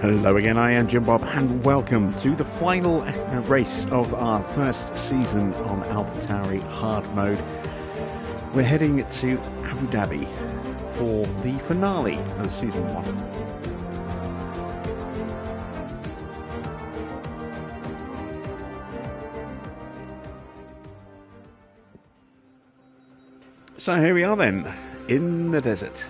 Hello again, I am Jim Bob and welcome to the final race of our first season on Alpha Tauri hard mode. We're heading to Abu Dhabi for the finale of season 1. So here we are then, in the desert.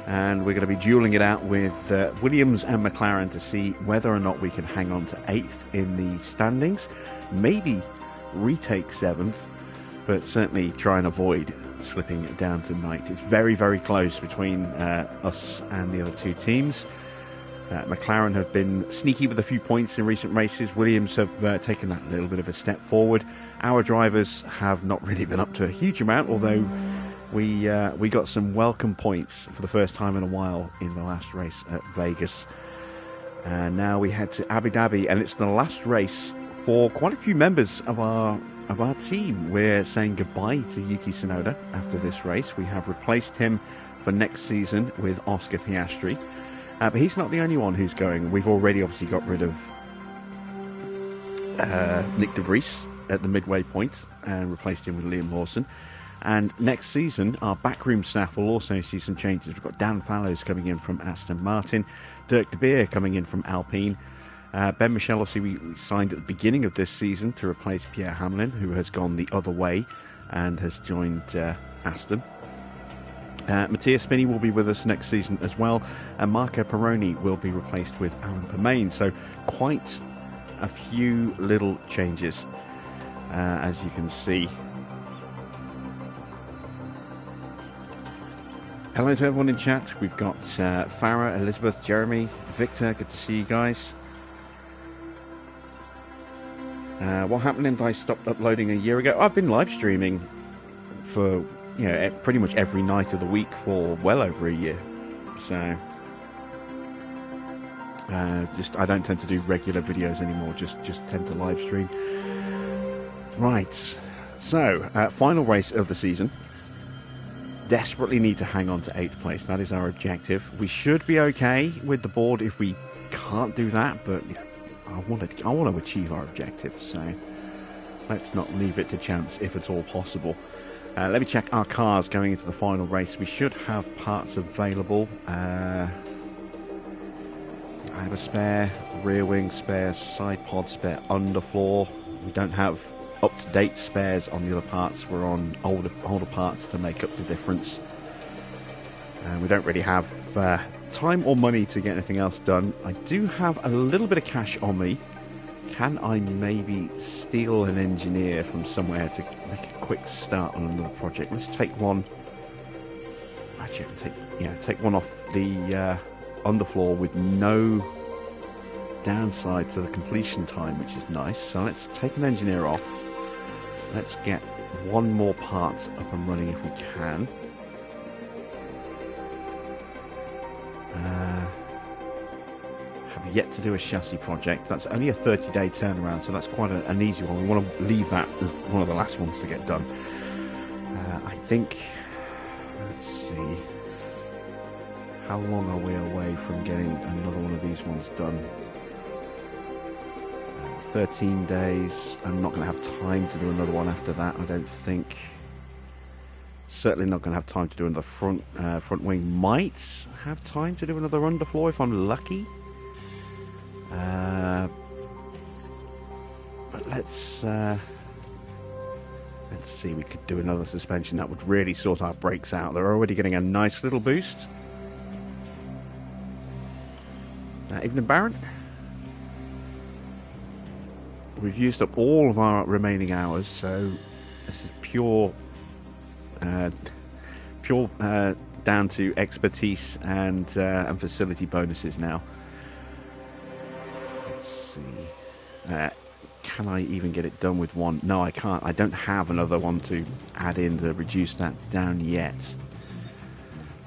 And we're going to be dueling it out with Williams and McLaren to see whether or not we can hang on to 8th in the standings. Maybe retake 7th, but certainly try and avoid slipping down to 9th. It's very, very close between us and the other two teams. McLaren have been sneaky with a few points in recent races. Williams have taken that little bit of a step forward. Our drivers have not really been up to a huge amount, although we got some welcome points for the first time in a while in the last race at Vegas. And now we head to Abu Dhabi, and it's the last race for quite a few members of our team. We're saying goodbye to Yuki Tsunoda after this race. We have replaced him for next season with Oscar Piastri. But he's not the only one who's going. We've already obviously got rid of Nick de Vries at the midway point and replaced him with Liam Lawson. And next season, our backroom staff will also see some changes. We've got Dan Fallows coming in from Aston Martin, Dirk de Beer coming in from Alpine. Ben Michel, obviously, we signed at the beginning of this season to replace Pierre Hamlin, who has gone the other way and has joined Aston. Matthias Spinney will be with us next season as well, and Marco Peroni will be replaced with Alan Permain. So quite a few little changes, as you can see. Hello to everyone in chat. We've got Farah, Elizabeth, Jeremy, Victor. Good to see you guys. What happened? I stopped uploading a year ago. I've been live streaming for pretty much every night of the week for well over a year. So I don't tend to do regular videos anymore. Just tend to live stream. Right. So final race of the season. Desperately need to hang on to 8th place. That is our objective. We should be okay with the board if we can't do that, but I want to achieve our objective, so let's not leave it to chance if at all possible. Let me check our cars going into the final race. We should have parts available. I have a spare rear wing, spare side pod, spare underfloor. We don't have up-to-date spares on the other parts. We're on older parts to make up the difference. We don't really have time or money to get anything else done. I do have a little bit of cash on me. Can I maybe steal an engineer from somewhere to make a quick start on another project? Let's take one. Actually, take one off the underfloor with no downside to the completion time, which is nice. So let's take an engineer off. Let's get one more part up and running if we can. Have yet to do a chassis project. That's only a 30-day turnaround, so that's quite an easy one. We want to leave that as one of the last ones to get done. I think, let's see, how long are we away from getting another one of these ones done? 13 days. I'm not going to have time to do another one after that, I don't think. Certainly not going to have time to do another front wing. Might have time to do another underfloor if I'm lucky. But let's see, we could do another suspension. That would really sort our brakes out. They're already getting a nice little boost. Evening, Baron. We've used up all of our remaining hours, so this is pure down to expertise and facility bonuses now. Let's see. Can I even get it done with one? No, I can't. I don't have another one to add in to reduce that down yet.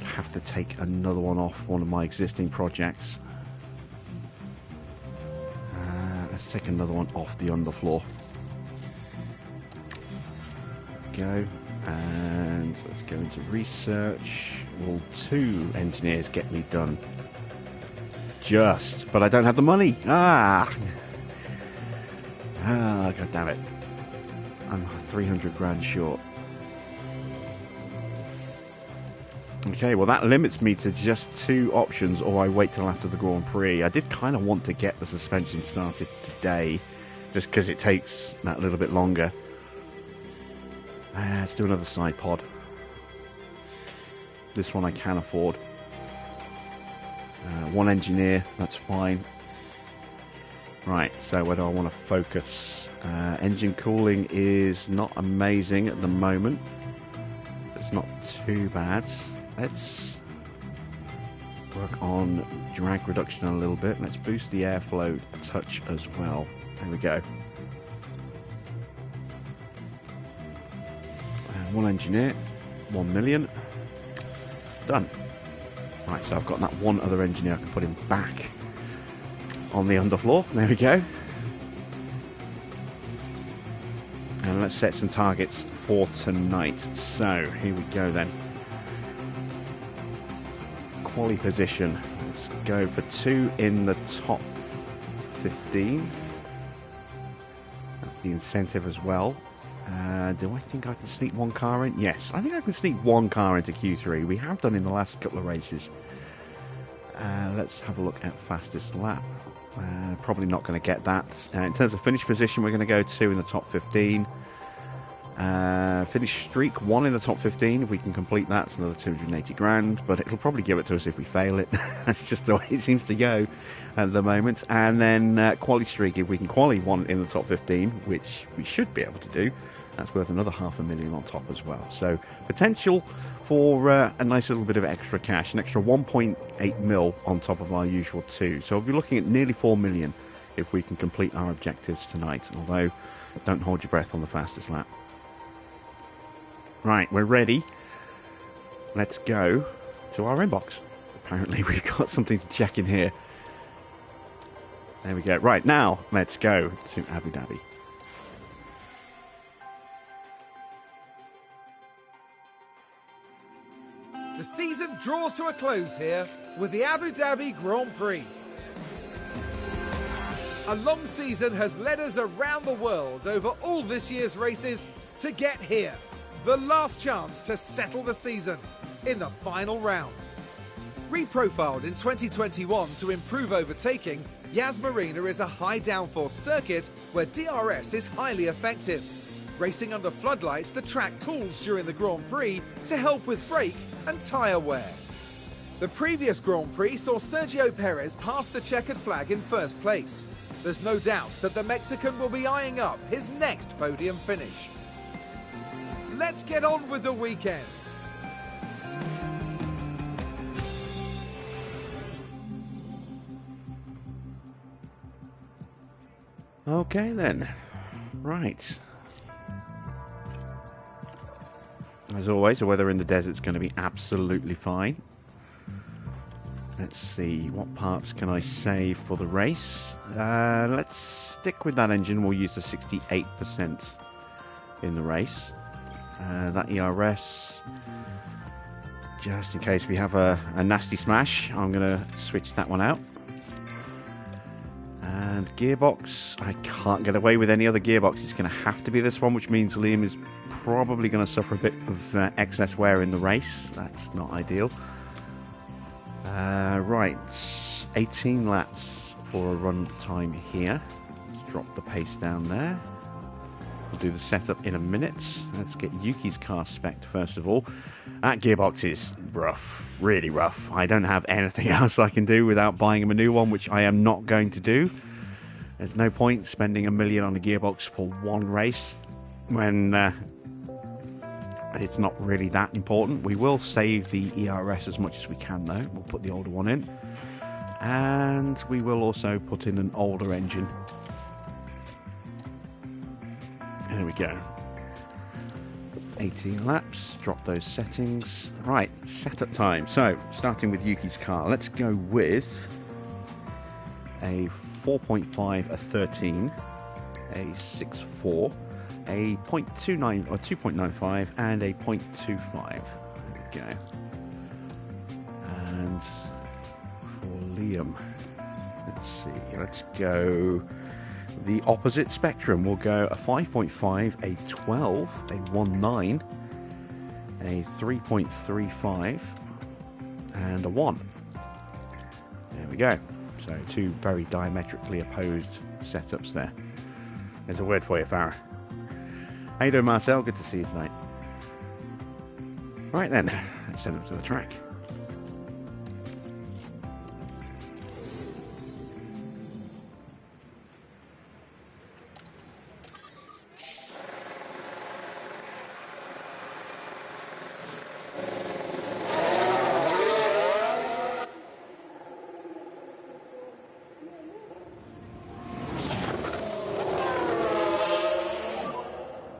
I have to take another one off one of my existing projects. Let's take another one off the underfloor. Go. And let's go into research. Will 2 engineers get me done just, but I don't have the money. God damn it. I'm 300 grand short. Okay, well that limits me to just 2 options, or I wait till after the Grand Prix. I did kind of want to get the suspension started today, just because it takes that little bit longer. Let's do another side pod. This one I can afford. 1 engineer, that's fine. Right, so where do I want to focus? Engine cooling is not amazing at the moment. It's not too bad. Let's work on drag reduction a little bit. Let's boost the airflow a touch as well. There we go. 1 engineer, 1 million. Done. Right, so I've got that 1 other engineer. I can put him back on the underfloor. There we go. And let's set some targets for tonight. So, here we go then. Quali position. Let's go for 2 in the top 15. That's the incentive as well. Do I think I can sneak 1 car in? Yes, I think I can sneak 1 car into Q3. We have done in the last couple of races. Let's have a look at fastest lap. Probably not going to get that. In terms of finish position, we're going to go 2 in the top 15. Finish streak 1 in the top 15. If we can complete that, it's another 280 grand, but it'll probably give it to us if we fail it. That's just the way it seems to go at the moment. And then quali streak, if we can quali 1 in the top 15, which we should be able to do, that's worth another 500,000 on top as well. So potential for a nice little bit of extra cash, an extra 1.8 mil on top of our usual 2. So we'll be looking at nearly 4 million if we can complete our objectives tonight, although don't hold your breath on the fastest lap. Right, we're ready. Let's go to our inbox. Apparently we've got something to check in here. There we go. Right, now let's go to Abu Dhabi. The season draws to a close here with the Abu Dhabi Grand Prix. A long season has led us around the world over all this year's races to get here. The last chance to settle the season in the final round. Reprofiled in 2021 to improve overtaking, Marina is a high downforce circuit where DRS is highly effective. Racing under floodlights, the track cools during the Grand Prix to help with brake and tyre wear. The previous Grand Prix saw Sergio Perez pass the checkered flag in first place. There's no doubt that the Mexican will be eyeing up his next podium finish. Let's get on with the weekend. Okay then. Right. As always, the weather in the desert's going to be absolutely fine. Let's see, what parts can I save for the race? Let's stick with that engine. We'll use the 68% in the race. That ERS, just in case we have a nasty smash, I'm going to switch that one out. And gearbox, I can't get away with any other gearbox. It's going to have to be this one, which means Liam is probably going to suffer a bit of excess wear in the race. That's not ideal. Right, 18 laps for a run time here. Let's drop the pace down there. We'll do the setup in a minute. Let's get Yuki's car spec'd first of all. That gearbox is rough, really rough. I don't have anything else I can do without buying him a new one, which I am not going to do. There's no point spending $1 million on a gearbox for one race when it's not really that important. We will save the ERS as much as we can though. We'll put the older one in. And we will also put in an older engine. There we go. 18 laps, drop those settings. Right, setup time. So, starting with Yuki's car, let's go with a 4.5, a 13, a 6.4, a 0.29 or 2.95, and a 0.25. There we go. And for Liam, Let's see. Let's go the opposite spectrum. We'll go a 5.5, a 12, a 19, a 3.35, and a 1. There we go. So 2 very diametrically opposed setups there. There's a word for you, Farah. How you doing, Marcel? Good to see you tonight. Right then, let's send them to the track.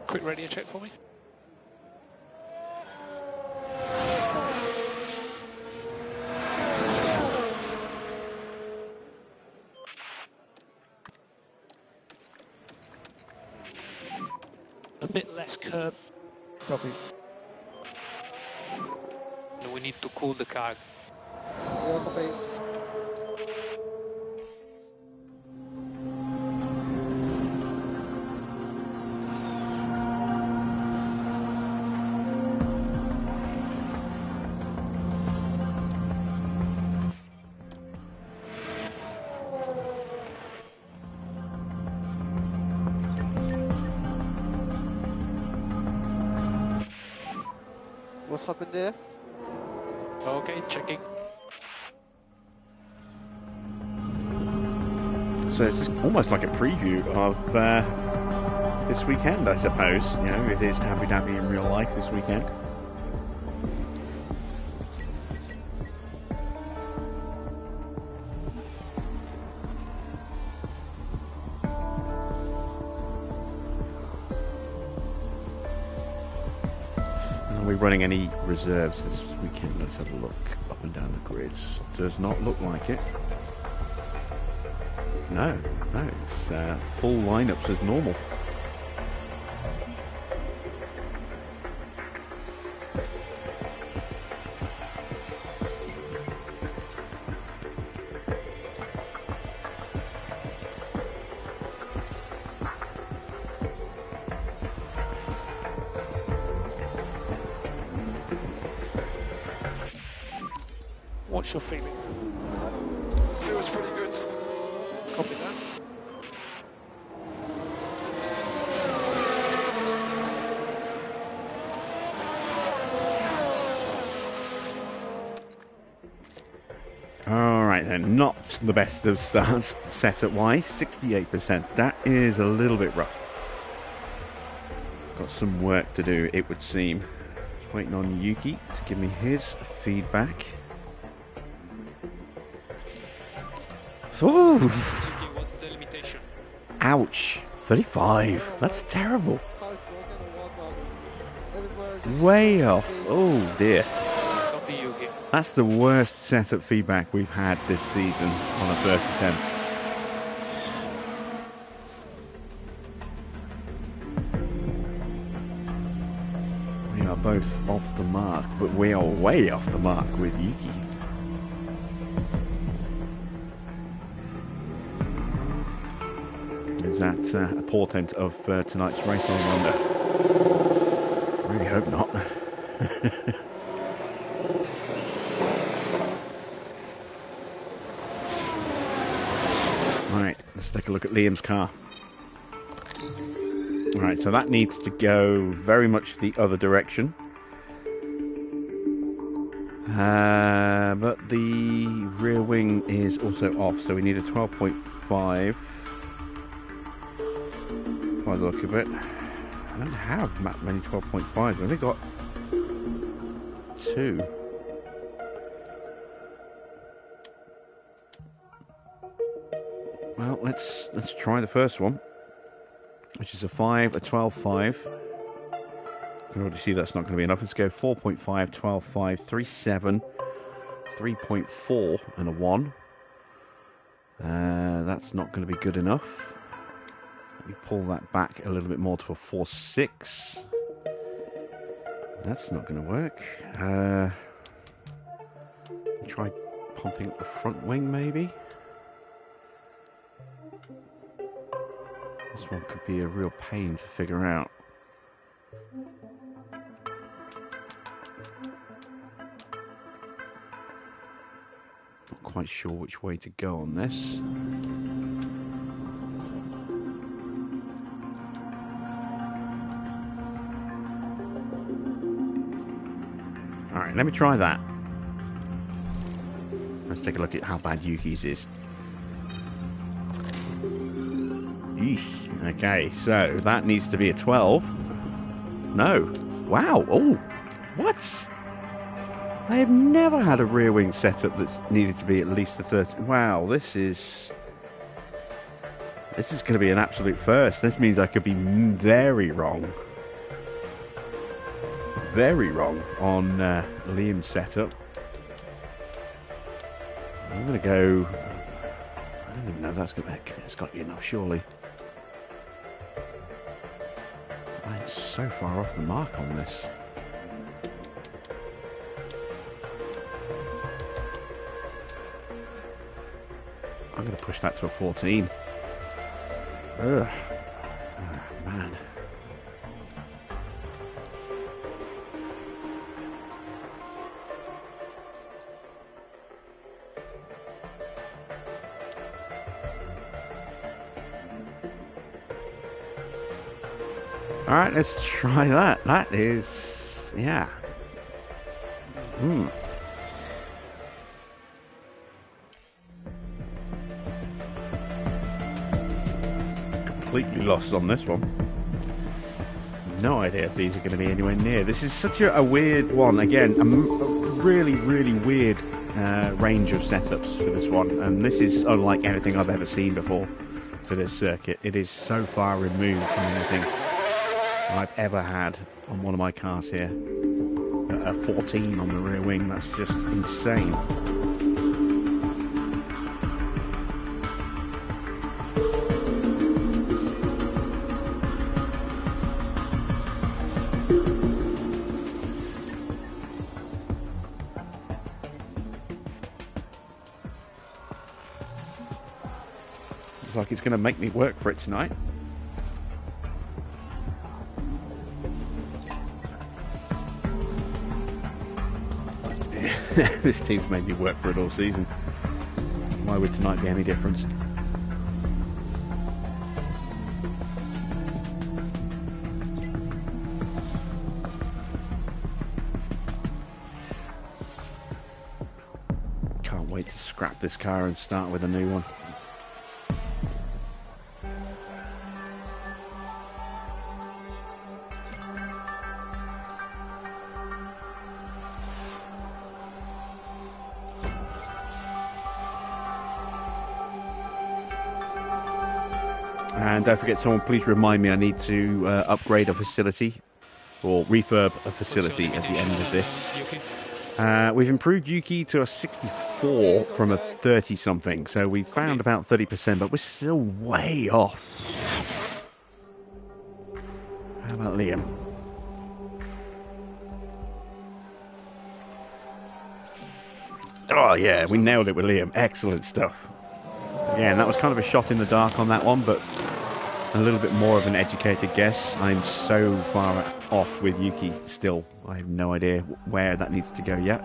Quick radio check for me. A bit less curb, probably. We need to cool the car. Yeah, copy. What's happened there? Okay, checking. So it's almost like a preview of this weekend, I suppose. You know, it is Abu Dhabi in real life this weekend. Are we running any reserves this weekend? Let's have a look up and down the grids. Does not look like it. No, it's full lineups as normal. What's your feeling? Feels pretty good. Copy that. Alright then, not the best of starts setup wise, 68%. That is a little bit rough. Got some work to do, it would seem. Just waiting on Yuki to give me his feedback. Ooh. What's the limitation? Ouch, 35. That's terrible. Car's broken or what, but everywhere just Way off. Oh dear. Copy Yuki. That's the worst setup feedback we've had this season on a first attempt. We are both off the mark, but we are way off the mark with Yuki. Is that a portent of tonight's race, I wonder? I really hope not. Alright, let's take a look at Liam's car. Alright, so that needs to go very much the other direction. But the rear wing is also off, so we need a 12.5. By the look of it. I don't have that many 12.5s. I've only got 2. Well, let's try the first one, which is a 5, a 12.5. You can already see that's not going to be enough. Let's go 4.5, 12.5, 3.7, 3.4, and a 1. That's not going to be good enough. Let me pull that back a little bit more to a 4.6. That's not going to work. Try pumping up the front wing, maybe. This one could be a real pain to figure out. Not quite sure which way to go on this. Alright, let me try that. Let's take a look at how bad Yuki's is. Eesh. Okay, so that needs to be a 12. No. Wow. Oh, what? I have never had a rear wing setup that's needed to be at least a 30. Wow, this is going to be an absolute first. This means I could be very wrong. Very wrong on Liam's setup. I'm going to go... I don't even know if that's going to... It's got to be enough, surely. I'm so far off the mark on this. I'm going to push that to a 14. Ugh. Oh, man. Alright, let's try that. That is... yeah. Completely lost on this one. No idea if these are going to be anywhere near. This is such a weird one. Again, a really, really weird range of setups for this one. And this is unlike anything I've ever seen before for this circuit. It is so far removed from anything I've ever had on one of my cars here. A 14 on the rear wing, that's just insane. Looks like it's going to make me work for it tonight. This team's made me work for it all season. Why would tonight be any different? Can't wait to scrap this car and start with a new one. And don't forget, someone please remind me I need to upgrade a facility or refurb a facility at the end of this. We've improved Yuki to a 64 from a 30 something, so we found about 30%, but we're still way off. How about Liam? Oh yeah, we nailed it with Liam. Excellent stuff. Again, that was kind of a shot in the dark on that one, but a little bit more of an educated guess. I'm so far off with Yuki still. I have no idea where that needs to go yet.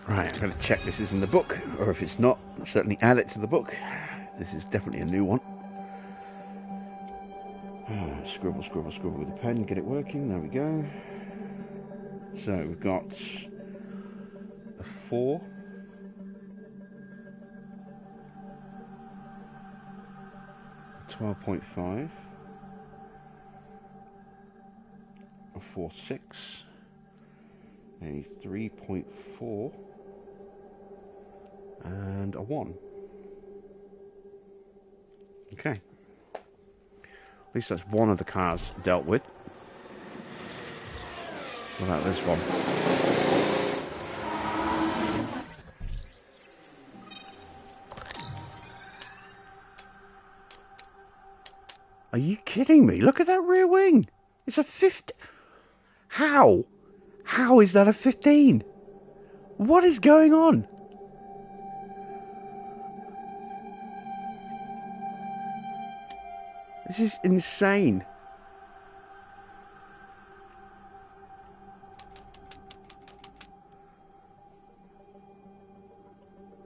Right, I'm going to check this is in the book, or if it's not, I'll certainly add it to the book. This is definitely a new one. Scribble, scribble, scribble with a pen, get it working, there we go. So we've got a 4. A 12.5. A 4.6. A 3.4. And a 1. Okay. At least that's one of the cars dealt with. What about this one? Are you kidding me? Look at that rear wing. It's a 50. How? How is that a 15? What is going on? This is insane.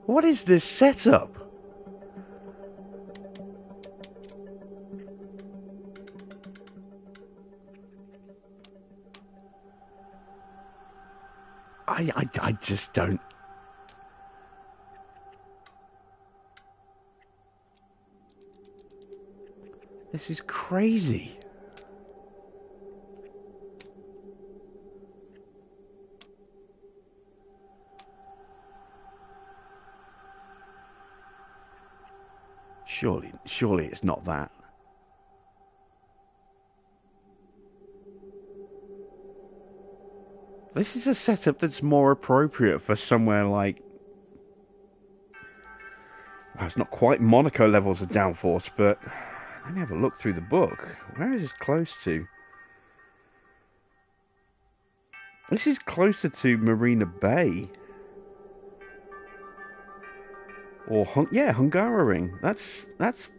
What is this setup? I just don't. This is crazy. Surely it's not that. This is a setup that's more appropriate for somewhere like... Well, it's not quite Monaco levels of downforce, but let me have a look through the book. Where is this close to? This is closer to Marina Bay. Or, Hungaroring. That's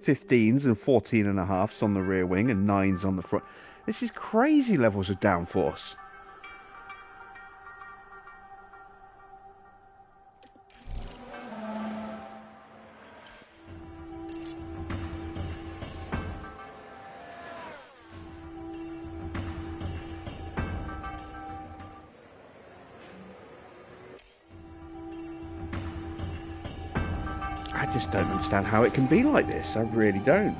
15s and 14.5s on the rear wing and 9s on the front. This is crazy levels of downforce. I just don't understand how it can be like this. I really don't.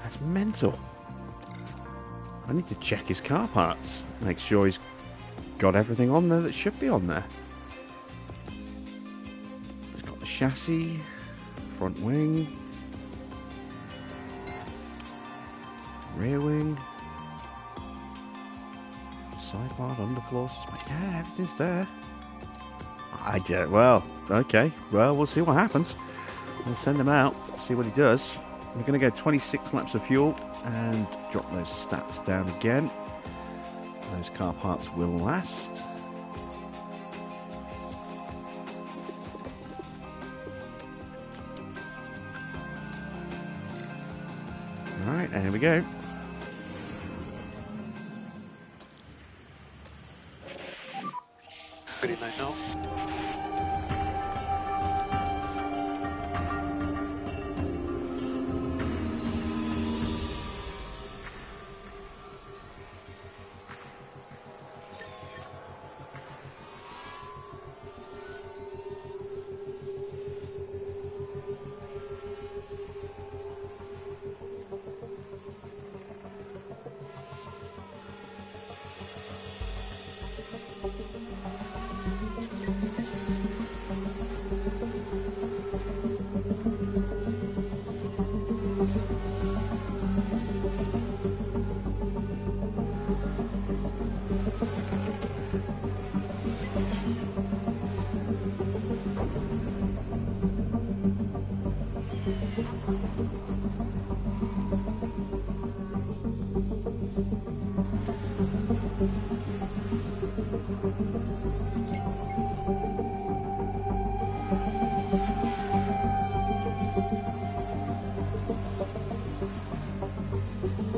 That's mental. I need to check his car parts. Make sure he's got everything on there that should be on there. He's got the chassis, front wing, rear wing, side part, underfloor. Yeah, everything's there. Well, okay. Well, we'll see what happens. We'll send him out, see what he does. We're going to go 26 laps of fuel and drop those stats down again. Those car parts will last. Alright, and here we go. Very nice now.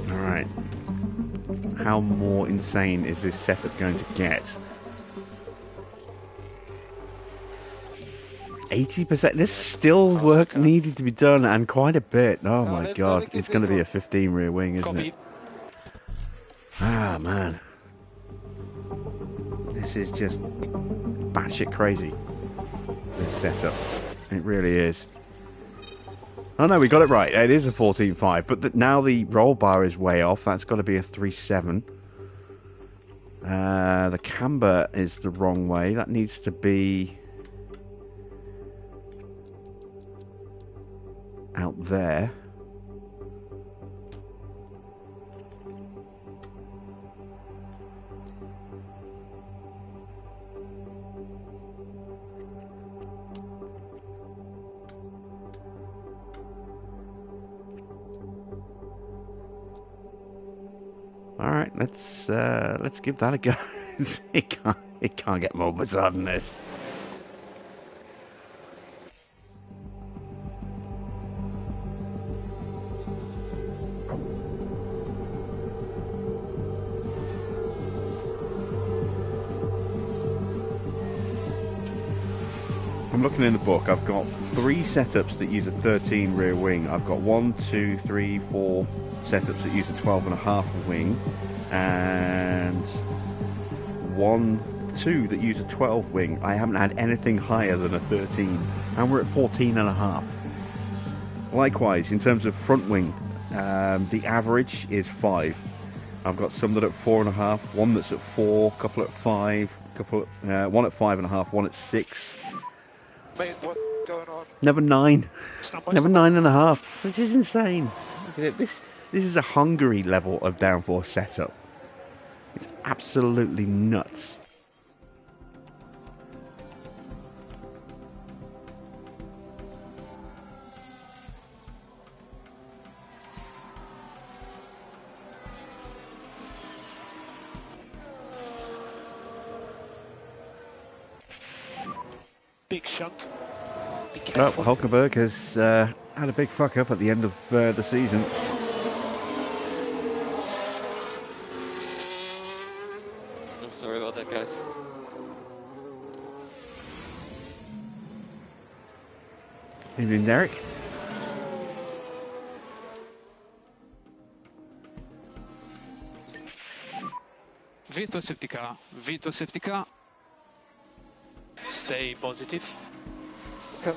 Alright. How more insane is this setup going to get? 80%. There's still work needed to be done, and quite a bit. Oh my god. It's going to be a 15 rear wing, isn't it? Ah, man. This is just batshit crazy. This setup. It really is. Oh no, we got it right. It is a 14.5, but now the roll bar is way off. That's got to be a 3.7. The camber is the wrong way. That needs to be out there. All right, let's give that a go. it can't get more bizarre than this. I'm looking in the book. I've got 3 setups that use a 13 rear wing. I've got 1, 2, 3, 4 setups that use a 12.5 wing, and 1, 2 that use a 12 wing. I haven't had anything higher than a 13, and we're at 14.5. Likewise, in terms of front wing, the average is 5. I've got some that are at 4.5, one that's at 4, couple at 5, one at 5.5, one at 6. Mate, what's going on? Never 9. Stand Never by. 9.5. This is insane. Look at it. This is a Hungary level of downforce setup. It's absolutely nuts. Big shunt. Be Well, careful. Hulkenberg has had a big fuck up at the end of the season. I'm sorry about that, guys. Evening, Derek. Virtual safety car. Virtual safety car. Stay positive. Okay.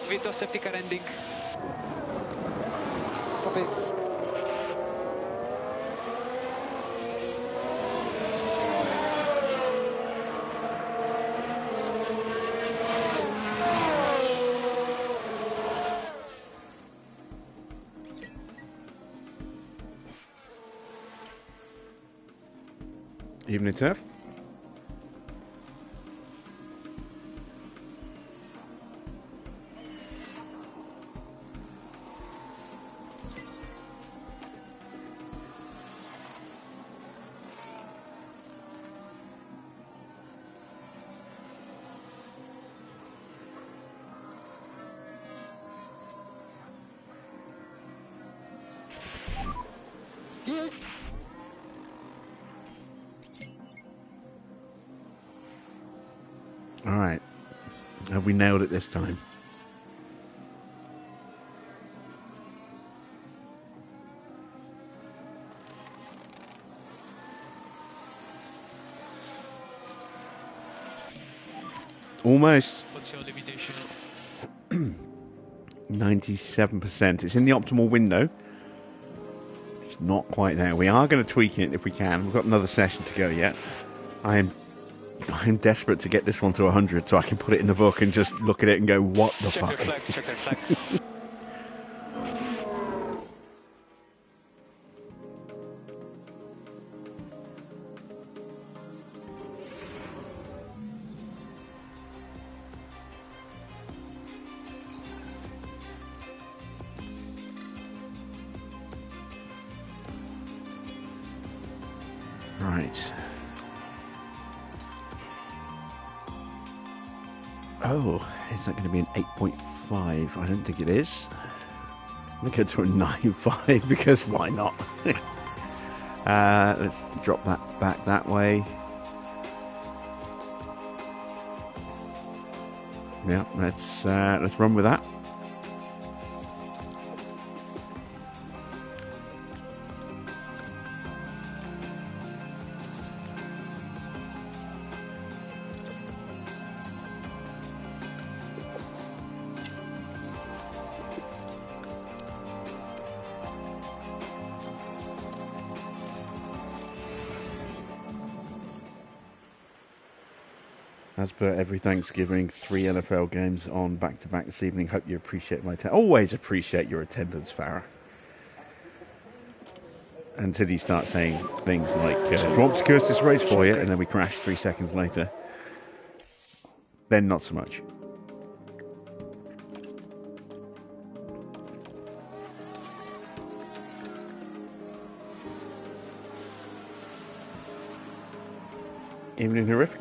Virtual safety car ending. Copy. Evening, Turf. All right. Have we nailed it this time? Almost. What's your limitation? 97%. It's in the optimal window. It's not quite there. We are going to tweak it if we can. We've got another session to go yet. I'm desperate to get this one to 100 so I can put it in the book and just look at it and go, what the Check fuck? your flag, check your flag. Right. Oh, is that going to be an 8.5? I don't think it is. I'm going to go to a 9.5 because why not? Let's drop that back that way. Yeah, let's run with that. As per every Thanksgiving, 3 NFL games on back-to-back this evening. Hope you appreciate my always appreciate your attendance, Farah. Until you start saying things like, "Do you want to curse this race for you?" and then we crash 3 seconds later. then not so much. Even in horrific.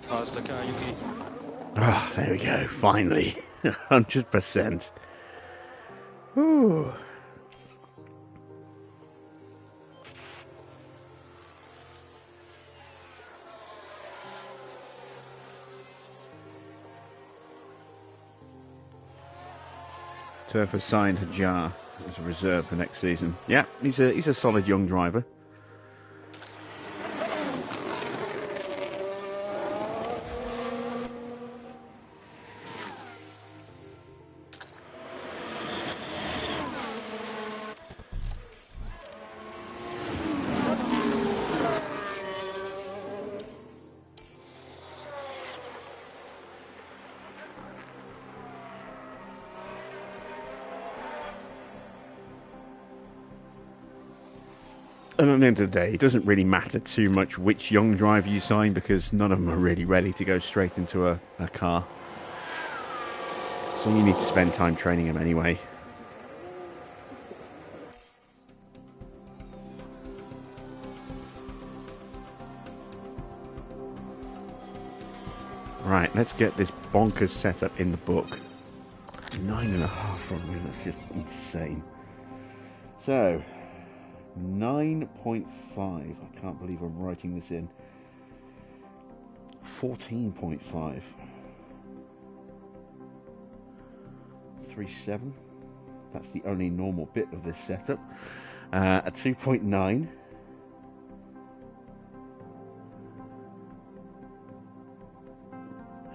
How's the car, Yuki? Ah, there we go. Finally. 100%. Ooh. Turf has signed Hajar as a reserve for next season. Yeah, he's a solid young driver. And at the end of the day, it doesn't really matter too much which young driver you sign because none of them are really ready to go straight into a car. So you need to spend time training them anyway. Right, let's get this bonkers setup in the book. 9.5 from me, that's just insane. So, 9.5. I can't believe I'm writing this in. 14.5. 3.7. That's the only normal bit of this setup. A 2.9.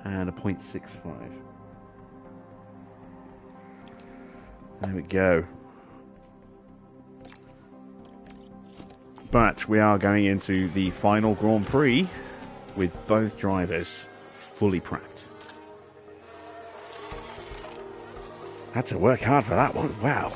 And a 0.65. There we go. But we are going into the final Grand Prix with both drivers fully prepped. Had to work hard for that one. Wow.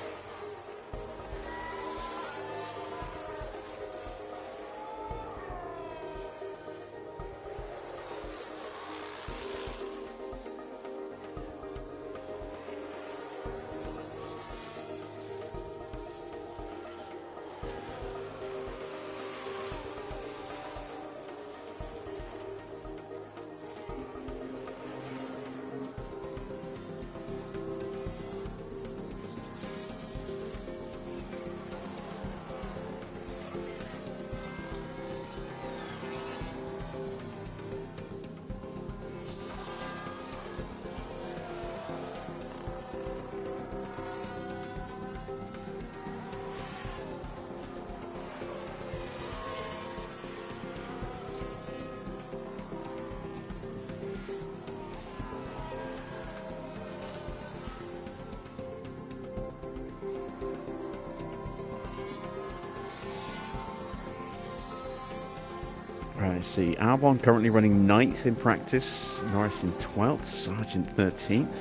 Right, let's see. Albon currently running 9th in practice, Norris in 12th, Sargent 13th.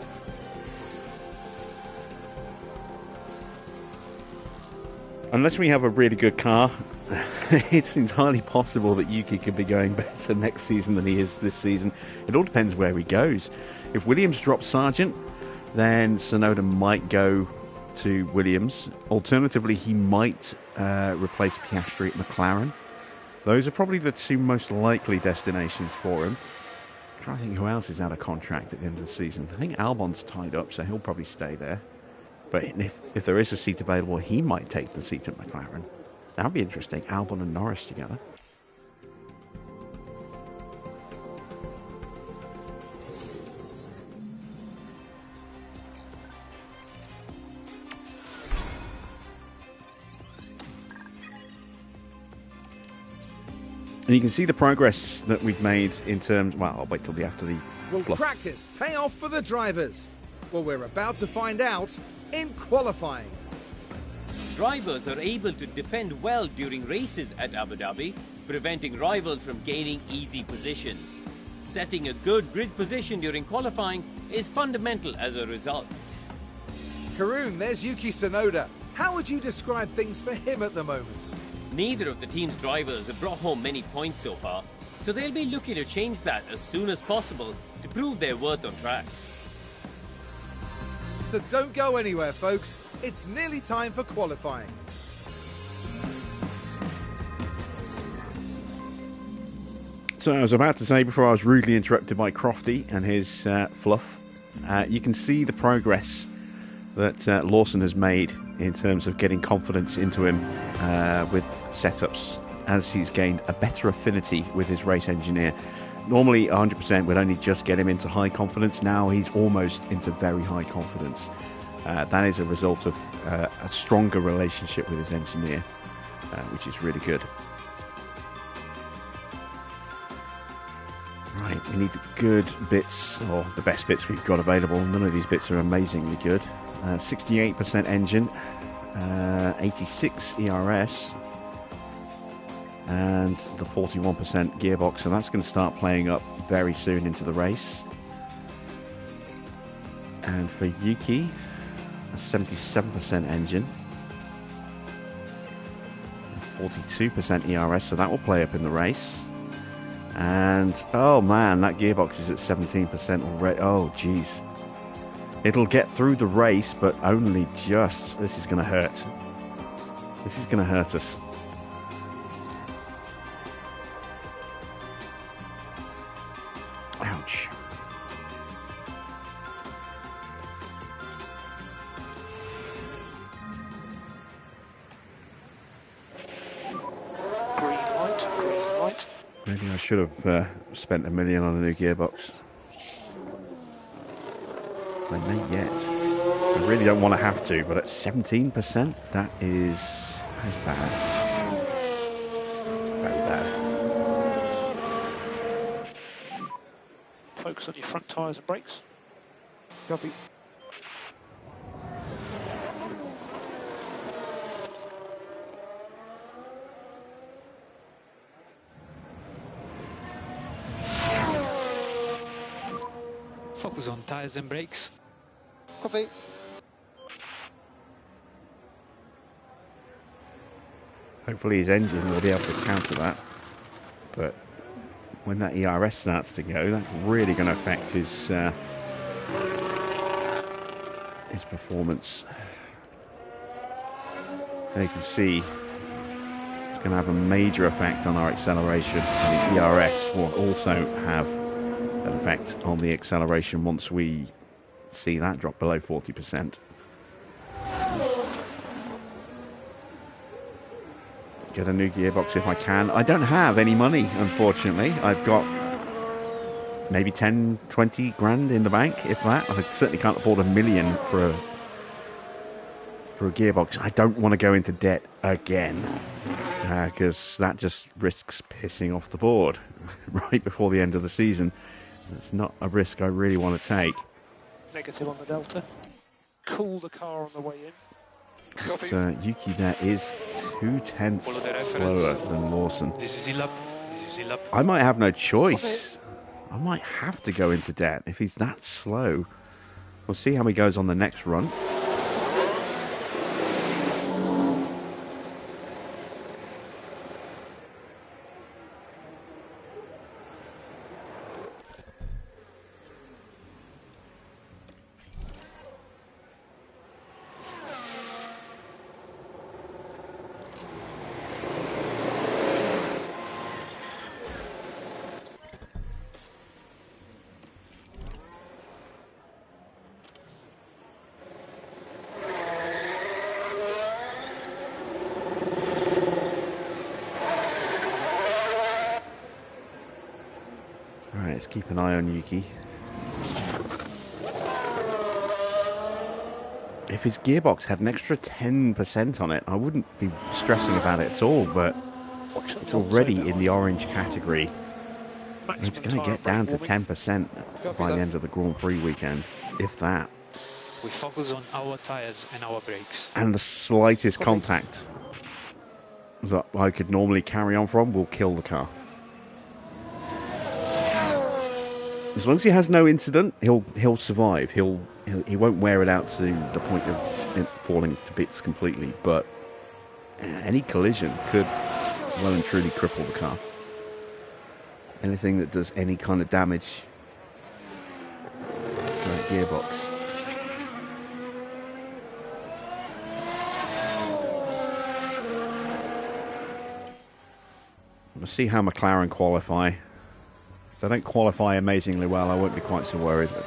Unless we have a really good car, it's entirely possible that Yuki could be going better next season than he is this season. It all depends where he goes. If Williams drops Sargent, then Tsunoda might go to Williams. Alternatively, he might replace Piastri at McLaren. Those are probably the two most likely destinations for him. I'm trying to think who else is out of contract at the end of the season. I think Albon's tied up, so he'll probably stay there. But if there is a seat available, he might take the seat at McLaren. That would be interesting. Albon and Norris together. And you can see the progress that we've made in terms... Well, I'll wait till after the Will fluff. practice pay off for the drivers? Well, we're about to find out in qualifying. Drivers are able to defend well during races at Abu Dhabi, preventing rivals from gaining easy positions. Setting a good grid position during qualifying is fundamental as a result. Karun, there's Yuki Tsunoda. How would you describe things for him at the moment? Neither of the team's drivers have brought home many points so far, so they'll be looking to change that as soon as possible to prove their worth on track. So don't go anywhere, folks. It's nearly time for qualifying. So I was about to say, before I was rudely interrupted by Crofty and his fluff, you can see the progress that Lawson has made in terms of getting confidence into him with setups as he's gained a better affinity with his race engineer. Normally 100% would only just get him into high confidence. Now he's almost into very high confidence. That is a result of a stronger relationship with his engineer, which is really good. Right, we need the good bits, or the best bits we've got available. None of these bits are amazingly good. 68% engine, 86 ERS, and the 41% gearbox, so that's going to start playing up very soon into the race. And for Yuki, a 77% engine, 42% ERS, so that will play up in the race. And oh man, that gearbox is at 17% already. Oh geez, it'll get through the race, but only just. This is going to hurt. This is going to hurt us. Ouch. Green light, green light. Maybe I should have spent $1 million on a new gearbox. I may yet. I really don't want to have to, but at 17%, that is bad. Very bad. Focus on your front tyres and brakes. Copy. Focus on tyres and brakes. Copy. Hopefully his engine will be able to counter that. But when that ERS starts to go, that's really going to affect his performance. And you can see it's going to have a major effect on our acceleration. And the ERS will also have an effect on the acceleration once we see that drop below 40%. Get a new gearbox if I can. I don't have any money, unfortunately. I've got maybe 10, 20 grand in the bank, if that. I certainly can't afford $1 million for a gearbox. I don't want to go into debt again, because that just risks pissing off the board right before the end of the season. It's not a risk I really want to take. Negative on the delta. Cool the car on the way in. Copy. So Yuki there is 0.2 slower than Lawson. This is Ilap. This is Ilap. I might have no choice. I might have to go into debt if he's that slow. We'll see how he goes on the next run. Let's keep an eye on Yuki. If his gearbox had an extra 10% on it, I wouldn't be stressing about it at all, but it's already in the orange category. It's going to get down to 10% by the end of the Grand Prix weekend, if that. We focus on our tires and our brakes. And the slightest contact that I could normally carry on from will kill the car. As long as he has no incident, he'll survive. He won't wear it out to the point of it falling to bits completely. But any collision could well and truly cripple the car. Anything that does any kind of damage to that gearbox. We'll see how McLaren qualify. If they don't qualify amazingly well, I won't be quite so worried. But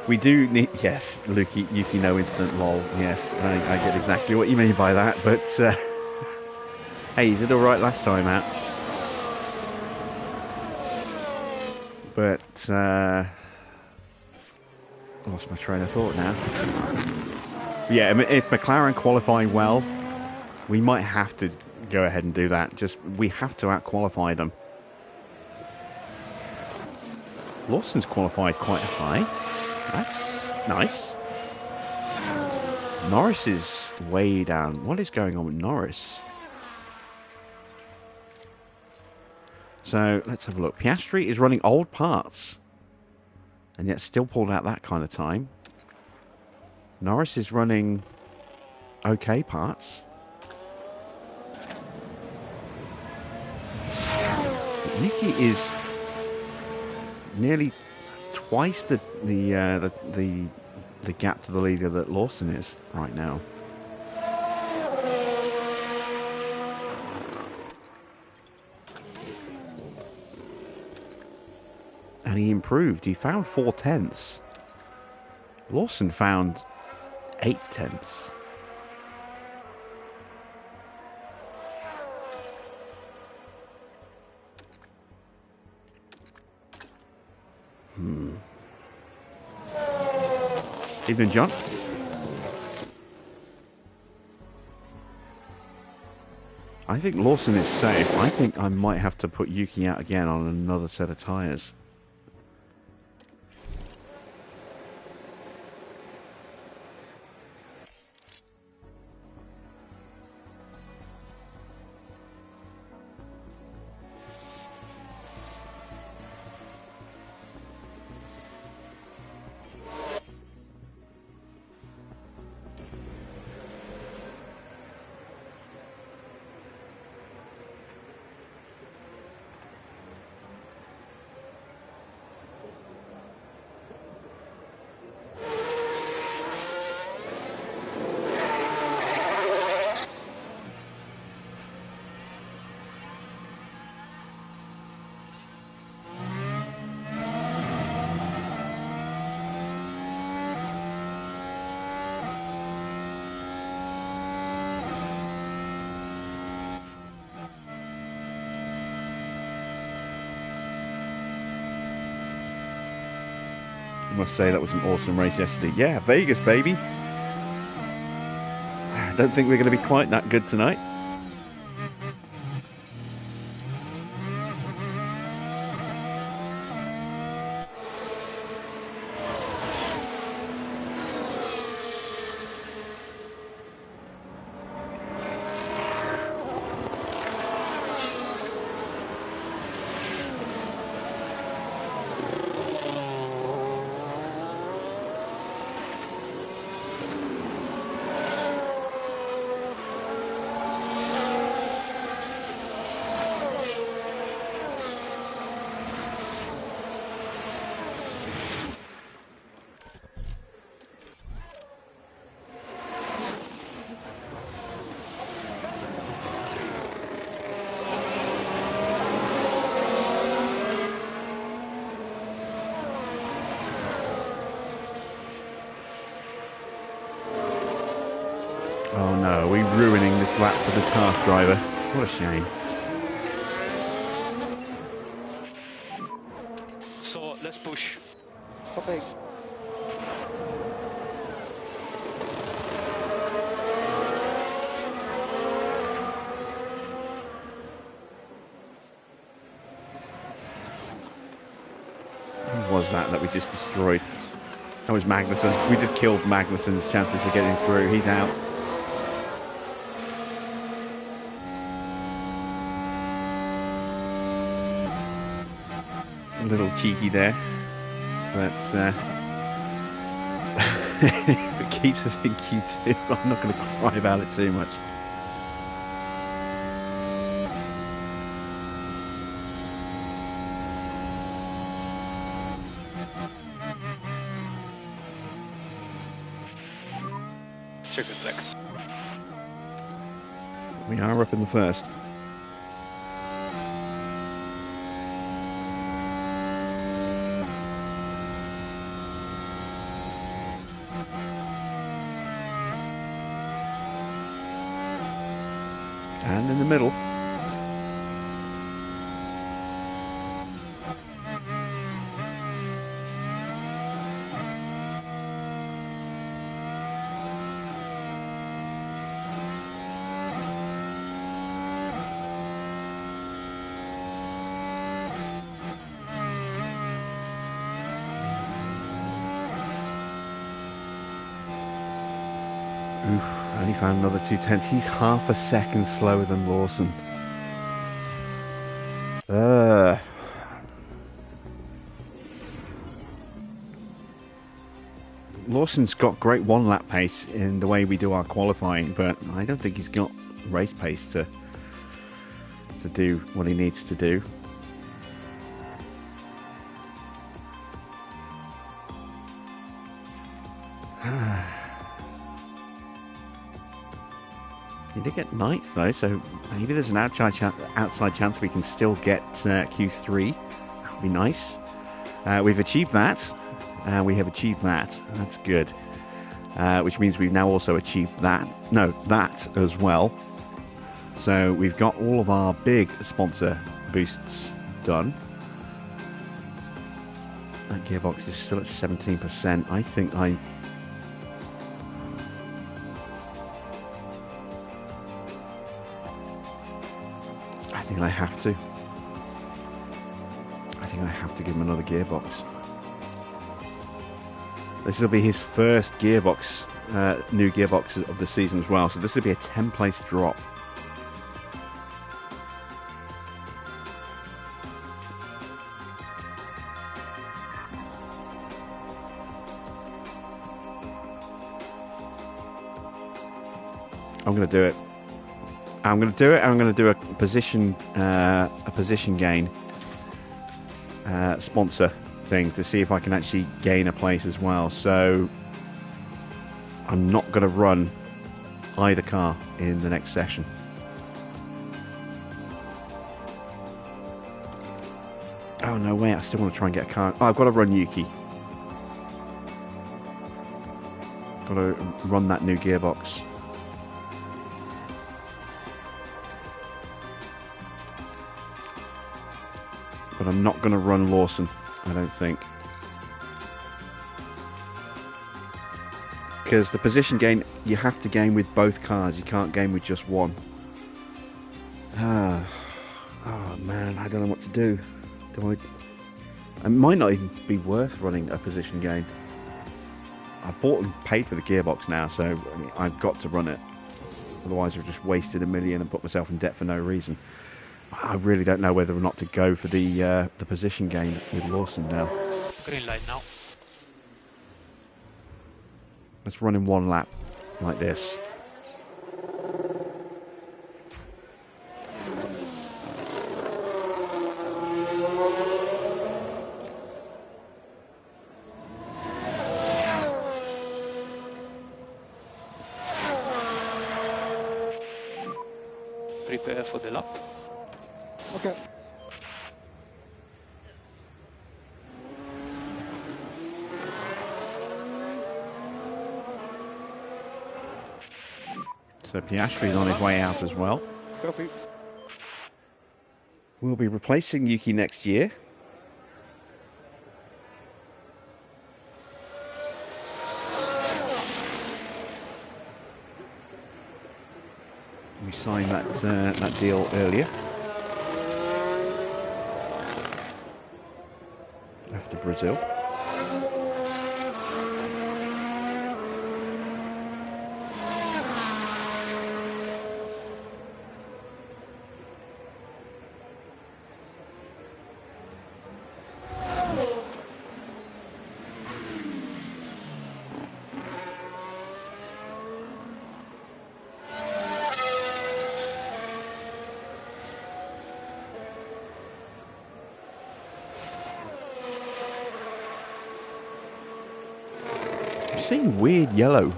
we do need... Yes, Yuki, no incident, lol. Yes, I get exactly what you mean by that. But, hey, you did all right last time out. But, lost my train of thought now. Yeah, if McLaren qualifying well, we might have to go ahead and do that. We have to out-qualify them. Lawson's qualified quite high. That's nice. Norris is way down. What is going on with Norris? So, let's have a look. Piastri is running old parts. And yet still pulled out that kind of time. Norris is running okay parts. Yuki is nearly twice the gap to the leader that Lawson is right now. And he improved. He found 4/10. Lawson found 8/10. Evening, John. I think Lawson is safe. I think I might have to put Yuki out again on another set of tyres. I must say that was an awesome race yesterday. Yeah, Vegas, baby. I don't think we're going to be quite that good tonight. Oh no, are we ruining this lap for this Haas driver? What a shame. Copy. Who was that we just destroyed? That was Magnussen. We just killed Magnussen's chances of getting through. He's out. A little cheeky there, but if it keeps us in Q2, I'm not going to cry about it too much. Check the track. We are up in the first. And in the middle. Oof, only found another 2/10. He's half a second slower than Lawson. Lawson's got great one-lap pace in the way we do our qualifying, but I don't think he's got race pace to do what he needs to do. He did get 9th though, so maybe there's an outside chance we can still get Q3. That would be nice. We've achieved that. We have achieved that. That's good. Which means we've now also achieved that. No, that as well. So we've got all of our big sponsor boosts done. That gearbox is still at 17%. I think I have to. I think I have to give him another gearbox. This will be his first gearbox, new gearbox of the season as well. So this will be a 10-place drop. I'm going to do it. I'm going to do it. I'm going to do a position gain sponsor thing to see if I can actually gain a place as well. So I'm not going to run either car in the next session. Oh no, wait! I still want to try and get a car. Oh, I've got to run Yuki. Got to run that new gearbox. But I'm not going to run Lawson, I don't think. Because the position gain, you have to gain with both cars. You can't gain with just one. Oh man, I don't know what to do. It might not even be worth running a position gain. I bought and paid for the gearbox now, so I've got to run it. Otherwise I've just wasted $1 million and put myself in debt for no reason. I really don't know whether or not to go for the position gain with Lawson now. Green light now. Let's run in one lap like this. Prepare for the lap. Okay. So Piastri is on his way out as well. Copy. We'll be replacing Yuki next year. We signed that deal earlier. After Brazil. Seeing weird yellow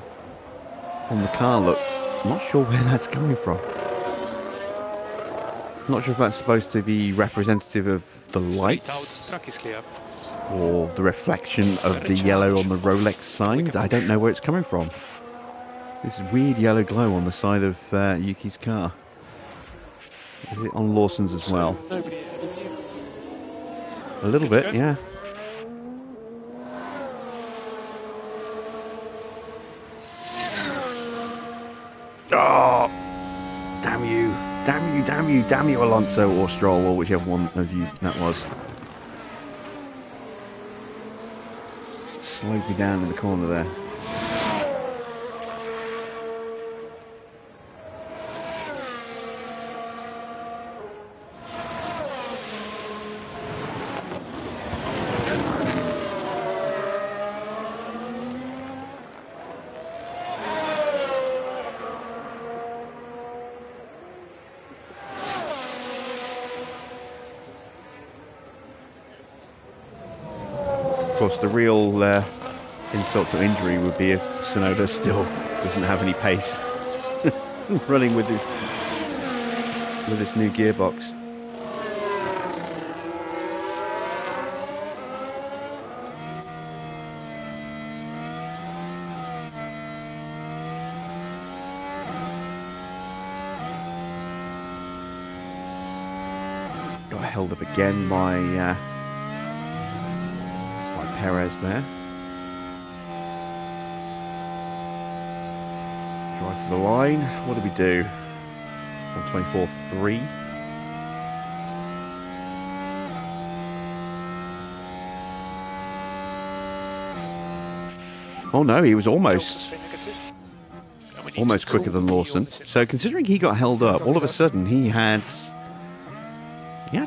on the car look. I'm not sure where that's coming from. I'm not sure if that's supposed to be representative of the lights or the reflection of the yellow on the Rolex signs. I don't know where it's coming from. This weird yellow glow on the side of Yuki's car. Is it on Lawson's as well? Nobody ahead of you. A little bit, yeah. Oh, damn you, damn you, damn you, damn you, Alonso or Stroll, or whichever one of you that was. Slowed me down in the corner there. Of course, the real insult to injury would be if Tsunoda still doesn't have any pace running with this new gearbox. Got held up again by Perez there. Drive for the line. What do we do? 124.3. Oh no, he was almost quicker than Lawson. So considering he got held up, all of a sudden he had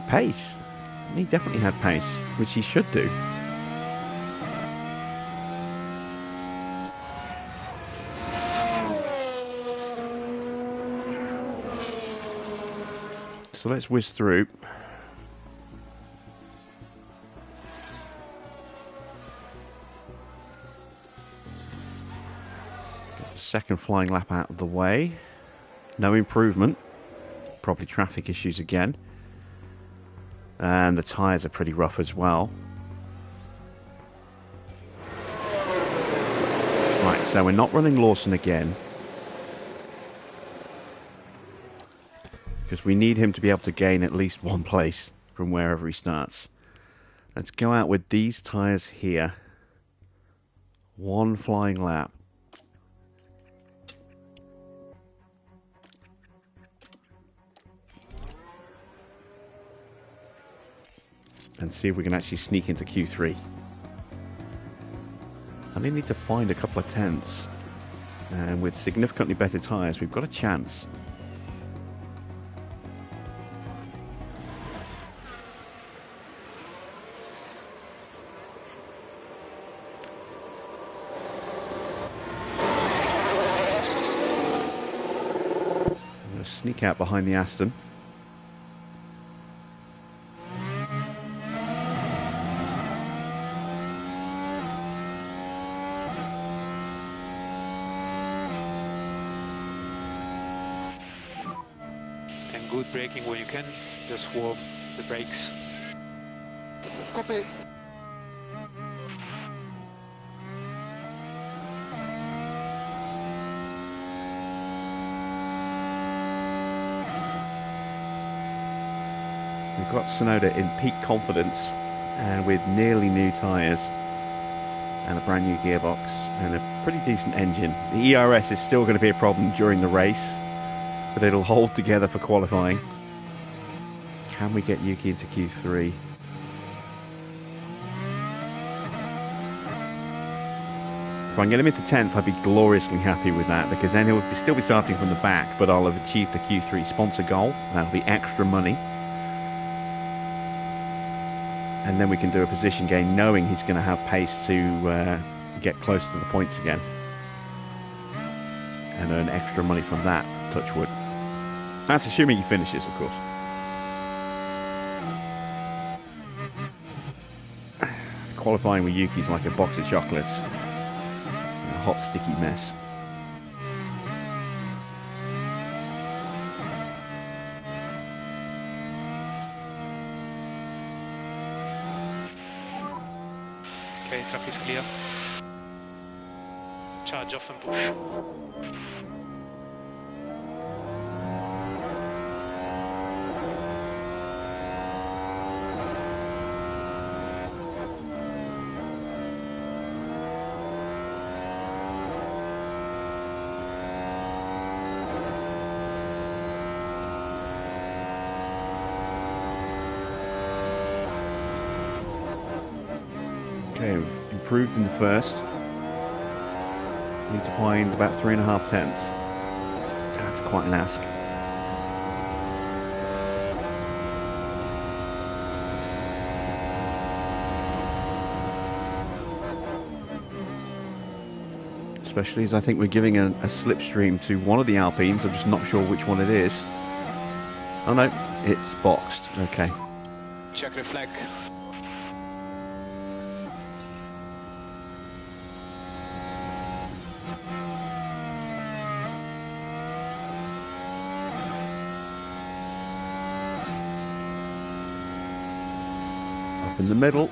pace. He definitely had pace, which he should do. So let's whiz through. Get the second flying lap out of the way. No improvement. Probably traffic issues again. And the tyres are pretty rough as well. Right, so we're not running Lawson again. Because we need him to be able to gain at least one place from wherever he starts. Let's go out with these tyres here. One flying lap. And see if we can actually sneak into Q3. I only need to find a couple of tenths. And with significantly better tyres, we've got a chance. Sneak out behind the Aston. And good braking when you can, just warm the brakes. Copy. We've got Tsunoda in peak confidence and with nearly new tyres and a brand new gearbox and a pretty decent engine. The ERS is still going to be a problem during the race, but it'll hold together for qualifying. Can we get Yuki into Q3? If I can get him into 10th, I'd be gloriously happy with that, because then he'll still be starting from the back, but I'll have achieved the Q3 sponsor goal. That'll be extra money. And then we can do a position gain, knowing he's going to have pace to get close to the points again. And earn extra money from that, touch wood. That's assuming he finishes, of course. Qualifying with Yuki's like a box of chocolates. A hot, sticky mess. Okay, track is clear. Charge off and push. Okay, improved in the first. Need to find about 3.5 tenths. That's quite an ask. Especially as I think we're giving a slipstream to one of the Alpines. I'm just not sure which one it is. Oh no, it's boxed. Okay. Check reflect. Up in the middle.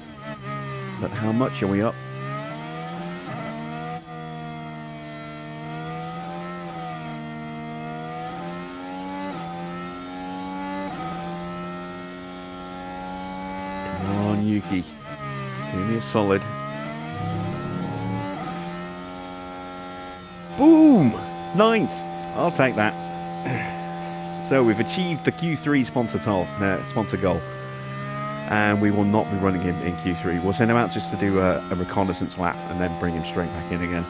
But how much are we up? Come on, Yuki. Give me a solid. Boom! 9th. I'll take that. So we've achieved the Q3 sponsor goal. And we will not be running him in Q3. We'll send him out just to do a reconnaissance lap and then bring him straight back in again.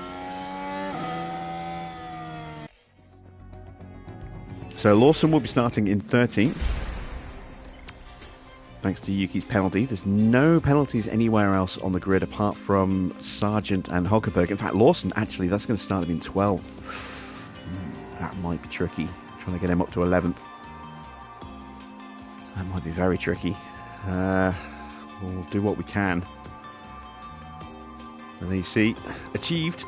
So Lawson will be starting in 13th. Thanks to Yuki's penalty. There's no penalties anywhere else on the grid apart from Sargent and Hockenberg. In fact, Lawson, actually, that's going to start him in 12th. That might be tricky. Trying to get him up to 11th. That might be very tricky. We'll do what we can. And there you see, achieved.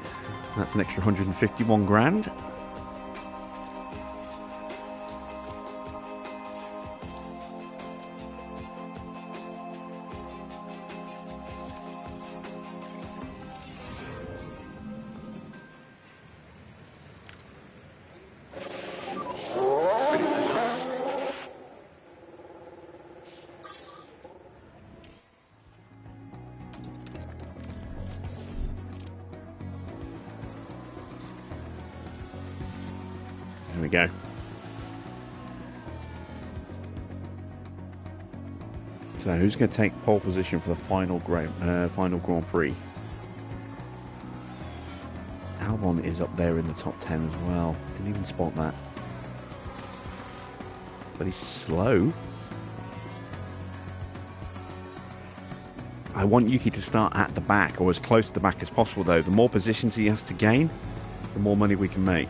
That's an extra 151 grand. There we go. So who's going to take pole position for the final Grand Prix? Albon is up there in the top 10 as well. Didn't even spot that. But he's slow. I want Yuki to start at the back, or as close to the back as possible though. The more positions he has to gain, the more money we can make.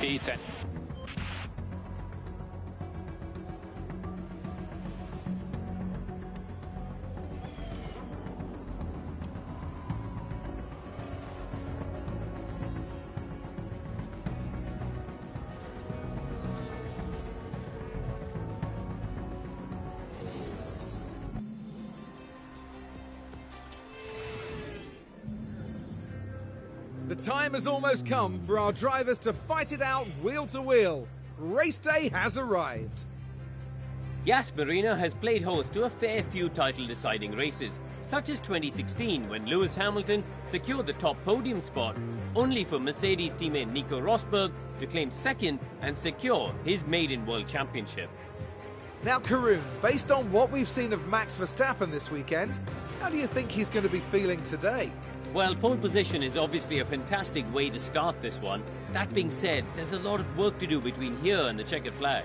P10. The time has almost come for our drivers to fight it out wheel to wheel. Race day has arrived. Yes, Marina has played host to a fair few title-deciding races, such as 2016 when Lewis Hamilton secured the top podium spot, only for Mercedes teammate Nico Rosberg to claim second and secure his maiden World Championship. Now, Karun, based on what we've seen of Max Verstappen this weekend, how do you think he's going to be feeling today? Well, pole position is obviously a fantastic way to start this one. That being said, there's a lot of work to do between here and the checkered flag.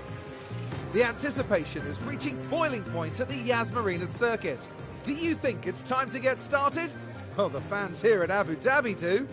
The anticipation is reaching boiling point at the Yas Marina circuit. Do you think it's time to get started? Well, the fans here at Abu Dhabi do.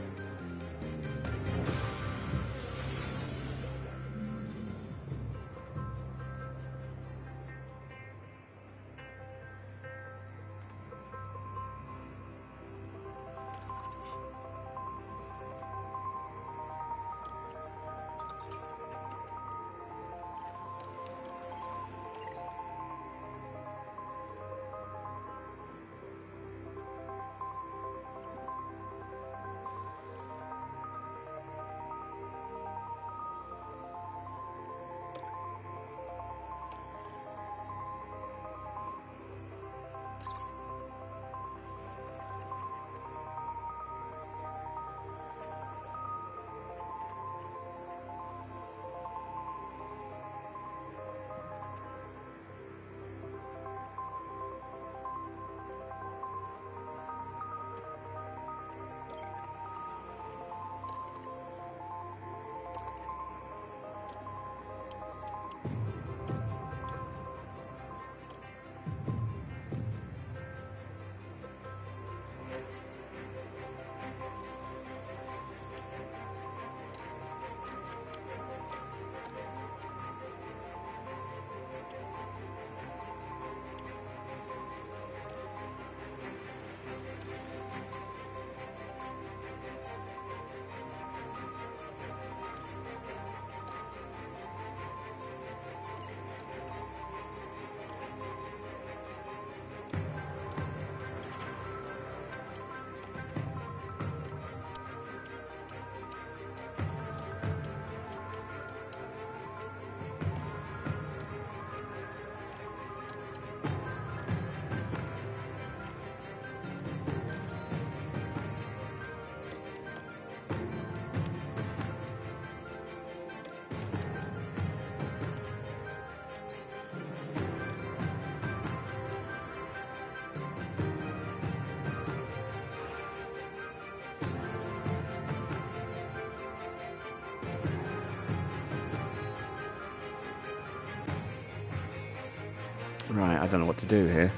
Right, I don't know what to do here.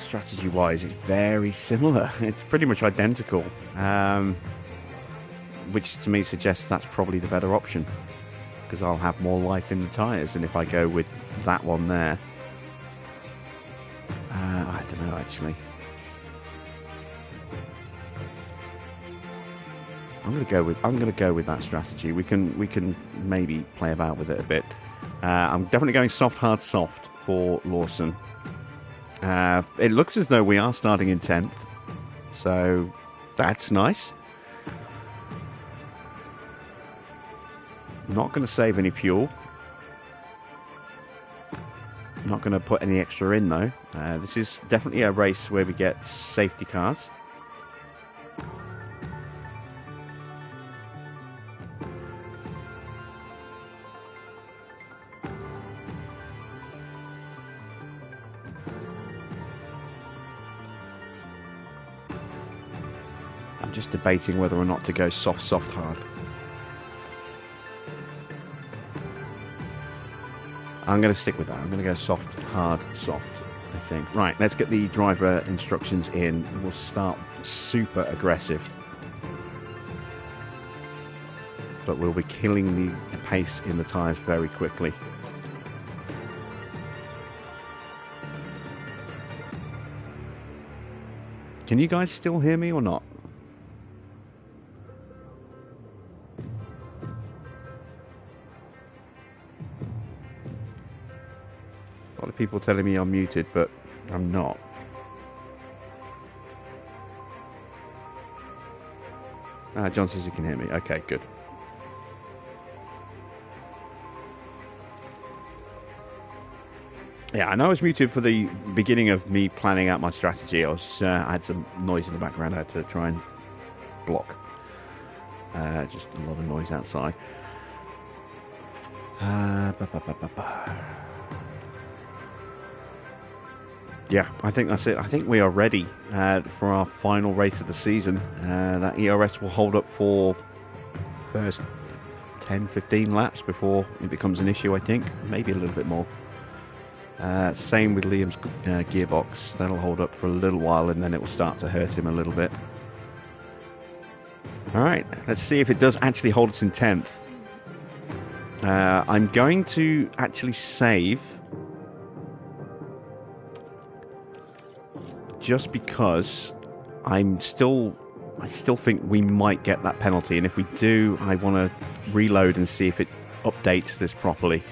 Strategy-wise, it's very similar. It's pretty much identical, which to me suggests that's probably the better option, because I'll have more life in the tyres than if I go with that one there. I don't know, actually. I'm gonna go with that strategy. We can maybe play about with it a bit. I'm definitely going soft, hard, soft for Lawson. It looks as though we are starting in 10th, so that's nice. Not going to save any fuel. Not going to put any extra in though. This is definitely a race where we get safety cars. Just debating whether or not to go soft, soft, hard. I'm going to stick with that. I'm going to go soft, hard, soft, I think. Right, let's get the driver instructions in. We'll start super aggressive. but we'll be killing the pace in the tyres very quickly. Can you guys still hear me or not? A lot of people telling me I'm muted, but I'm not. John says you can hear me. Okay, good. Yeah, I know I was muted for the beginning of me planning out my strategy. I had some noise in the background I had to try and block. Just a lot of noise outside. Yeah, I think that's it. I think we are ready for our final race of the season. That ERS will hold up for first 10-15 laps before it becomes an issue, I think. Maybe a little bit more. Same with Liam's gearbox. That'll hold up for a little while and then it will start to hurt him a little bit. Alright, let's see if it does actually hold us in 10th. I'm going to actually save, just because I still think we might get that penalty, and if we do, I want to reload and see if it updates this properly.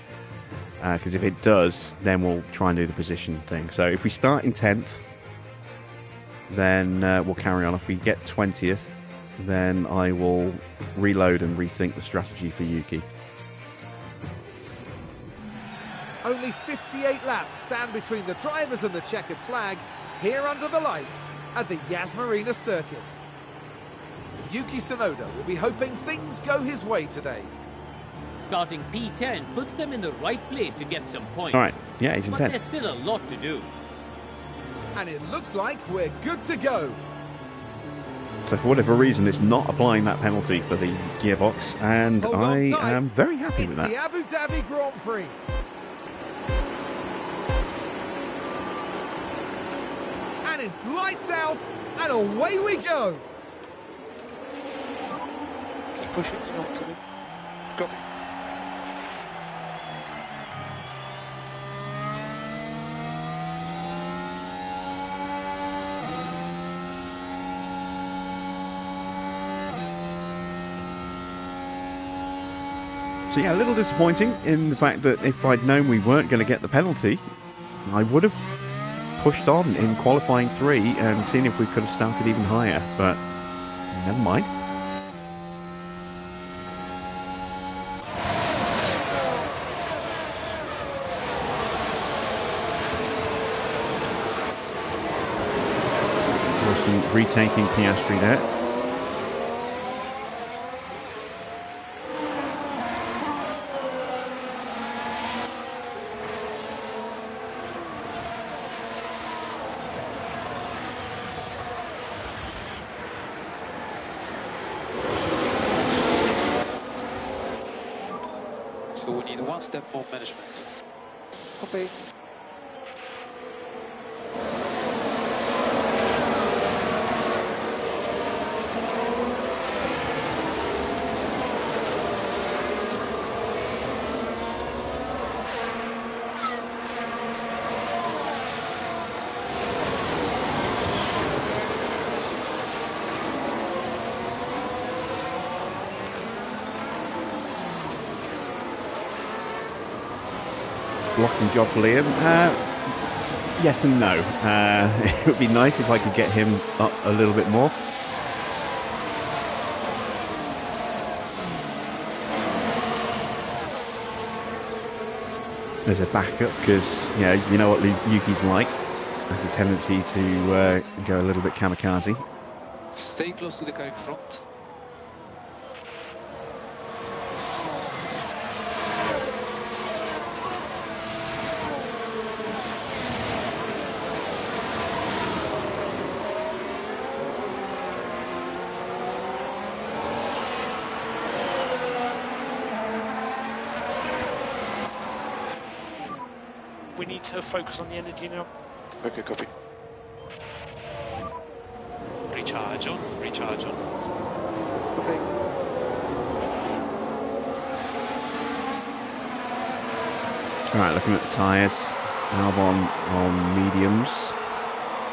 Because if it does, then we'll try and do the position thing. So if we start in 10th, then we'll carry on. If we get 20th, then I will reload and rethink the strategy for Yuki. Only 58 laps stand between the drivers and the checkered flag here under the lights at the Marina circuit. Yuki Tsunoda will be hoping things go his way today. Starting P10 puts them in the right place to get some points. All right, yeah, he's in 10th. But there's still a lot to do. And it looks like we're good to go. So for whatever reason, it's not applying that penalty for the gearbox, and I am very happy with that. It's the Abu Dhabi Grand Prix. And it's lights out, and away we go. Keep pushing, you're not coming. Got it. So yeah, a little disappointing in the fact that if I'd known we weren't going to get the penalty, I would have pushed on in qualifying 3 and seen if we could have started even higher, but never mind. Awesome, retaking Piastri there. So we need one step more management. Copy. Blocking job for Liam. Yes and no. It would be nice if I could get him up a little bit more. There's a backup because you know what Yuki's like. Has a tendency to go a little bit kamikaze. Stay close to the car in front. We need to focus on the energy now. Okay, copy. Recharge on, recharge on. Okay. Right, looking at the tyres. Albon on mediums.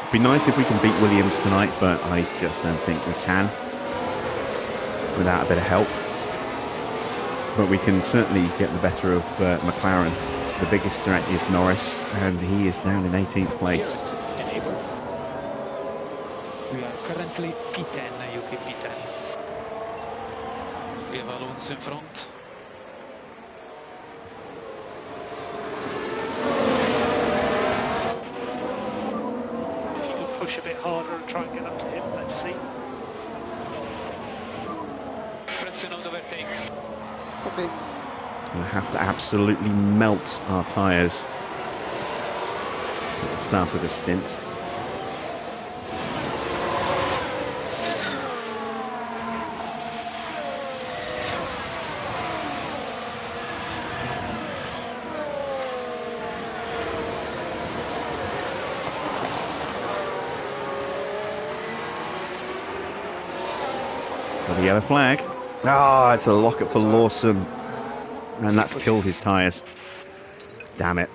It'd be nice if we can beat Williams tonight, but I just don't think we can without a bit of help. But we can certainly get the better of McLaren. The biggest threat is Norris, and he is down in 18th place. We are currently P10, Yuki P10. We have Alonso in front. If you could push a bit harder and try and get up to him, let's see. Pressure on overtake. Copy. We'll have to absolutely melt our tyres at the start of the stint. Got the yellow flag. Ah, it's a lock-up for Lawson. And that's killed his tyres. Damn it.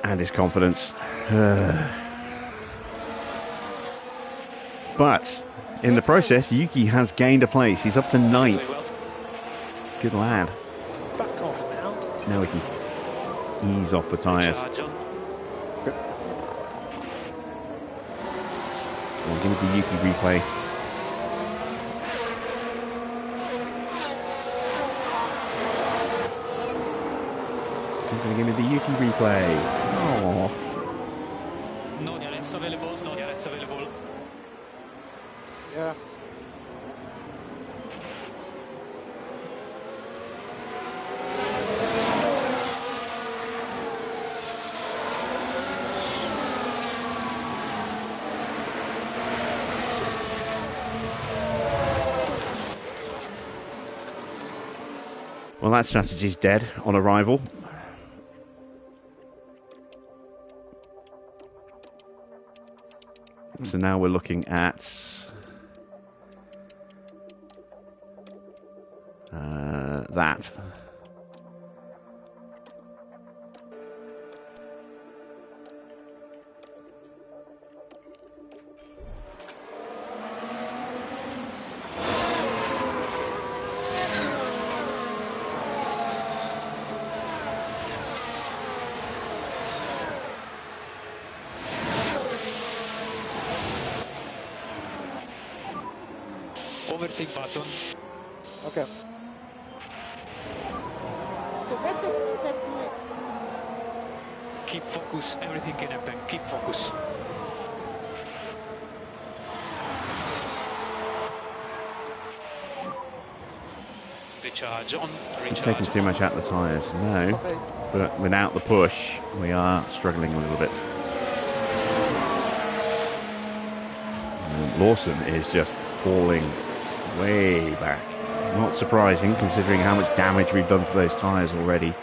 And his confidence. But in the process, Yuki has gained a place. He's up to 9th. Good lad. Back off now. Now we can ease off the tyres. Well, give me the Yuki replay. You're going to give me the Yuki replay. Oh. No DRS available, no DRS available. Yeah. Well, that strategy's dead on arrival. So now we're looking at that. Overtake button. Okay. Keep focus, everything can happen. Keep focus. Recharge on, recharge. Taking too much out of the tyres, no. Okay. But without the push, we are struggling a little bit. And Lawson is just falling way back. Not surprising, considering how much damage we've done to those tyres already.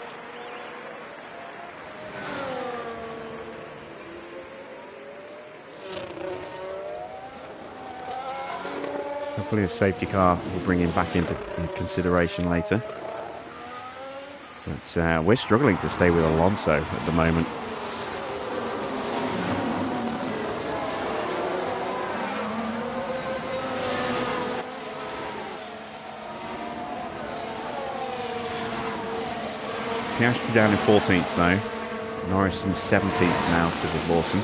Hopefully a safety car will bring him back into consideration later. But we're struggling to stay with Alonso at the moment. Piastri down in 14th though. Norris in 17th now because of Lawson.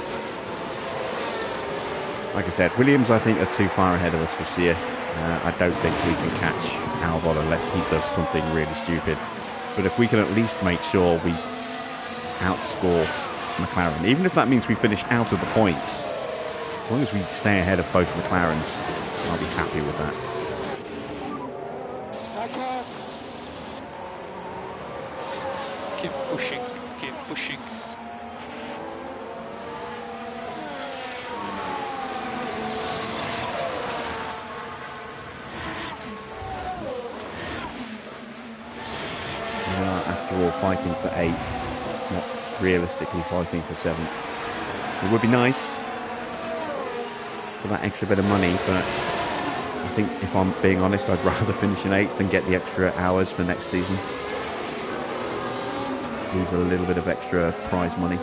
Like I said, Williams I think are too far ahead of us this year. I don't think we can catch Albon unless he does something really stupid. But if we can at least make sure we outscore McLaren, even if that means we finish out of the points, as long as we stay ahead of both McLarens, I'll be happy with that. Keep pushing, keep pushing. We are, after all, fighting for 8th, not realistically fighting for 7th. It would be nice for that extra bit of money, but I think, if I'm being honest, I'd rather finish in 8th and get the extra hours for next season. Leave a little bit of extra prize money.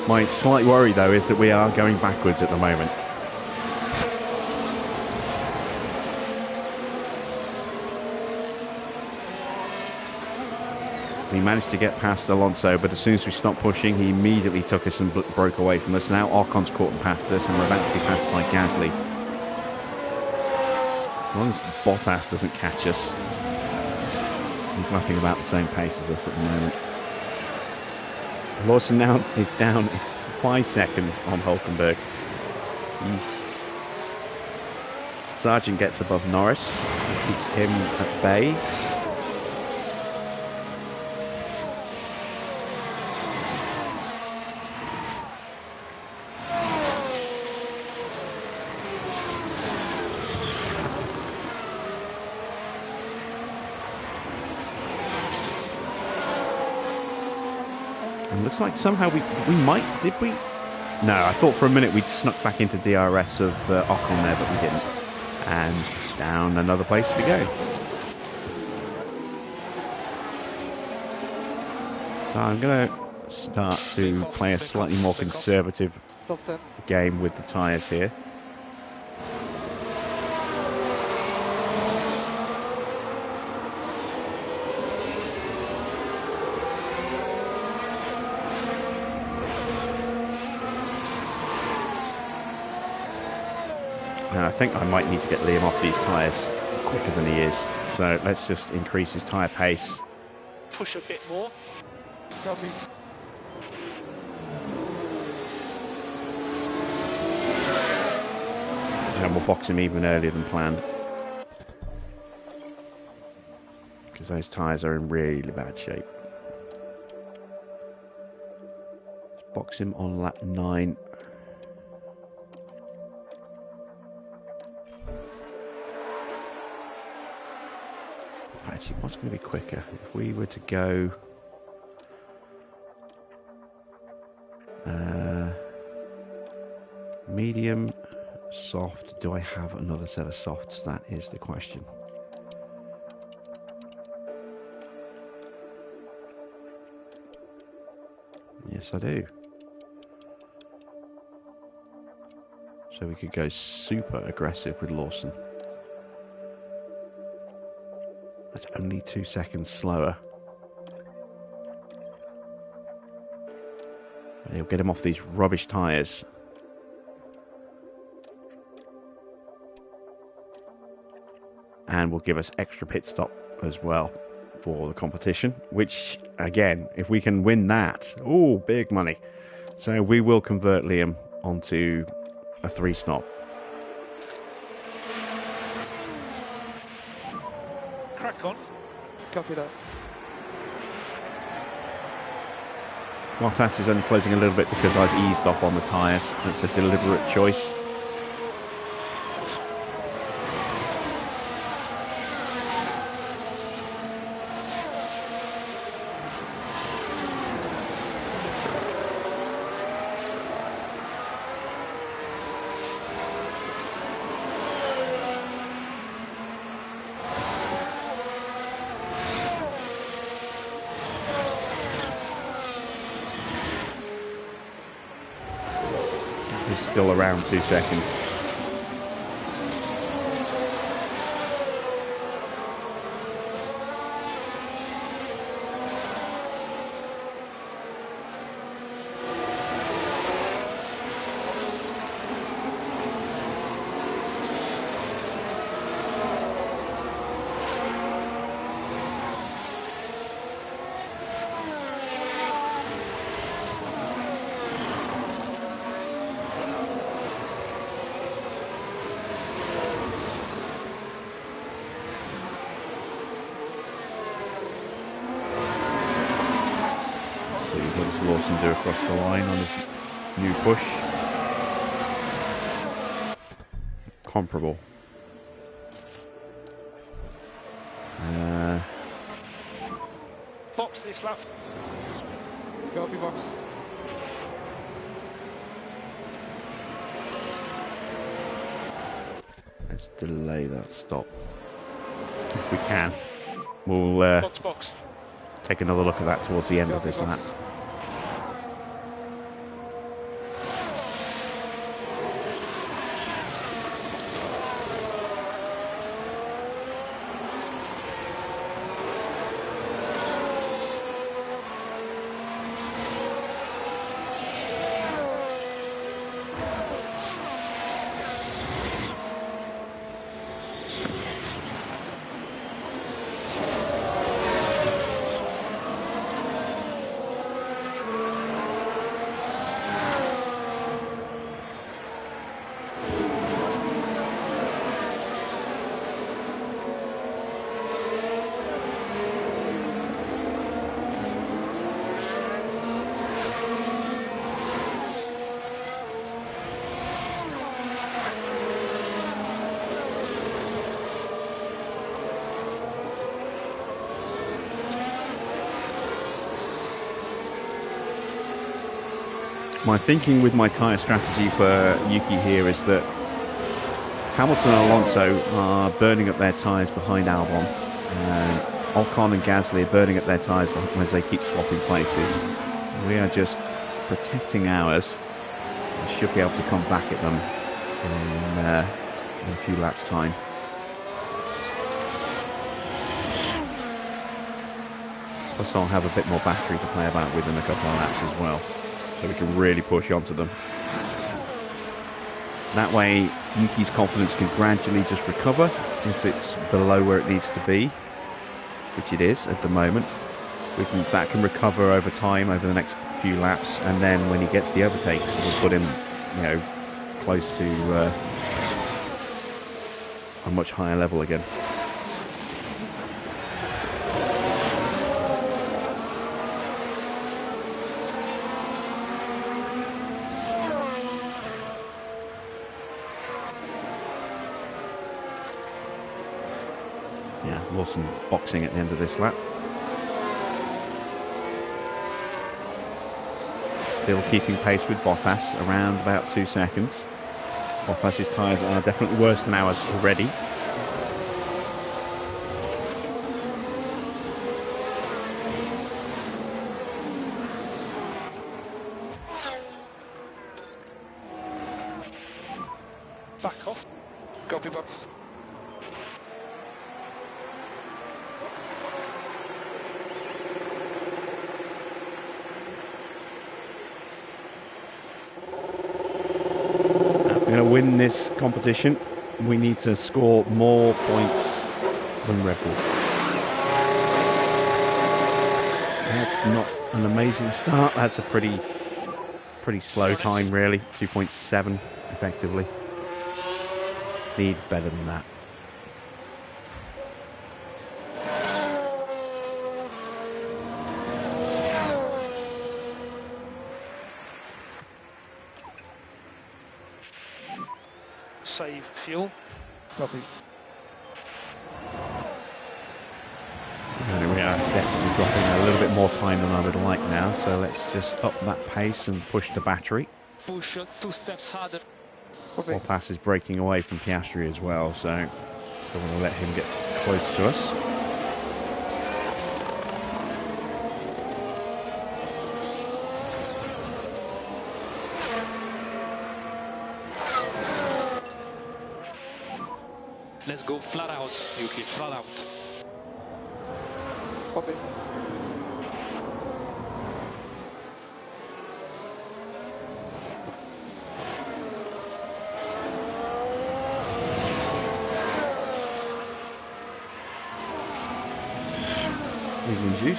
My slight worry, though, is that we are going backwards at the moment. We managed to get past Alonso, but as soon as we stopped pushing, he immediately took us and broke away from us. Now Ocon's caught and passed us, and we're about to be passed by Gasly. As long as Bottas doesn't catch us, he's lapping about the same pace as us at the moment. Lawson now is down 5 seconds on Hulkenberg. Sargent gets above Norris, keeps him at bay. Looks like somehow we might, did we? No, I thought for a minute we'd snuck back into DRS of Ocon there, but we didn't. And down another place we go. So I'm going to start to play a slightly more conservative game with the tyres here. And I think I might need to get Liam off these tyres quicker than he is. So let's just increase his tyre pace. Push a bit more. Copy. And we'll box him even earlier than planned. Because those tyres are in really bad shape. Let's box him on lap 9. Actually, what's going to be quicker? If we were to go medium, soft, do I have another set of softs? That is the question. Yes, I do. So we could go super aggressive with Lawson. That's only 2 seconds slower. They'll get him off these rubbish tyres. And will give us extra pit stop as well for the competition. Which, again, if we can win that, ooh, big money. So we will convert Liam onto a 3-stop. Crack on. Copy that. Bottas is only closing a little bit because I've eased off on the tyres. That's a deliberate choice. Still around 2 seconds. Lawson do across the line on his new push. Comparable. Box this lap. Copy box. Let's Let's delay that stop if we can. We'll Box. take another look at that towards the end of Copy this lap. box. My thinking with my tyre strategy for Yuki here is that Hamilton and Alonso are burning up their tyres behind Albon, and Ocon and Gasly are burning up their tyres as they keep swapping places. We are just protecting ours. We should be able to come back at them in a few laps' time. Plus I'll have a bit more battery to play about with in a couple of laps as well, so we can really push onto them. That way Yuki's confidence can gradually just recover if it's below where it needs to be, which it is at the moment. That can recover over time, over the next few laps, and then when he gets the overtakes, we'll put him, close to a much higher level again. Yeah, Lawson boxing at the end of this lap. Still keeping pace with Bottas, around about 2 seconds. Bottas's tyres are definitely worse than ours already. Back off. Copy box. If we're going to win this competition, we need to score more points than Red Bull. That's not an amazing start. That's a pretty slow time, really. 2.7 effectively. Need better than that. Save fuel. Copy. And we are definitely dropping a little bit more time than I would like now, so let's just up that pace and push the battery. Push 2 steps harder. Copy. Bottas is breaking away from Piastri as well, so don't want to let him get close to us. Let's go flat out, Yuki, flat out. Copy. Leaving juice.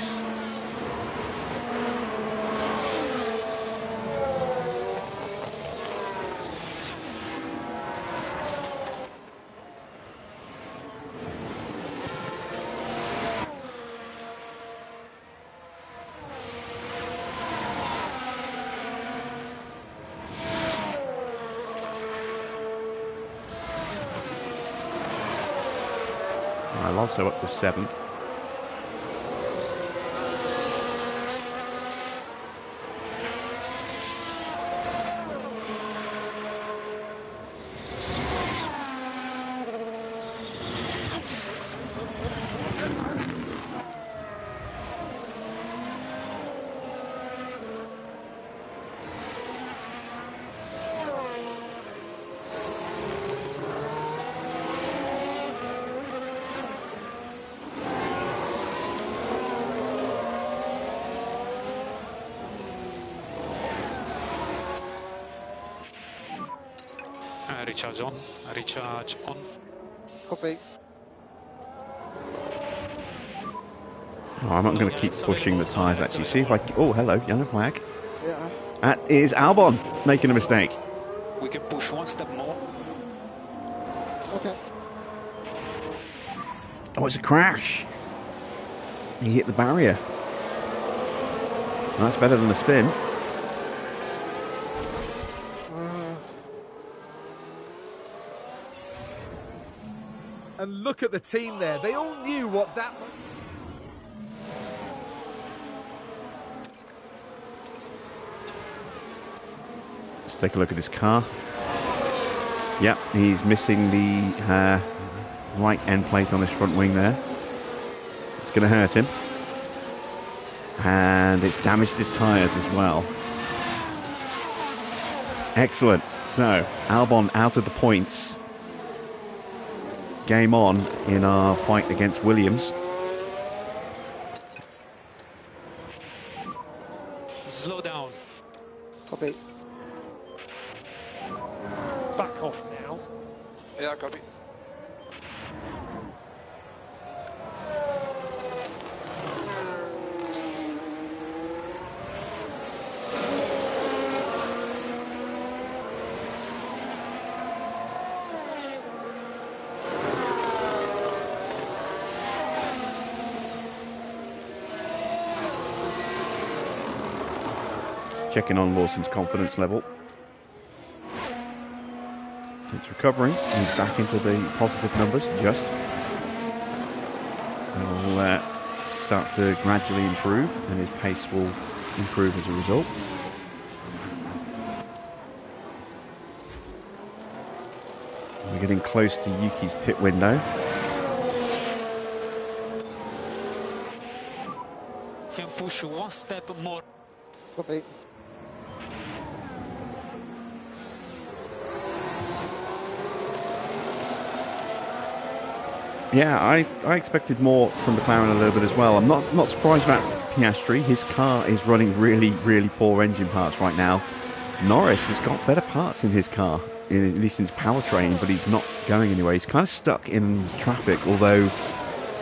Alonso up to 7th. recharge on. Recharge on. Copy. Oh, I'm not going to keep pushing the tyres actually. See if I... Oh, hello, yellow flag. Yeah. That is Albon making a mistake. We can push one step more. Okay. Oh, it's a crash. He hit the barrier. That's better than a spin. And look at the team there. They all knew what that... Let's take a look at his car. Yep, he's missing the right end plate on his front wing there. It's going to hurt him. And it's damaged his tyres as well. Excellent. So, Albon out of the points. Game on in our fight against Williams. Slow down. Copy. Back off now. Yeah, copy. Checking on Lawson's confidence level. It's recovering. He's back into the positive numbers, just. He'll start to gradually improve, and his pace will improve as a result. We're getting close to Yuki's pit window. Can push one step more. Copy. Yeah, I expected more from McLaren a little bit as well. I'm not surprised about Piastri. His car is running really, really poor engine parts right now. Norris has got better parts in his car, at least in his powertrain, but he's not going anywhere. He's kind of stuck in traffic, although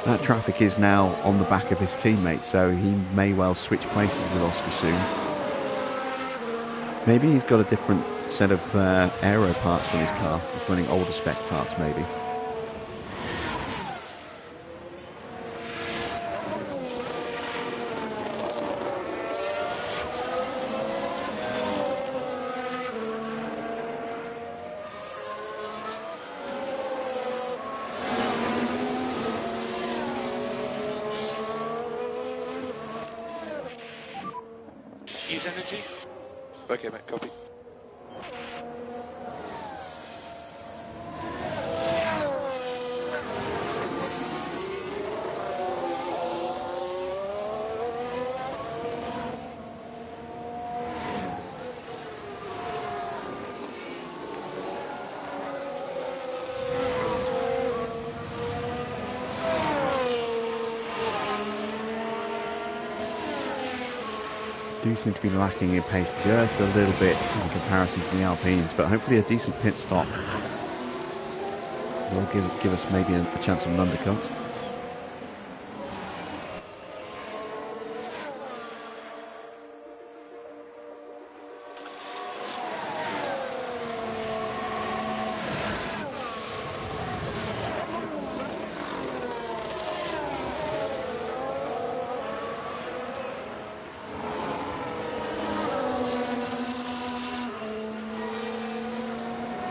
that traffic is now on the back of his teammates, so he may well switch places with Oscar soon. Maybe he's got a different set of aero parts in his car. He's running older spec parts, maybe. Use energy. Okay, mate, copy. Do seem to be lacking in pace just a little bit in comparison to the Alpines, but hopefully a decent pit stop will give us maybe a chance of an undercut.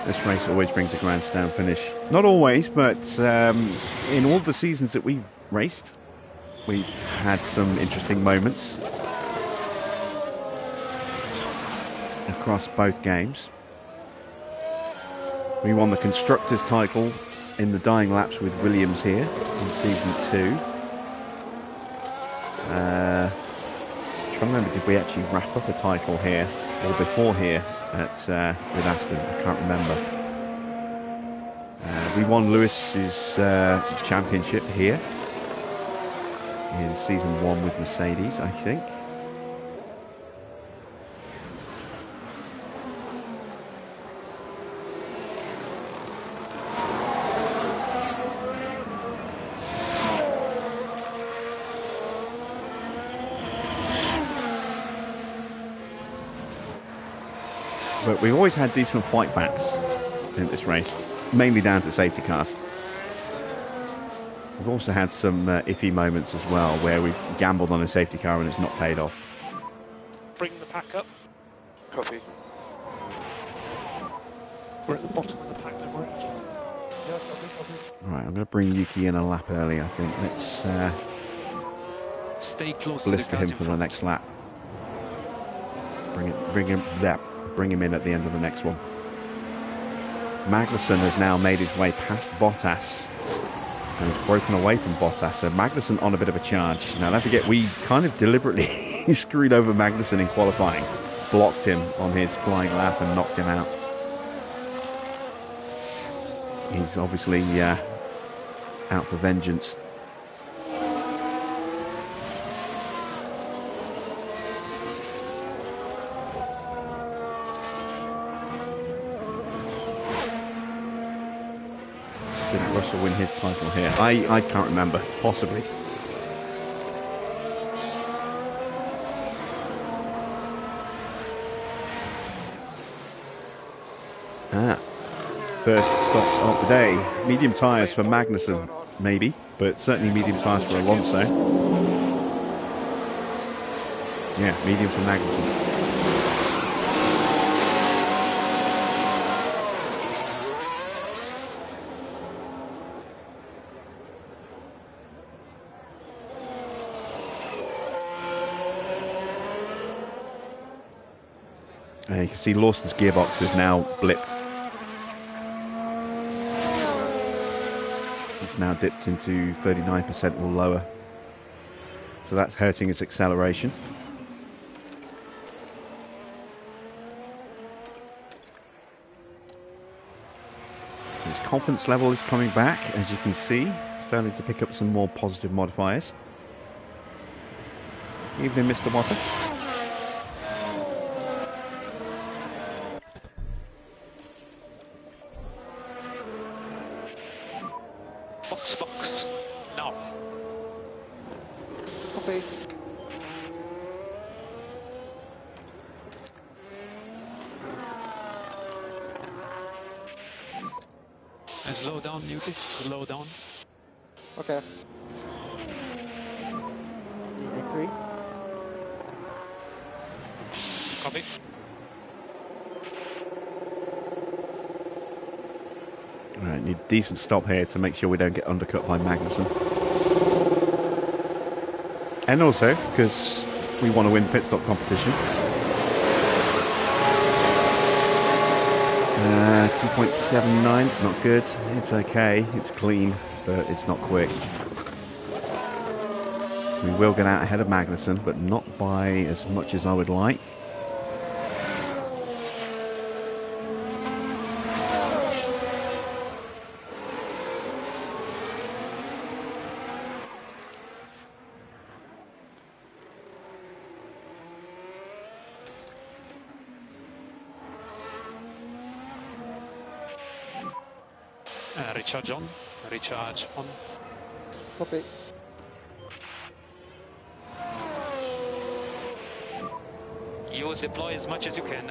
This race always brings a grandstand finish. Not always, but in all the seasons that we've raced, we've had some interesting moments across both games. We won the Constructors' title in the dying laps with Williams here in Season 2. I'm trying to remember, did we actually wrap up a title here or before here with Aston? I can't remember. We won Lewis's championship here in Season 1 with Mercedes, I think. But we've always had decent fight backs in this race, mainly down to safety cars. We've also had some iffy moments as well, where we've gambled on a safety car and it's not paid off. Bring the pack up. Copy. We're at the bottom of the pack now, we're at. Yeah, copy. Right, I'm going to bring Yuki in a lap early, I think. Let's Stay close to the blister cars him in for the front. next lap. Bring him in at the end of the next one. Magnussen has now made his way past Bottas and has broken away from Bottas. So Magnussen on a bit of a charge. Now don't forget, we kind of deliberately screwed over Magnussen in qualifying, blocked him on his flying lap and knocked him out. He's obviously out for vengeance. Didn't Russell win his title here? I can't remember. Possibly. First stops of the day. Medium tyres for Magnussen, maybe, but certainly medium tyres for Alonso. Yeah, medium for Magnussen. And you can see Lawson's gearbox is now blipped. It's now dipped into 39% or lower. So that's hurting his acceleration. His confidence level is coming back, as you can see. Starting to pick up some more positive modifiers. Evening, Mr. Motter. Box. Now. Copy. And slow down, Yuki. Slow down. Okay. R23. Copy. Alright, need a decent stop here to make sure we don't get undercut by Magnussen. And also, because we want to win pit stop competition. 2.79, it's not good. It's okay, it's clean, but it's not quick. We will get out ahead of Magnussen, but not by as much as I would like. Recharge on. Copy. Use deploy as much as you can.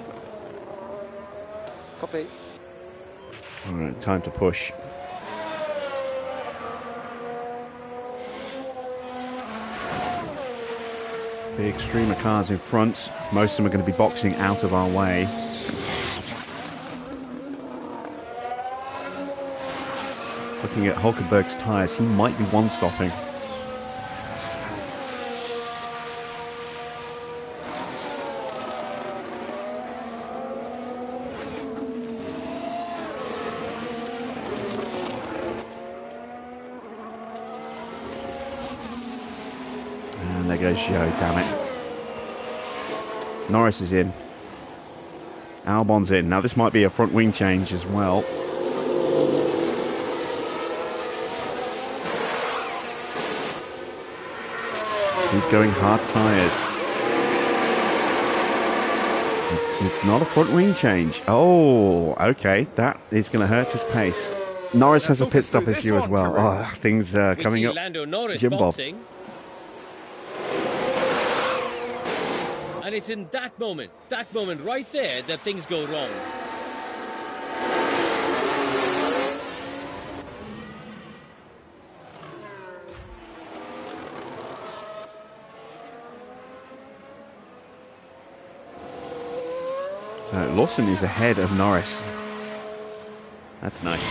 Copy. Alright, time to push. Big stream of cars in front. Most of them are going to be boxing out of our way. Looking at Hulkenberg's tyres, he might be one-stopping. And there goes Zhou, damn it. Norris is in. Albon's in. Now this might be a front wing change as well. He's going hard tyres. It's not a front wing change. Oh, okay. That is going to hurt his pace. Norris has a pit stop issue as well. Oh, things coming up. Lando Norris Jim Bob. boxing. And it's in that moment right there, that things go wrong. So Lawson is ahead of Norris. That's nice.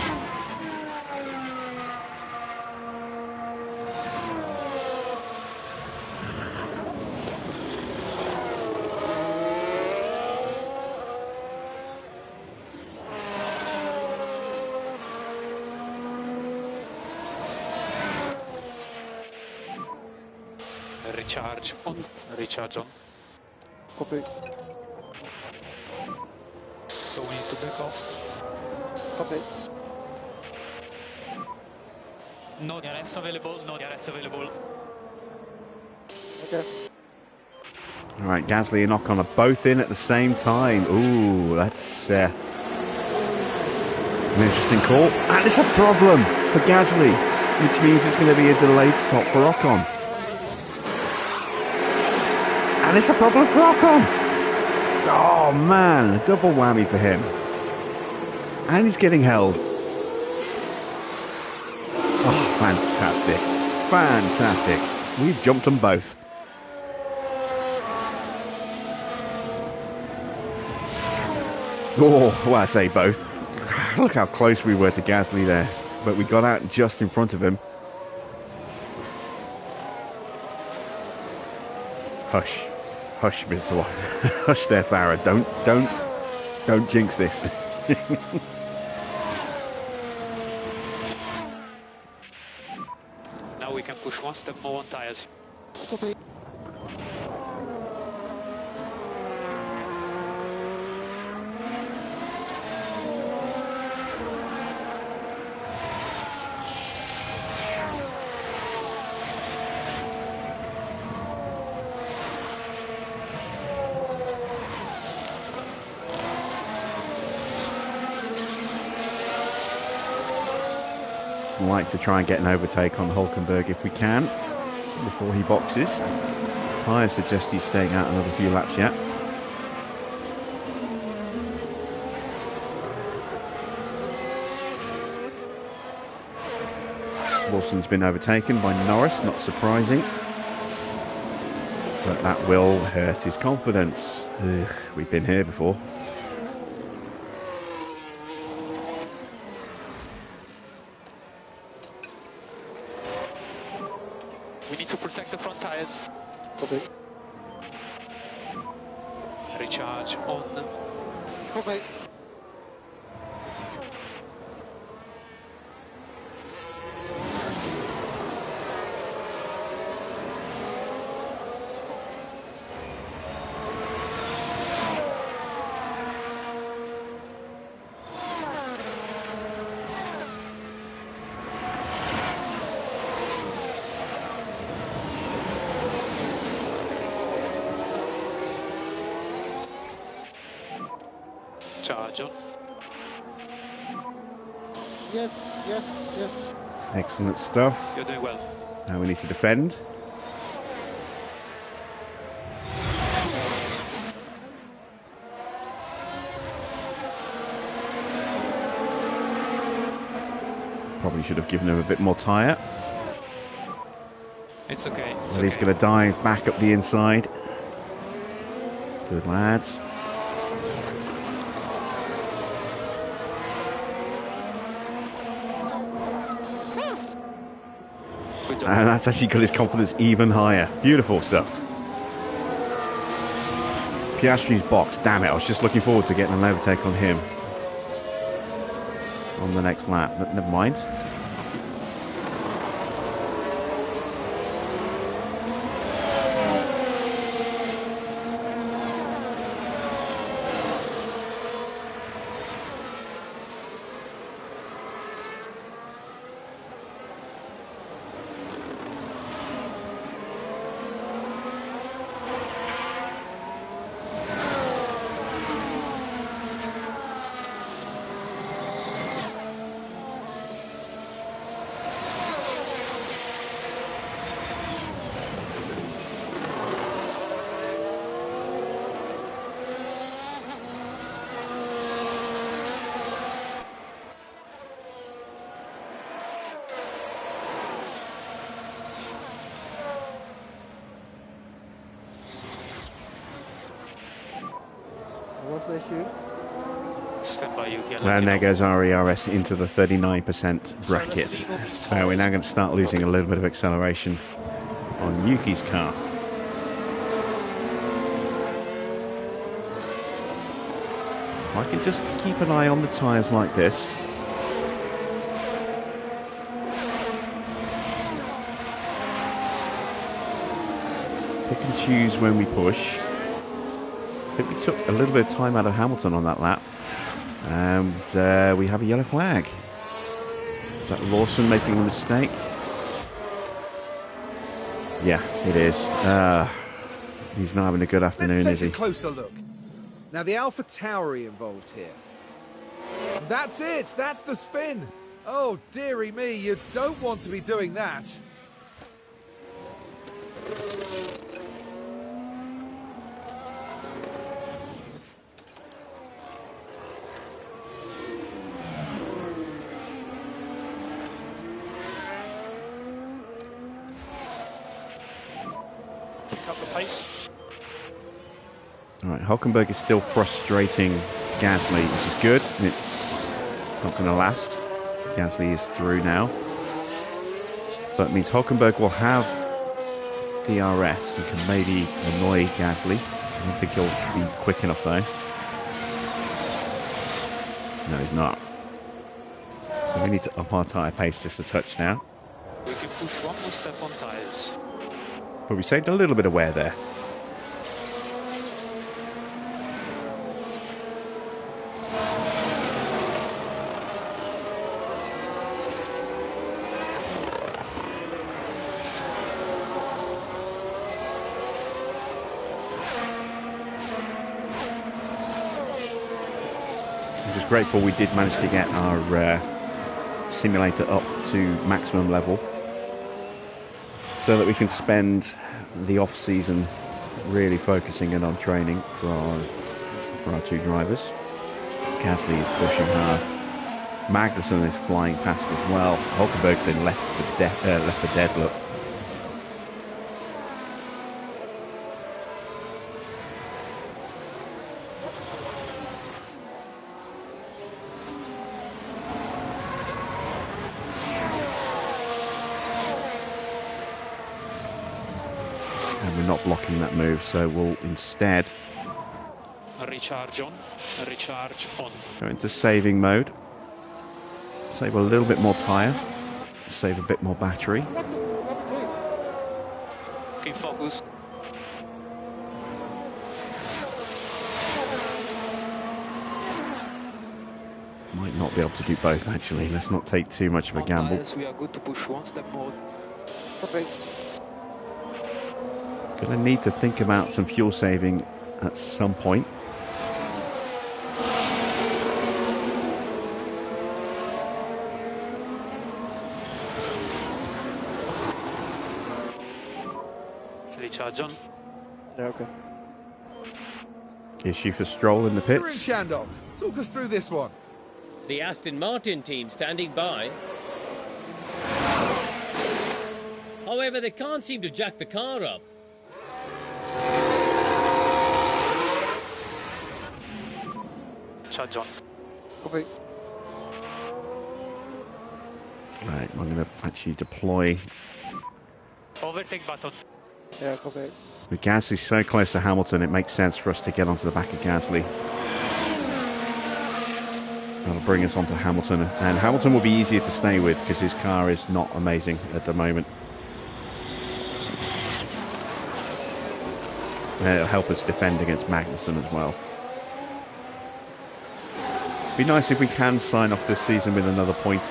Recharge on. Recharge on. Copy. So we need to back off. Copy. No DRS available. No DRS available. Okay. All right, Gasly and Ocon are both in at the same time. Ooh, that's an interesting call. And it's a problem for Gasly, which means it's going to be a delayed stop for Ocon. And it's a problem for Ocon. Oh man, a double whammy for him. And he's getting held. Oh, fantastic. Fantastic. We've jumped them both. Oh, well, I say both. Look how close we were to Gasly there. But we got out just in front of him. Hush. Hush, Mr. White. Hush there, Farah. Don't jinx this. Now we can push one step more on tires. Copy. Like to try and get an overtake on Hulkenberg if we can before he boxes. Tyres suggest he's staying out another few laps yet. Wilson's been overtaken by Norris, not surprising. But that will hurt his confidence. Ugh, we've been here before. We need to protect the front tires. Copy. Recharge on. Copy. Charge on. Yes. Excellent stuff. You're doing well. Now we need to defend. Probably should have given him a bit more tyre. It's okay. But he's going to dive back up the inside. Good lads. And that's actually got his confidence even higher. Beautiful stuff. Piastri's box. Damn it, I was just looking forward to getting an overtake on him on the next lap, but never mind. Bless you. Stand by, Yuki. And there goes our ERS into the 39% bracket. So we're now going to start losing a little bit of acceleration on Yuki's car. If I can just keep an eye on the tyres like this. Pick and choose when we push. I think we took a little bit of time out of Hamilton on that lap. And we have a yellow flag. Is that Lawson making a mistake? Yeah, it is. He's not having a good afternoon, Let's is take he? a closer look. Now the Alpha Tauri involved here. That's it. That's the spin. Oh, dearie me. You don't want to be doing that. Pick up the pace. Alright, Hulkenberg is still frustrating Gasly, which is good. It's not going to last. Gasly is through now. So that means Hulkenberg will have DRS and can maybe annoy Gasly. I don't think he'll be quick enough though. No, he's not. So we need to up our tyre pace just a touch now. We can push one more step on tyres. But we saved a little bit of wear there. I'm just grateful we did manage to get our simulator up to maximum level, so that we can spend the off-season really focusing in on training for our two drivers. Gasly is pushing hard. Magnussen is flying past as well. Hulkenberg's been left for dead, look. Not blocking that move, so we'll instead Recharge on, recharge on. go into saving mode, save a little bit more tyre, save a bit more battery. Keep focus. Might not be able to do both actually. Let's not take too much of a On gamble. tyres, we are good to push one step more. Okay. Gonna need to think about some fuel saving at some point. Recharge on. Yeah, okay. Issue for Stroll in the Karun pits. Chandok, talk us through this one. The Aston Martin team standing by. However, they can't seem to jack the car up. Charge on. Okay. Right, I'm going to actually deploy. Overtake button. Yeah, okay. With Gasly so close to Hamilton, it makes sense for us to get onto the back of Gasly. That'll bring us onto Hamilton, and Hamilton will be easier to stay with because his car is not amazing at the moment. And it'll help us defend against Magnussen as well. Be nice if we can sign off this season with another point.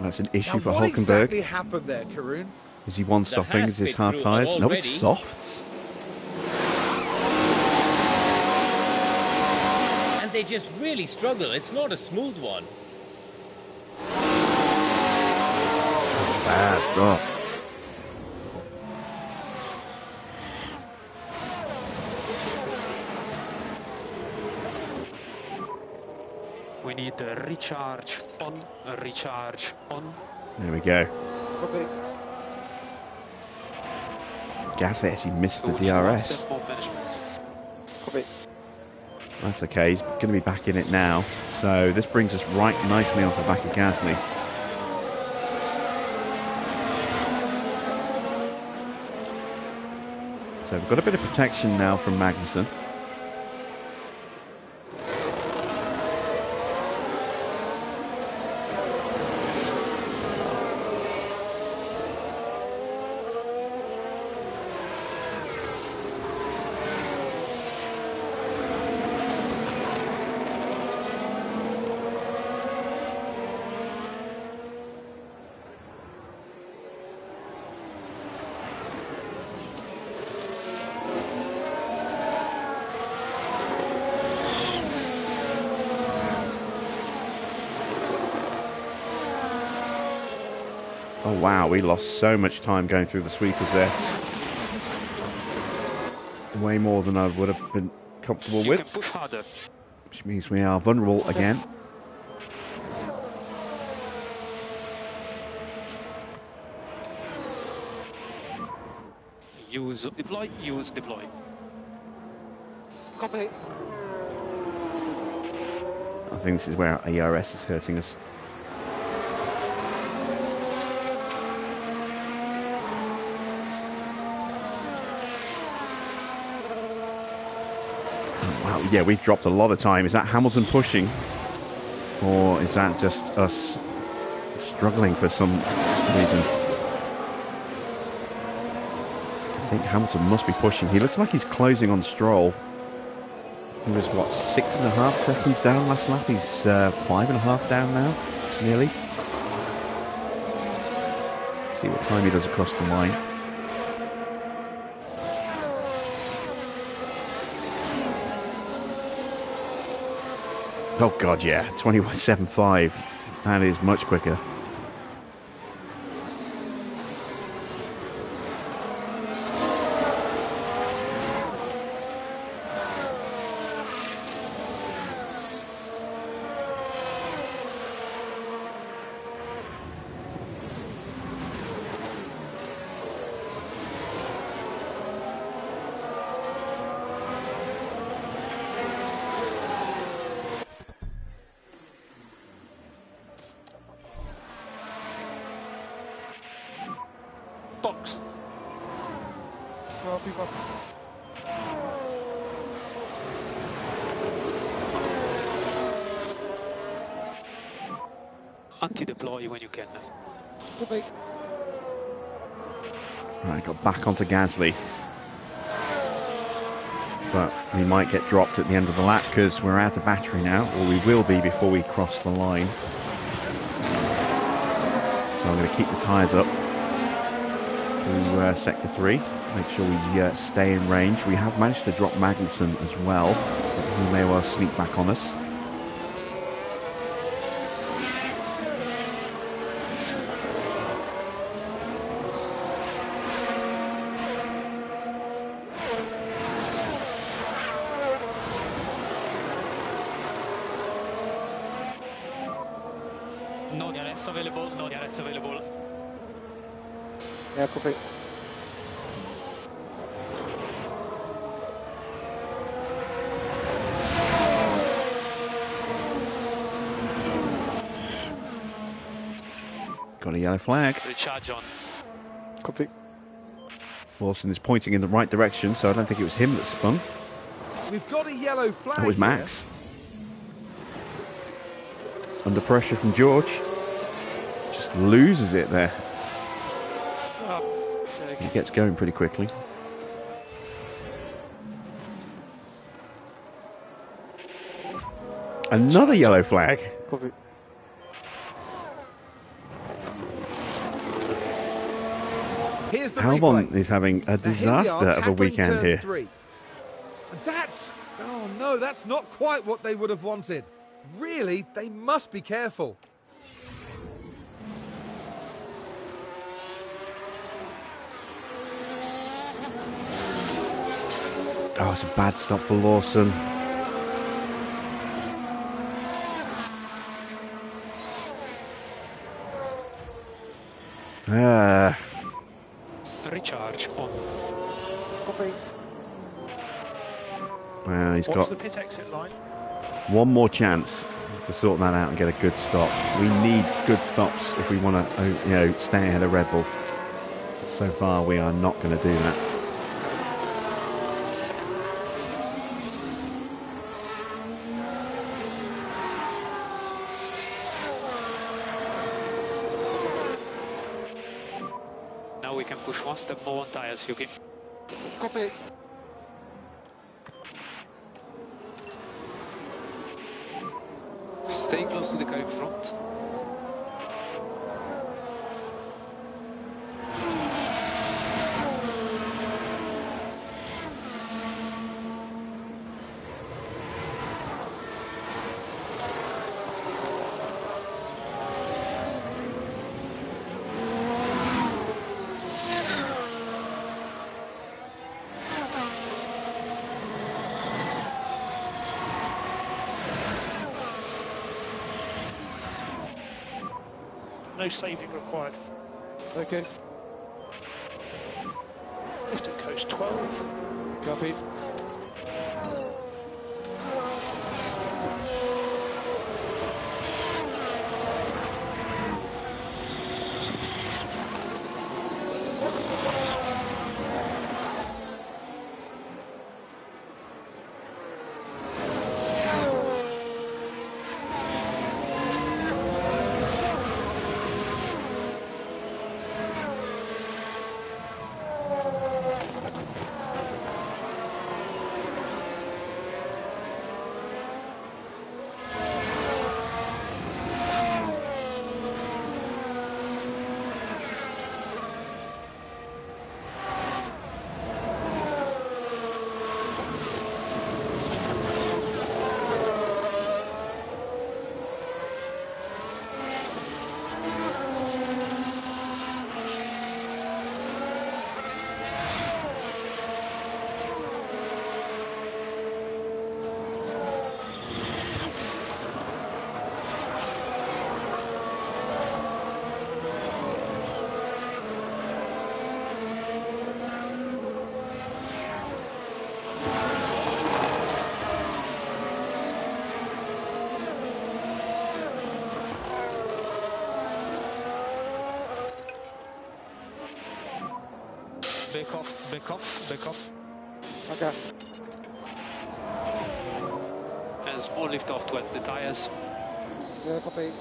That's an issue Now, for what Hulkenberg. exactly happened there, Karun? Is he one stopping? Is this hard tyres? No, it's softs. And they just really struggle. It's not a smooth one. Bad stuff. We need a recharge on, a recharge on. There we go. Okay. Gasly actually missed So the we need one DRS. step more management. Okay. That's okay, he's going to be back in it now. So this brings us right nicely onto the back of Gasly. So we've got a bit of protection now from Magnussen. Oh wow, we lost so much time going through the sweepers there. Way more than I would have been comfortable with. You can push harder. Which means we are vulnerable again. Use deploy, use deploy. Copy. I think this is where ARS is hurting us. Wow, yeah, we've dropped a lot of time. Is that Hamilton pushing? Or is that just us struggling for some reason? I think Hamilton must be pushing. He looks like he's closing on Stroll. He was, what, 6.5 seconds down last lap? He's 5.5 down now, nearly. See what time he does across the line. Oh god, yeah, 21.75. That is much quicker. Box. Copy box. Anti-deploy when you can. Copy. Right, got back onto Gasly. But we might get dropped at the end of the lap because we're out of battery now, or we will be before we cross the line. So I'm going to keep the tyres up to sector 3, make sure we stay in range. We have managed to drop Magnussen as well, but he may well sneak back on us. No DRS available, no DRS available. Yeah, copy. Got a yellow flag. Recharge on. Copy. Lawson is pointing in the right direction, so I don't think it was him that spun. We've got a yellow flag. That was here. Max. Under pressure from George. Just loses it there. Oh, sick. He gets going pretty quickly. Another yellow flag. Copy. Here's the Albon replay. is having a Now, here we are, disaster of a tackling weekend turn here. 3. And that's... Oh no, that's not quite what they would have wanted. Really, they must be careful. Oh, it's a bad stop for Lawson. Recharge on. Copy. Well, he's What's got the pit exit line? one more chance to sort that out and get a good stop. We need good stops if we want to, you know, stay ahead of Red Bull. So far, we are not going to do that. Now we can push one step more on tires, Yuki. Copy. Stay close to the car in front. No saving required. Okay. Lift and coast 12. Copy. Back off, back off, back off. Okay. And small lift off to the tires. Yeah, copy.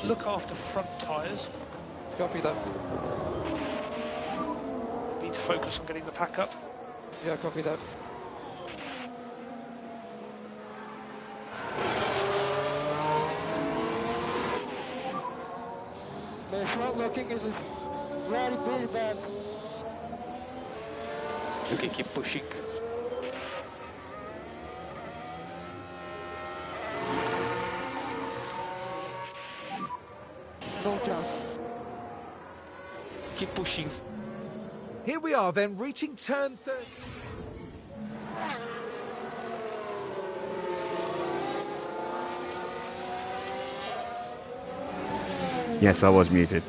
Look after front tyres. Copy that. Need to focus on getting the pack up. Yeah, copy that. The front looking is very big bad. You can keep pushing. No chance. Keep pushing. Here we are then, reaching turn 30. Yes, I was muted.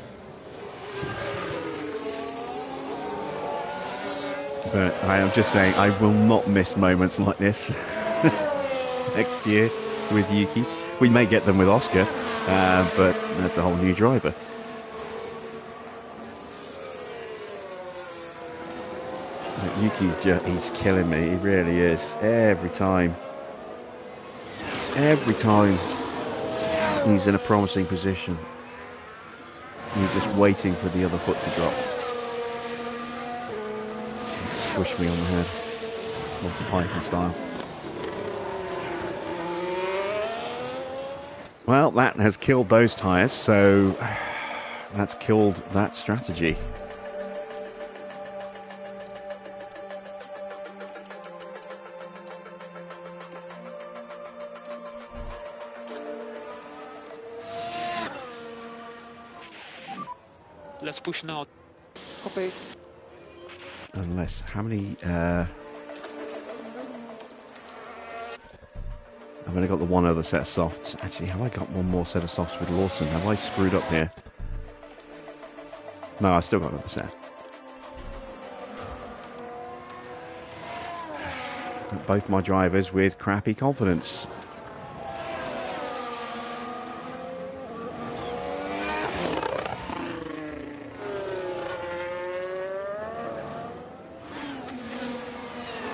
But I am just saying, I will not miss moments like this next year with Yuki. We may get them with Oscar, but that's a whole new driver. But Yuki's he's killing me, he really is. Every time he's in a promising position, he's just waiting for the other foot to drop. Squish me on the head, Monty Python style. Well, that has killed those tyres, so that's killed that strategy. Let's push now. Copy. Unless, how many, I've only got the one other set of softs. Actually, have I got one more set of softs with Lawson? Have I screwed up here? No, I still got another set. both my drivers with crappy confidence.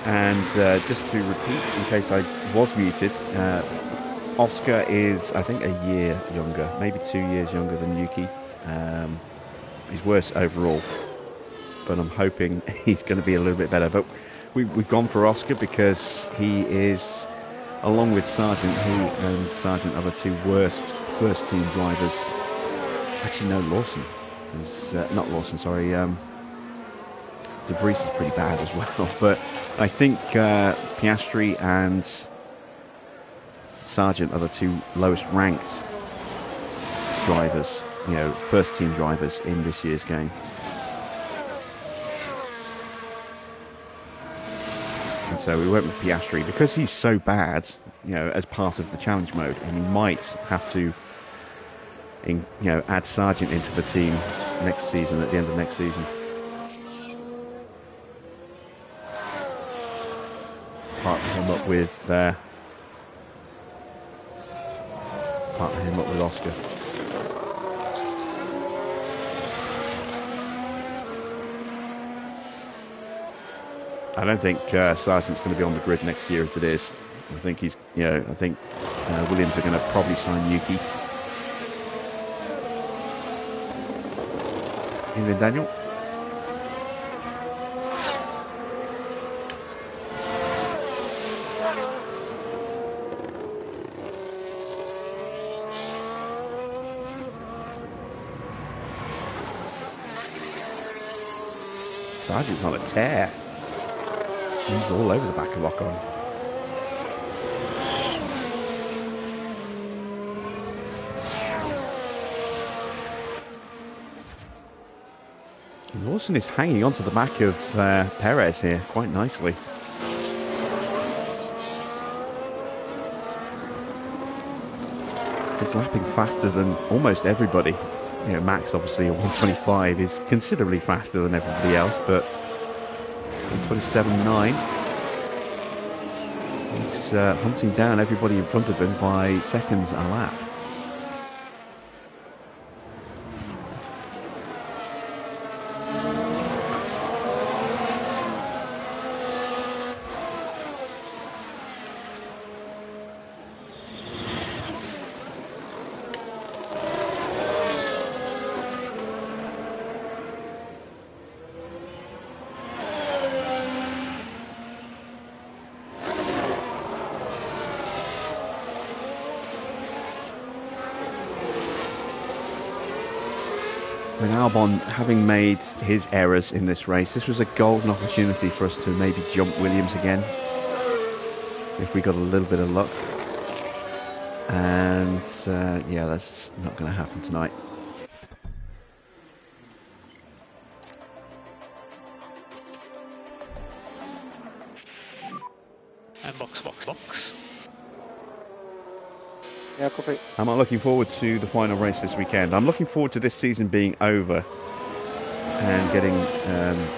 And just to repeat, in case I was muted, Oscar is, I think, a year younger, maybe 2 years younger than Yuki. He's worse overall, but I'm hoping he's going to be a little bit better. But we've gone for Oscar because he is, along with Sargent, he and Sargent are the two worst first-team drivers. Actually, no, Lawson. Not Lawson, sorry. De Vries is pretty bad as well, but I think Piastri and Sargent are the two lowest ranked drivers, you know, first team drivers in this year's game. And so we went with Piastri because he's so bad, you know, as part of the challenge mode, and he might have to, add Sargent into the team next season, at the end of next season. Partner him up with Oscar. I don't think Sargent's going to be on the grid next year if it is. I think he's, Williams are going to probably sign Yuki. Evening, Daniel. Sargent's on a tear. He's all over the back of Ocon. Lawson is hanging onto the back of Perez here quite nicely. He's lapping faster than almost everybody. You know, Max obviously at 125 is considerably faster than everybody else, but 127.9. He's hunting down everybody in front of him by seconds a lap. Albon, having made his errors in this race, this was a golden opportunity for us to maybe jump Williams again if we got a little bit of luck, and yeah, that's not going to happen tonight. And box. Yeah, copy. I'm not looking forward to the final race this weekend. I'm looking forward to this season being over and getting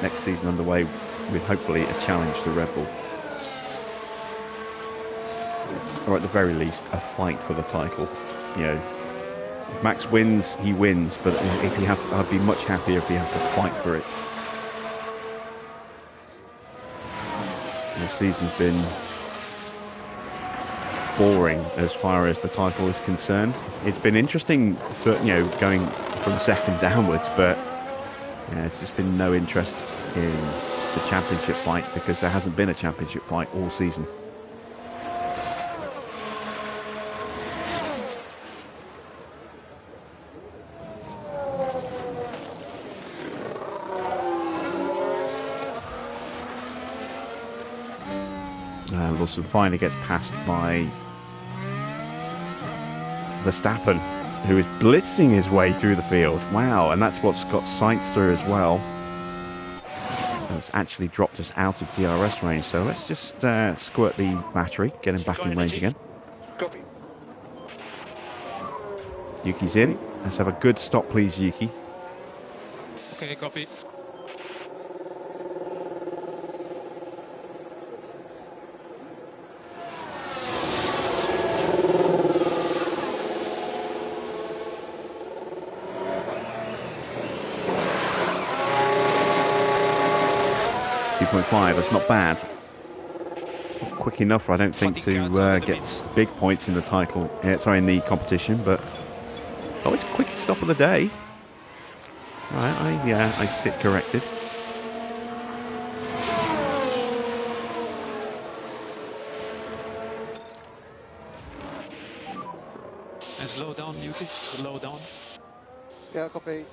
next season underway with hopefully a challenge to Red Bull. Or at the very least, a fight for the title. You know, if Max wins, he wins, but if he has, I'd be much happier if he has to fight for it. This season's been boring as far as the title is concerned. It's been interesting for, going from second downwards, but it's just been no interest in the championship fight because there hasn't been a championship fight all season. Lawson finally gets passed by Verstappen, who is blitzing his way through the field. Wow, and that's what's got Sainz through as well. It's actually dropped us out of DRS range, so let's just squirt the battery, get him back in range again. Copy. Yuki's in. Let's have a good stop, please, Yuki. Okay, copy. 2.5. That's not bad. Not quick enough, I don't think, to get big points in the title. Sorry, in the competition. But oh, it's quickest stop of the day. Right, I sit corrected. And slow down, Yuki. Slow down. Yeah, copy.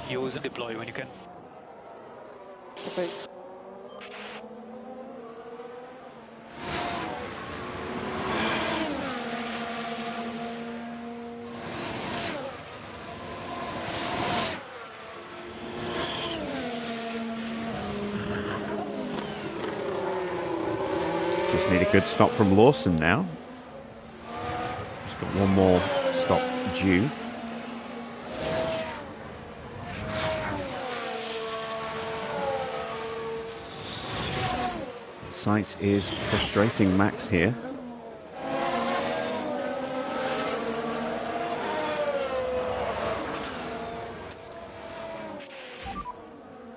Use and deploy when you can. Copy. Just need a good stop from Lawson now. Just got one more stop due. Sights is frustrating Max here.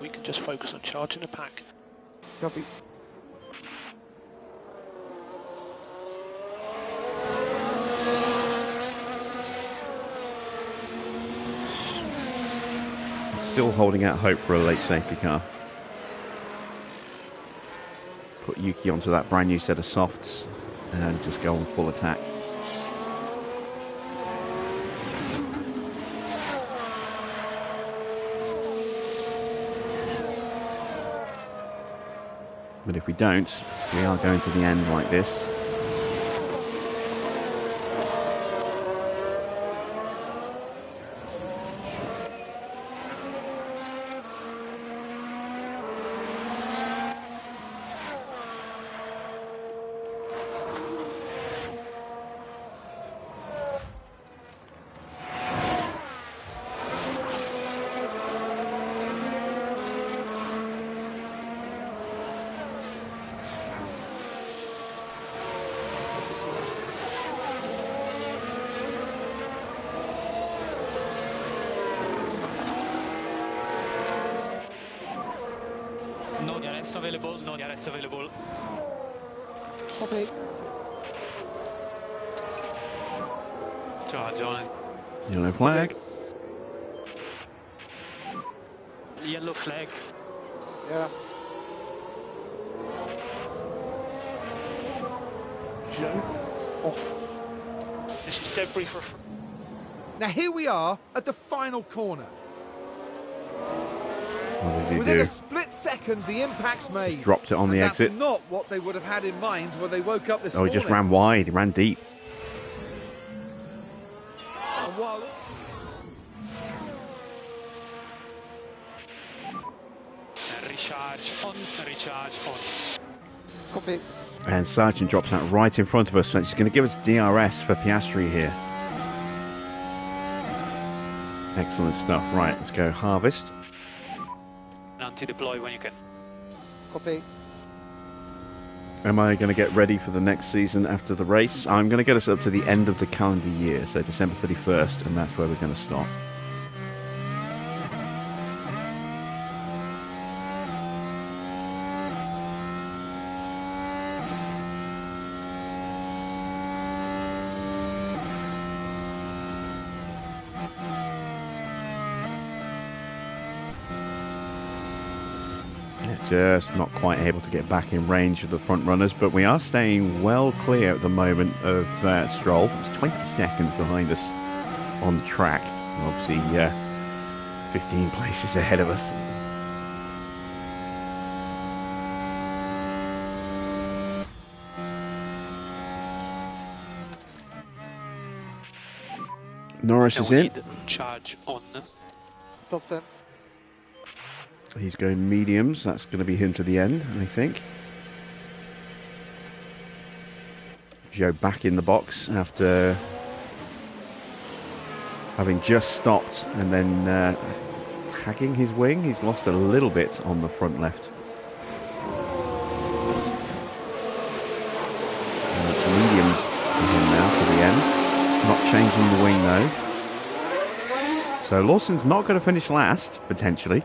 We can just focus on charging the pack. Copy. Still holding out hope for a late safety car. Put Yuki onto that brand new set of softs and just go on full attack. But if we don't, we are going to the end like this. No DRS available, no DRS available. Copy. Charge on. Yellow flag. Yellow flag. Yeah. Joe. Off. This is debris for... Now here we are at the final corner. What did he Within do? a split second, the impact's made. Dropped it on the And exit. That's not what they would have had in mind when they woke up this Oh, he morning. just ran wide. He ran deep. And while Recharge on, recharge on. Copy. And Sargent drops out right in front of us. So it's going to give us DRS for Piastri here. Excellent stuff. Right, let's go harvest. Anti-deploy when you can. Copy. Am I going to get ready for the next season after the race? I'm going to get us up to the end of the calendar year, so December 31st, and that's where we're going to stop. Just not quite able to get back in range of the front runners, but we are staying well clear at the moment of Stroll. It's 20 seconds behind us on the track, and obviously 15 places ahead of us. Norris is in. Charge on. Top 10. He's going mediums. That's going to be him to the end, I think. Joe back in the box after having just stopped and then tagging his wing. He's lost a little bit on the front left. Mediums for him now to the end. Not changing the wing though. So Lawson's not going to finish last, potentially.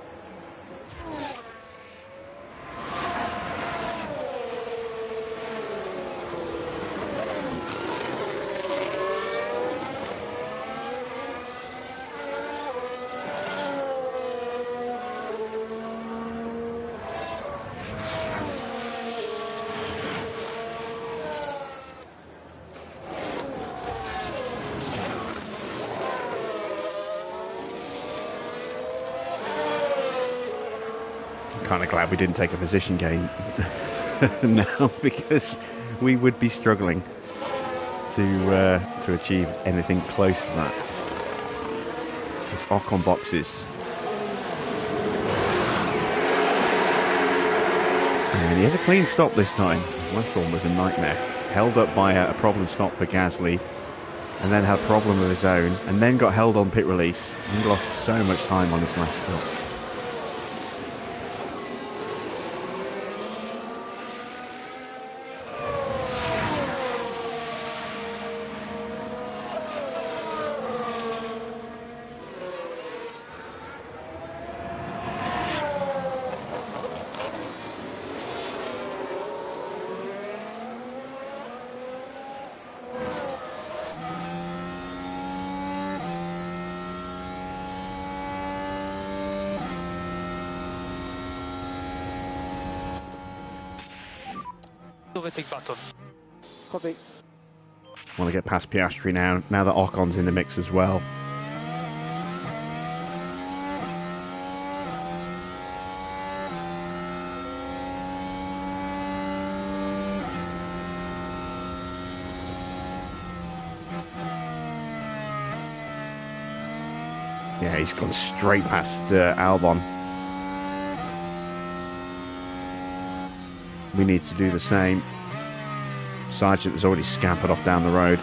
Kind of glad we didn't take a position gain now, because we would be struggling to achieve anything close to that. It's Ocon boxes, and he has a clean stop this time. Last one was a nightmare, held up by a problem stop for Gasly, and then had a problem of his own, and then got held on pit release and lost so much time on his last stop. Overtake button. Copy. Want to get past Piastri now that Ocon's in the mix as well. Yeah, he's gone straight past Albon. We need to do the same. Sargent has already scampered off down the road.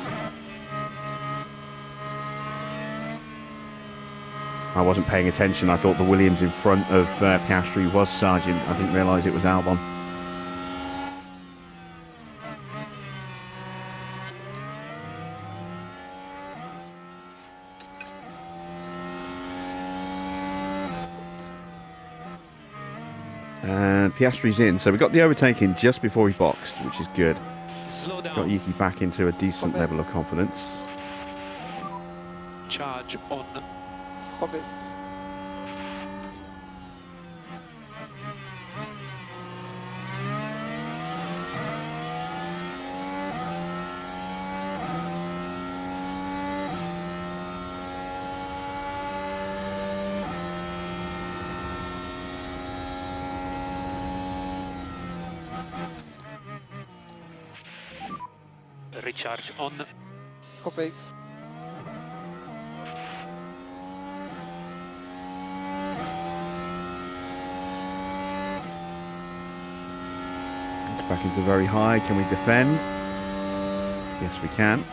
I wasn't paying attention. I thought the Williams in front of Piastri was Sargent. I didn't realise it was Albon. And Piastri's in, so we got the overtaking just before he boxed, which is good. Slow down. Got Yuki back into a decent level of confidence. Charge on. Copy. Recharge on. Copy. Back into very high. Can we defend? Yes, we can.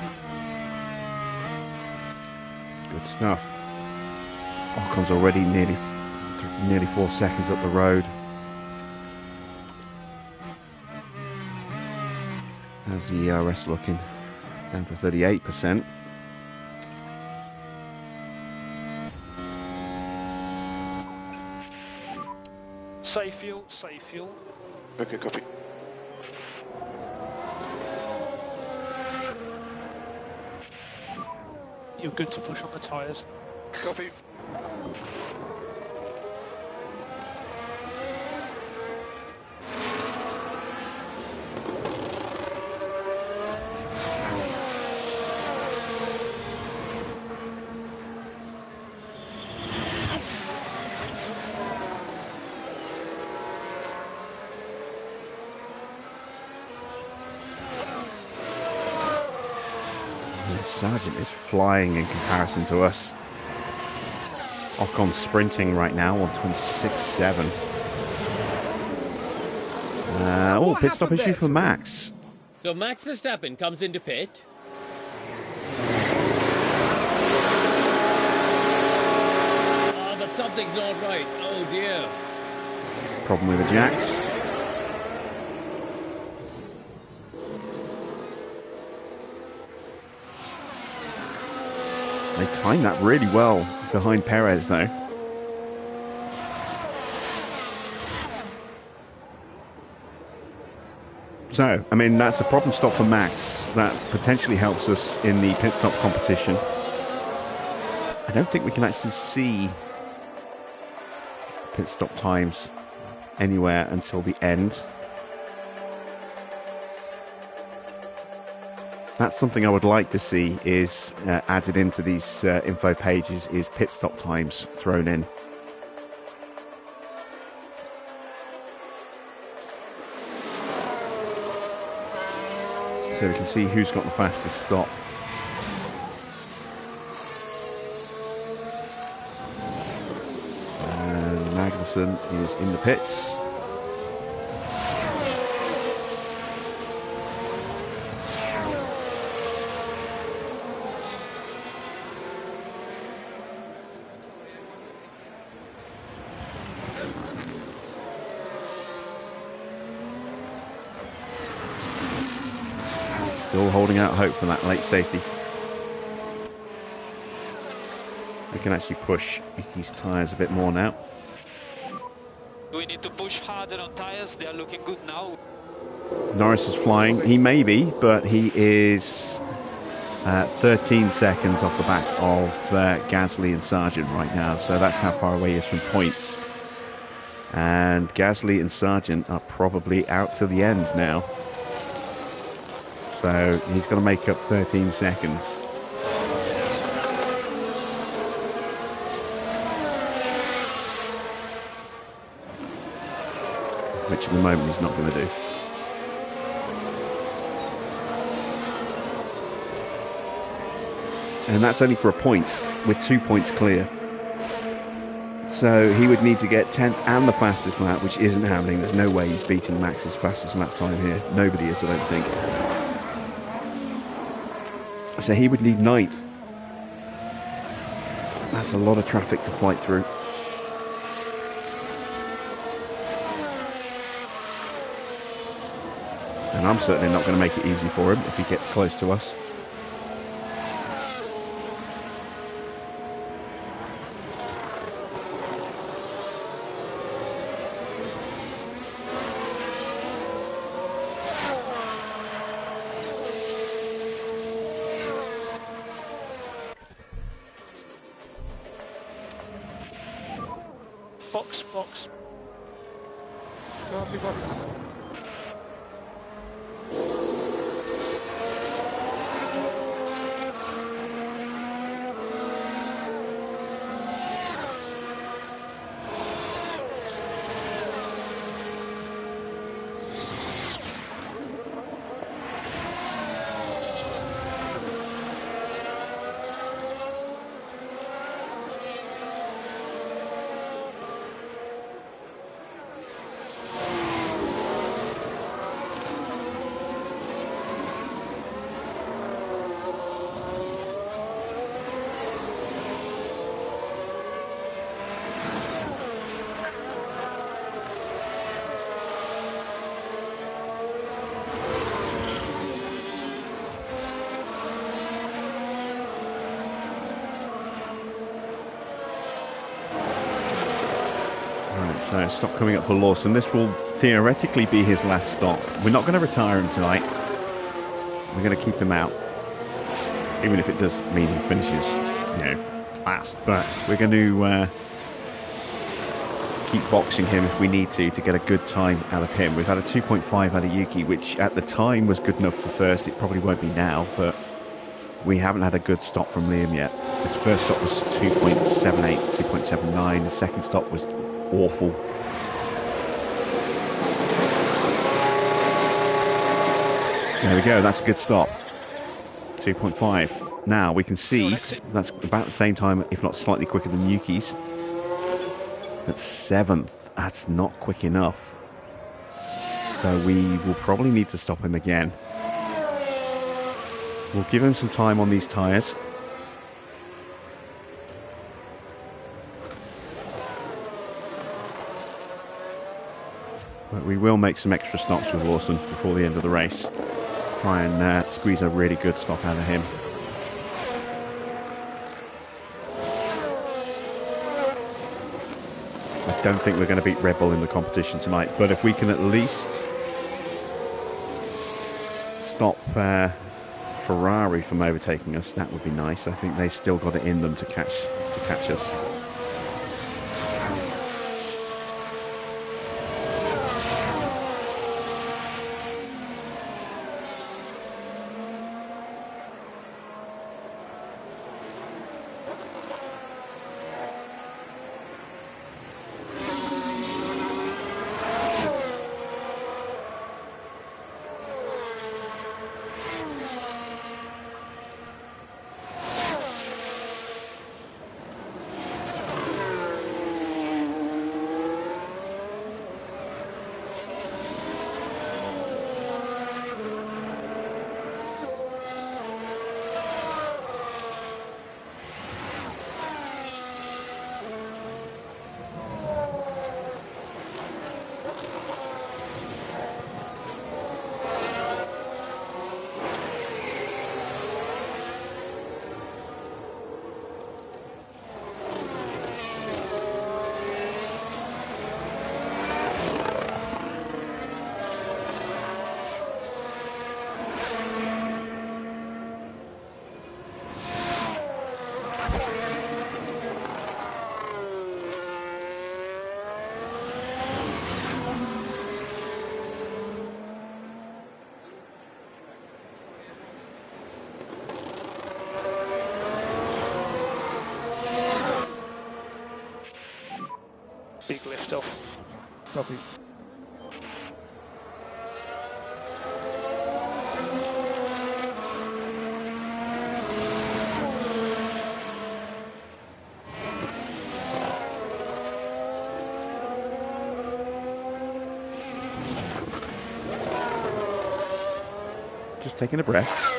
Good stuff. Ocon's already nearly 4 seconds up the road. How's the ERS looking? Down to 38%. Safe fuel, safe fuel. Okay, copy. You're good to push on the tyres. Copy. Sargent is flying in comparison to us. Ocon's sprinting right now on 26.7. Oh, pit stop issue for Max. So Max Verstappen comes into pit. Oh, but Something's not right. Oh dear. Problem with the jacks. They timed that really well behind Perez, though. So, I mean, that's a problem stop for Max. That potentially helps us in the pit stop competition. I don't think we can actually see pit stop times anywhere until the end. That's something I would like to see is added into these info pages, is pit stop times thrown in. So we can see who's got the fastest stop. And Magnussen is in the pits. Still holding out hope for that late safety. We can actually push Yuki's tyres a bit more now. Do we need to push harder on tires? They are looking good now. Norris is flying. He may be, but he is 13 seconds off the back of Gasly and Sargent right now. So that's how far away he is from points. And Gasly and Sargent are probably out to the end now. So he's going to make up 13 seconds. Which at the moment he's not going to do. And that's only for a point, with 2 points clear. So he would need to get 10th and the fastest lap, which isn't happening. There's no way he's beating Max's fastest lap time here. Nobody is, I don't think. So he would need 9th. That's a lot of traffic to fight through. And I'm certainly not going to make it easy for him if he gets close to us. Box. Copy box. So stop coming up for Lawson. This will theoretically be his last stop. We're not going to retire him tonight. We're going to keep him out. Even if it does mean he finishes, last. But we're going to keep boxing him if we need to get a good time out of him. We've had a 2.5 out of Yuki, which at the time was good enough for first. It probably won't be now, but we haven't had a good stop from Liam yet. His first stop was 2.78, 2.79. The second stop was awful. There we go, that's a good stop. 2.5. Now we can see that's about the same time, if not slightly quicker than Yuki's. That's 7th. That's not quick enough. So we will probably need to stop him again. We'll give him some time on these tyres. But we will make some extra stops with Lawson before the end of the race. Try and squeeze a really good stop out of him. I don't think we're going to beat Red Bull in the competition tonight, but if we can at least stop Ferrari from overtaking us, that would be nice. I think they still got it in them to catch us. Big lift off. Copy. Just taking a breath.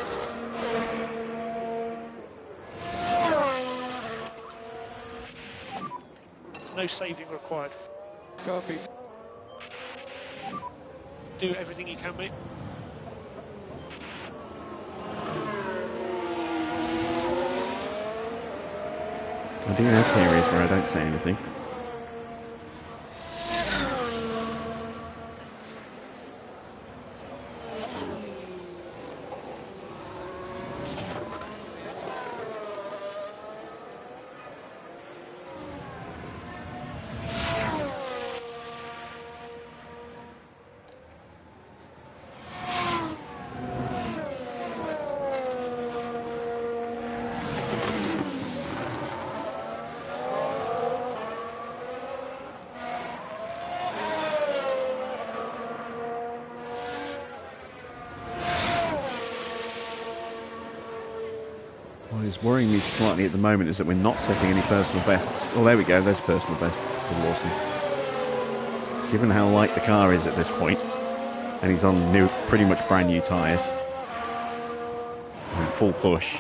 No saving required. Copy. Do everything you can, mate. I do have periods where I don't say anything. What is worrying me slightly at the moment is that we're not setting any personal bests. Oh, there we go. There's personal best for Lawson. Given how light the car is at this point, and he's on new, pretty much brand new tyres, and full push,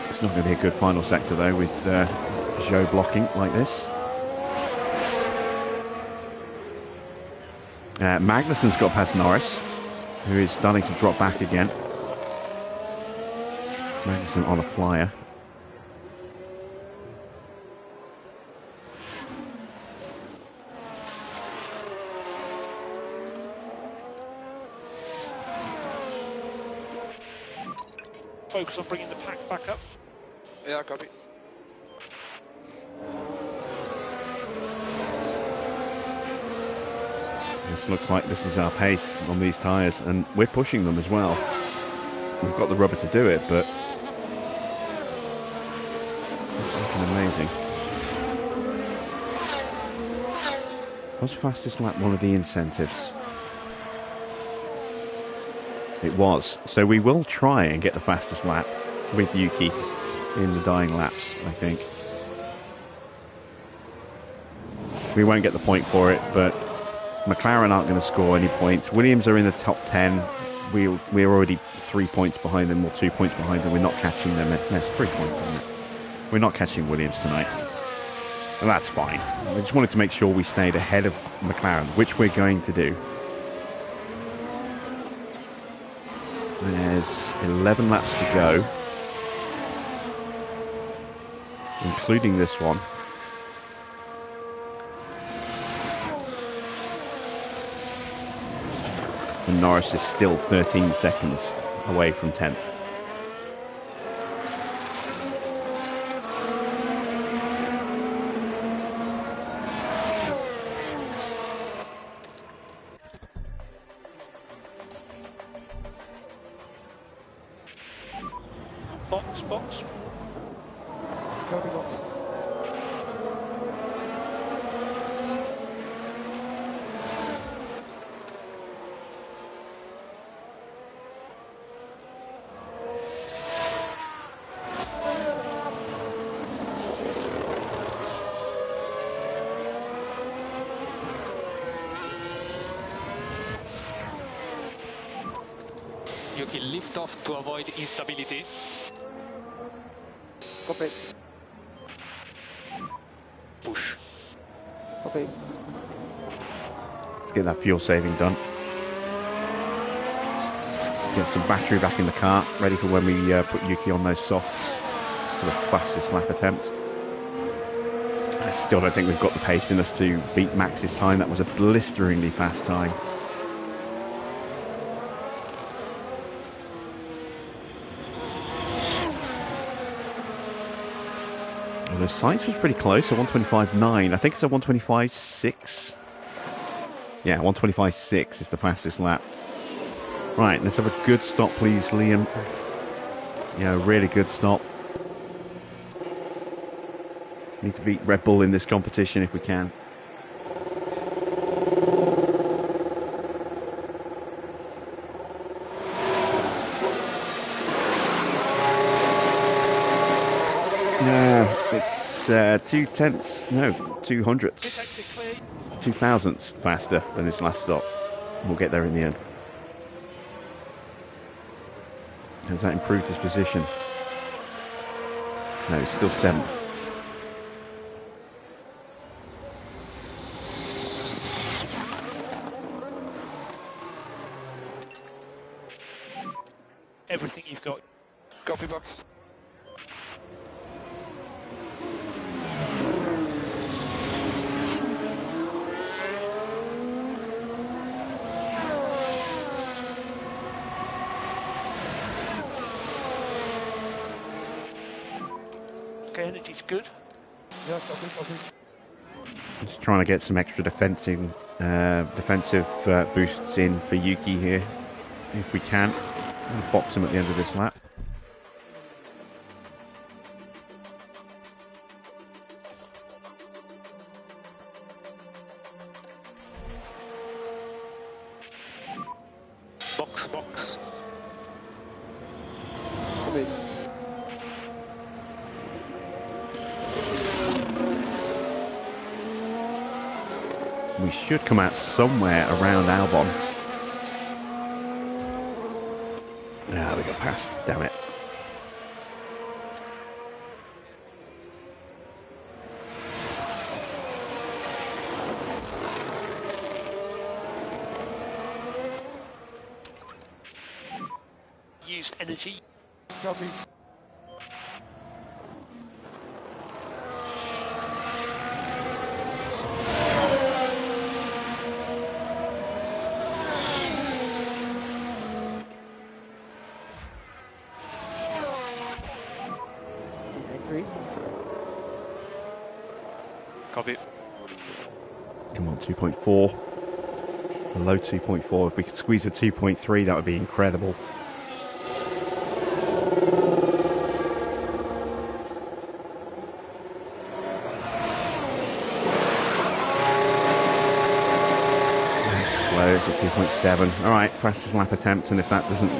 it's not going to be a good final sector though with Zhou blocking like this. Magnussen's got past Norris, who is starting to drop back again. Magnussen on a flyer. Focus on bringing the pack back up. Yeah, copy. This looks like this is our pace on these tyres, and we're pushing them as well. We've got the rubber to do it, but it's looking amazing. Was fastest lap one of the incentives? It was. So we will try and get the fastest lap with Yuki in the dying laps, I think. We won't get the point for it, but McLaren aren't going to score any points. Williams are in the top 10. We're already 3 points behind them, or 2 points behind them. We're not catching them. There's 3 points on it. We're not catching Williams tonight. And that's fine. I just wanted to make sure we stayed ahead of McLaren, which we're going to do. There's 11 laps to go, including this one. And Norris is still 13 seconds away from 10th. Box. Copy box. Yuki, lift off to avoid instability. Copy. Push. Copy. Let's get that fuel saving done. Get some battery back in the car, ready for when we put Yuki on those softs for the fastest lap attempt. I still don't think we've got the pace in us to beat Max's time. That was a blisteringly fast time. The Sainz was pretty close, a 125.9. I think it's a 125.6. Yeah, 125.6 is the fastest lap. Right, let's have a good stop, please, Liam. Yeah, really good stop. Need to beat Red Bull in this competition if we can. It's 2 tenths, no, 2 hundredths, 2 thousandths faster than his last stop. We'll get there in the end. Has that improved his position? No, he's still 7th. Everything you've got. Copy box. Okay, energy's good. Yeah, copy. Just trying to get some extra defensive boosts in for Yuki here, if we can. We'll box him at the end of this lap. Box. Copy. We should come out somewhere around Albon. Ah, we got past. Damn it. Used energy. Copy. Copy. Come on, 2.4. Below 2.4. If we could squeeze a 2.3, that would be incredible. Slow, it's a 2.7. Alright, fastest lap attempt, and if that doesn't...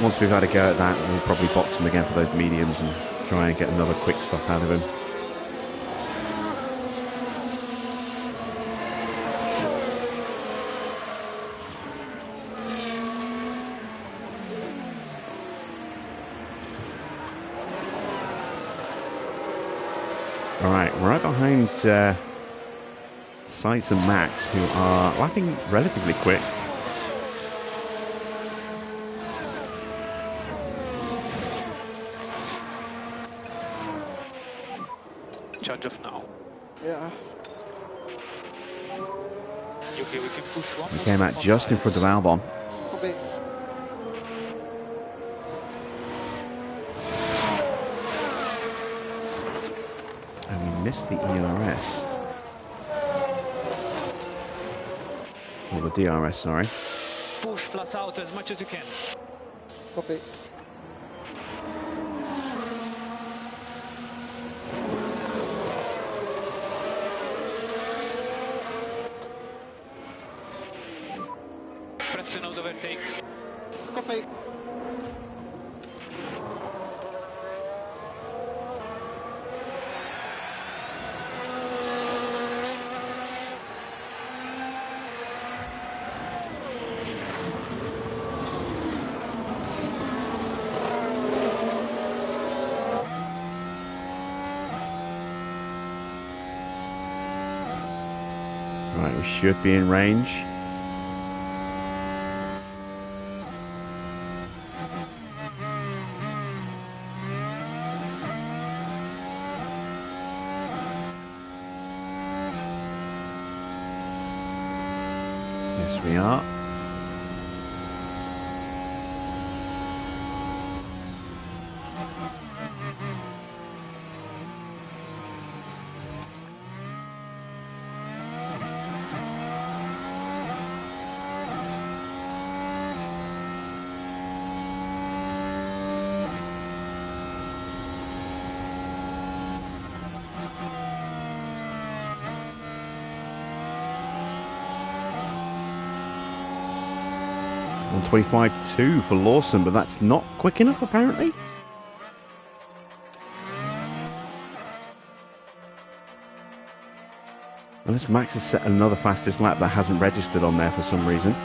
once we've had a go at that, we'll probably box him again for those mediums and try and get another quick stop out of him. Right, right behind Sights and Max, who are lapping relatively quick. Charge off now. Yeah. Okay, we can push one. He came out just in front of Albon. Copy. And we missed the ERS. Or the DRS, sorry. Push flat out as much as you can. Copy. Press and overtake. Copy. Right, we should be in range. Yes, we are. On 25.2 for Lawson, but that's not quick enough apparently. Unless Max has set another fastest lap that hasn't registered on there for some reason.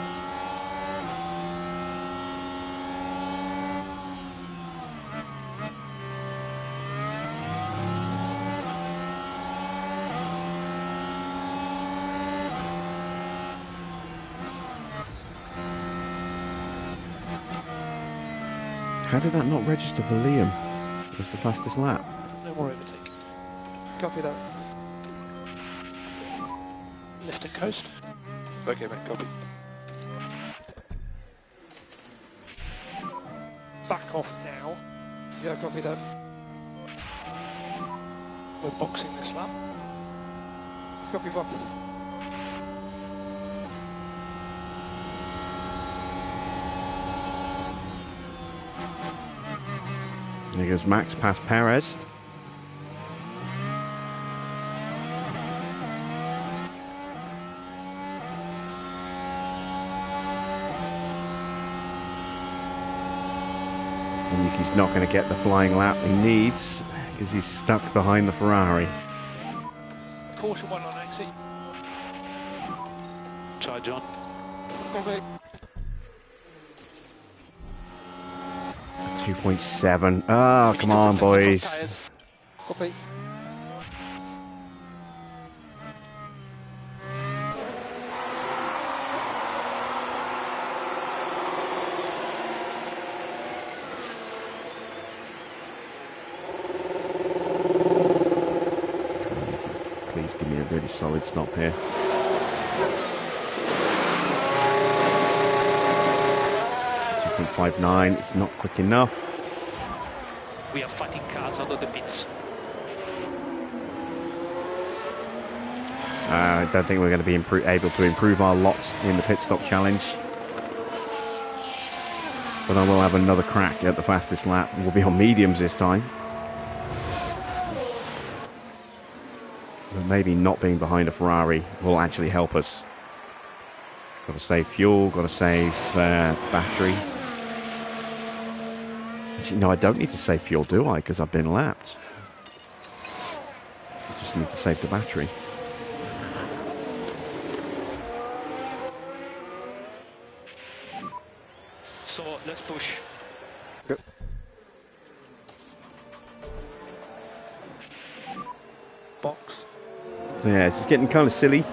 How did that not register for Liam? It was the fastest lap. No more overtake. Copy that. Lift and coast. Okay, mate, copy. Back off now. Yeah, copy that. We're boxing this lap. Copy box. There goes Max past Perez. And Yuki's not going to get the flying lap he needs because he's stuck behind the Ferrari. Caution one on exit. Charge on. Copy. 2.7. Oh, come on, boys. Copy. Please give me a really solid stop here. .59, it's not quick enough. We are fighting cars out of the pits. I don't think we're going to be able to improve our lot in the pit stop challenge. But I will have another crack at the fastest lap. We'll be on mediums this time. But maybe not being behind a Ferrari will actually help us. Got to save fuel, got to save battery. Actually, no, I don't need to save fuel, do I? Because I've been lapped. I just need to save the battery. So let's push. Yep. Box. Yeah, it's getting kind of silly,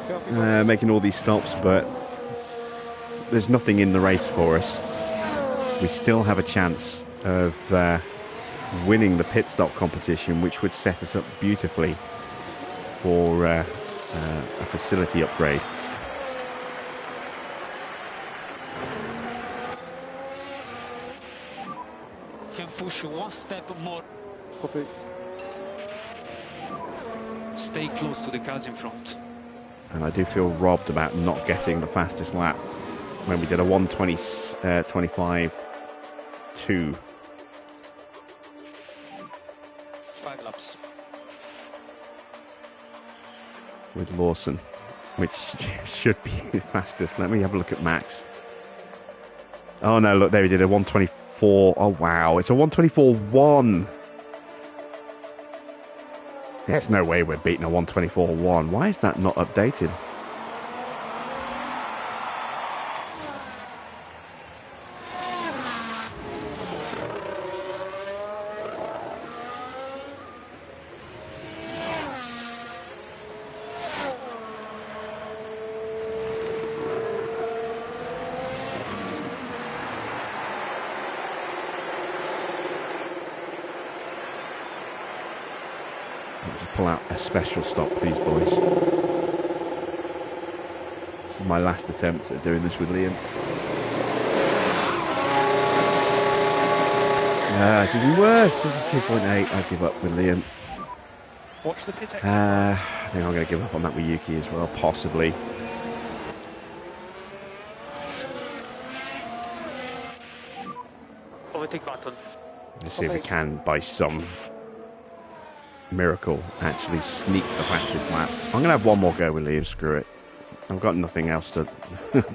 making all these stops, but there's nothing in the race for us. We still have a chance of winning the pit stop competition, which would set us up beautifully for a facility upgrade. Can push one step more. Copy. Stay close to the cars in front. And I do feel robbed about not getting the fastest lap when we did a 1:25.2. 5 laps. With Lawson, which should be the fastest. Let me have a look at Max. Oh no, look, there he did a 1:24. Oh wow, it's a 1:24.1. There's no way we're beating a 1:24.1. Why is that not updated? Pull out a special stop for these boys. This is my last attempt at doing this with Liam. It's even worse. This is 2.8. I give up with Liam. Watch the pit exit. I think I'm going to give up on that with Yuki as well, possibly. Overtake button. Let's see if we can, by some miracle, actually sneak the fastest lap. I'm going to have one more go with Liam. Screw it. I've got nothing else to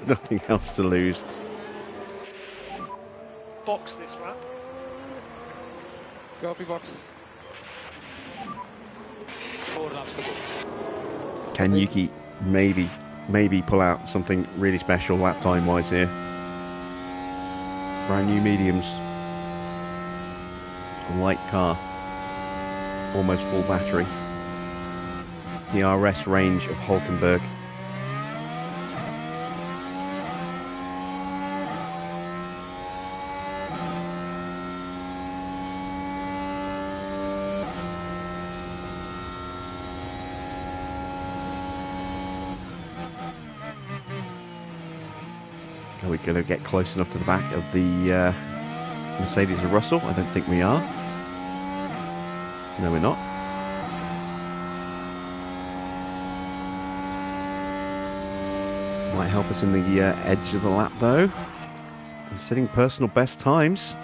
nothing else to lose. Box this lap. Copy box. 4 laps to go. Can Yuki maybe pull out something really special lap time wise here? Brand new mediums. A light car. Almost full battery. DRS range of Hulkenberg. Are we going to get close enough to the back of the Mercedes and Russell? I don't think we are. No, we're not. Might help us in the edge of the lap, though. I'm setting personal best times.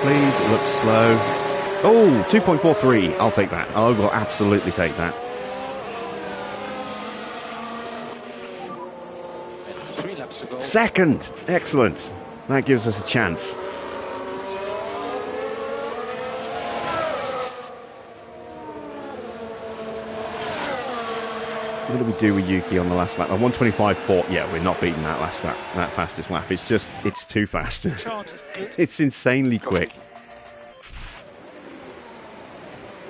Please. It looks slow. Oh, 2.43. I'll take that. I will absolutely take that. 3 laps to go. Second. Excellent. That gives us a chance. What did we do with Yuki on the last lap? A 1:25.4. Yeah, we're not beating that last lap, that fastest lap. It's just, it's too fast. It's insanely quick.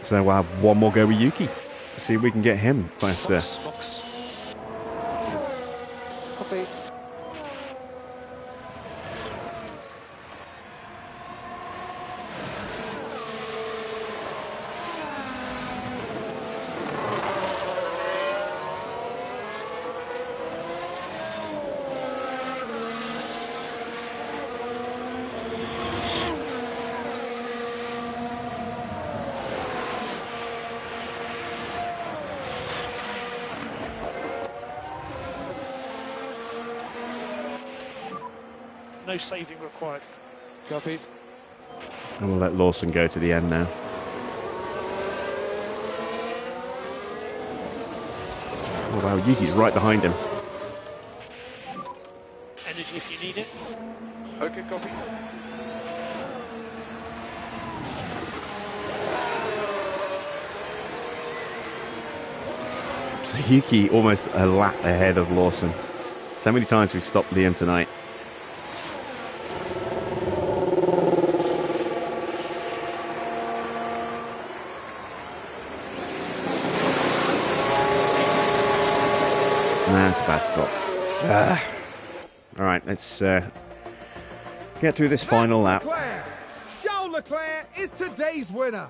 So we'll have one more go with Yuki. See if we can get him faster. Box. Copy. No saving required. Copy. And we'll let Lawson go to the end now. Oh wow, Yuki's right behind him. Energy if you need it. Okay, copy. Yuki almost a lap ahead of Lawson. So many times we've stopped Liam tonight. That's a bad stop. Alright, let's get through this final lap. Charles Leclerc is today's winner.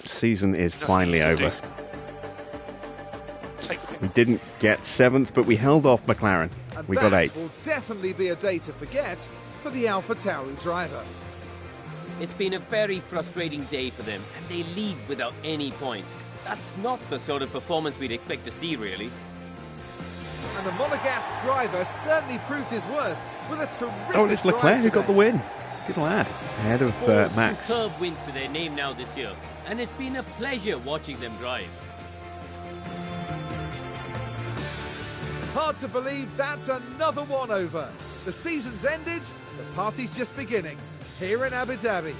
Season is finally over. We didn't get 7th, but we held off McLaren. And We got that 8th. will definitely be a day to forget for the Alpha Tauri driver. It's been a very frustrating day for them, and they lead without any points. That's not the sort of performance we'd expect to see, really. And the Monegasque driver certainly proved his worth with a terrific Oh, it's Leclerc drive who got today. the win. Good lad. Ahead of Four Max. superb wins to their name now this year, and it's been a pleasure watching them drive. Hard to believe that's another one over. The season's ended, the party's just beginning here in Abu Dhabi.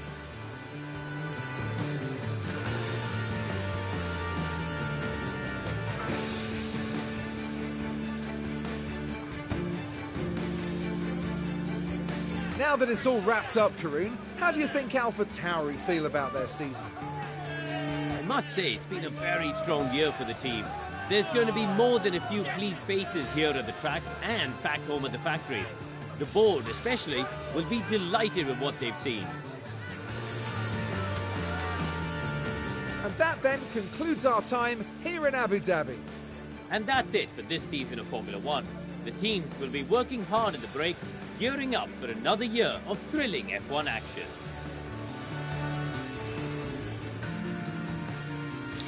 Now that it's all wrapped up, Karun, how do you think Alpha Tauri feel about their season? I must say, it's been a very strong year for the team. There's going to be more than a few pleased faces here at the track and back home at the factory. The board, especially, will be delighted with what they've seen. And that then concludes our time here in Abu Dhabi. And that's it for this season of Formula One. The teams will be working hard at the break, gearing up for another year of thrilling F1 action.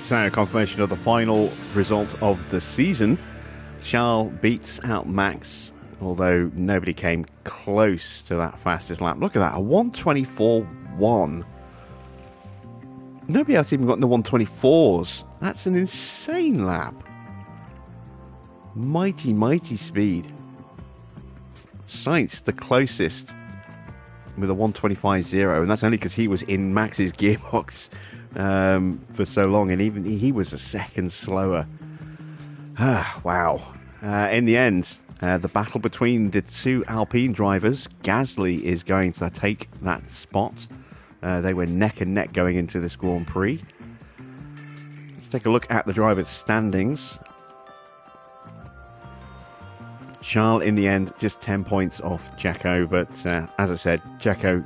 So, confirmation of the final result of the season. Charles beats out Max, although nobody came close to that fastest lap. Look at that, a 1:24.1. Nobody else even got in the 1:24s. That's an insane lap. Mighty, mighty speed. Sainz the closest with a 1:25.0, and that's only because he was in Max's gearbox for so long, and even he was a second slower. Wow. In the end, the battle between the two Alpine drivers, Gasly is going to take that spot. They were neck and neck going into this Grand Prix. Let's take a look at the drivers' standings. Charles, in the end, just 10 points off Checo, but as I said, Checo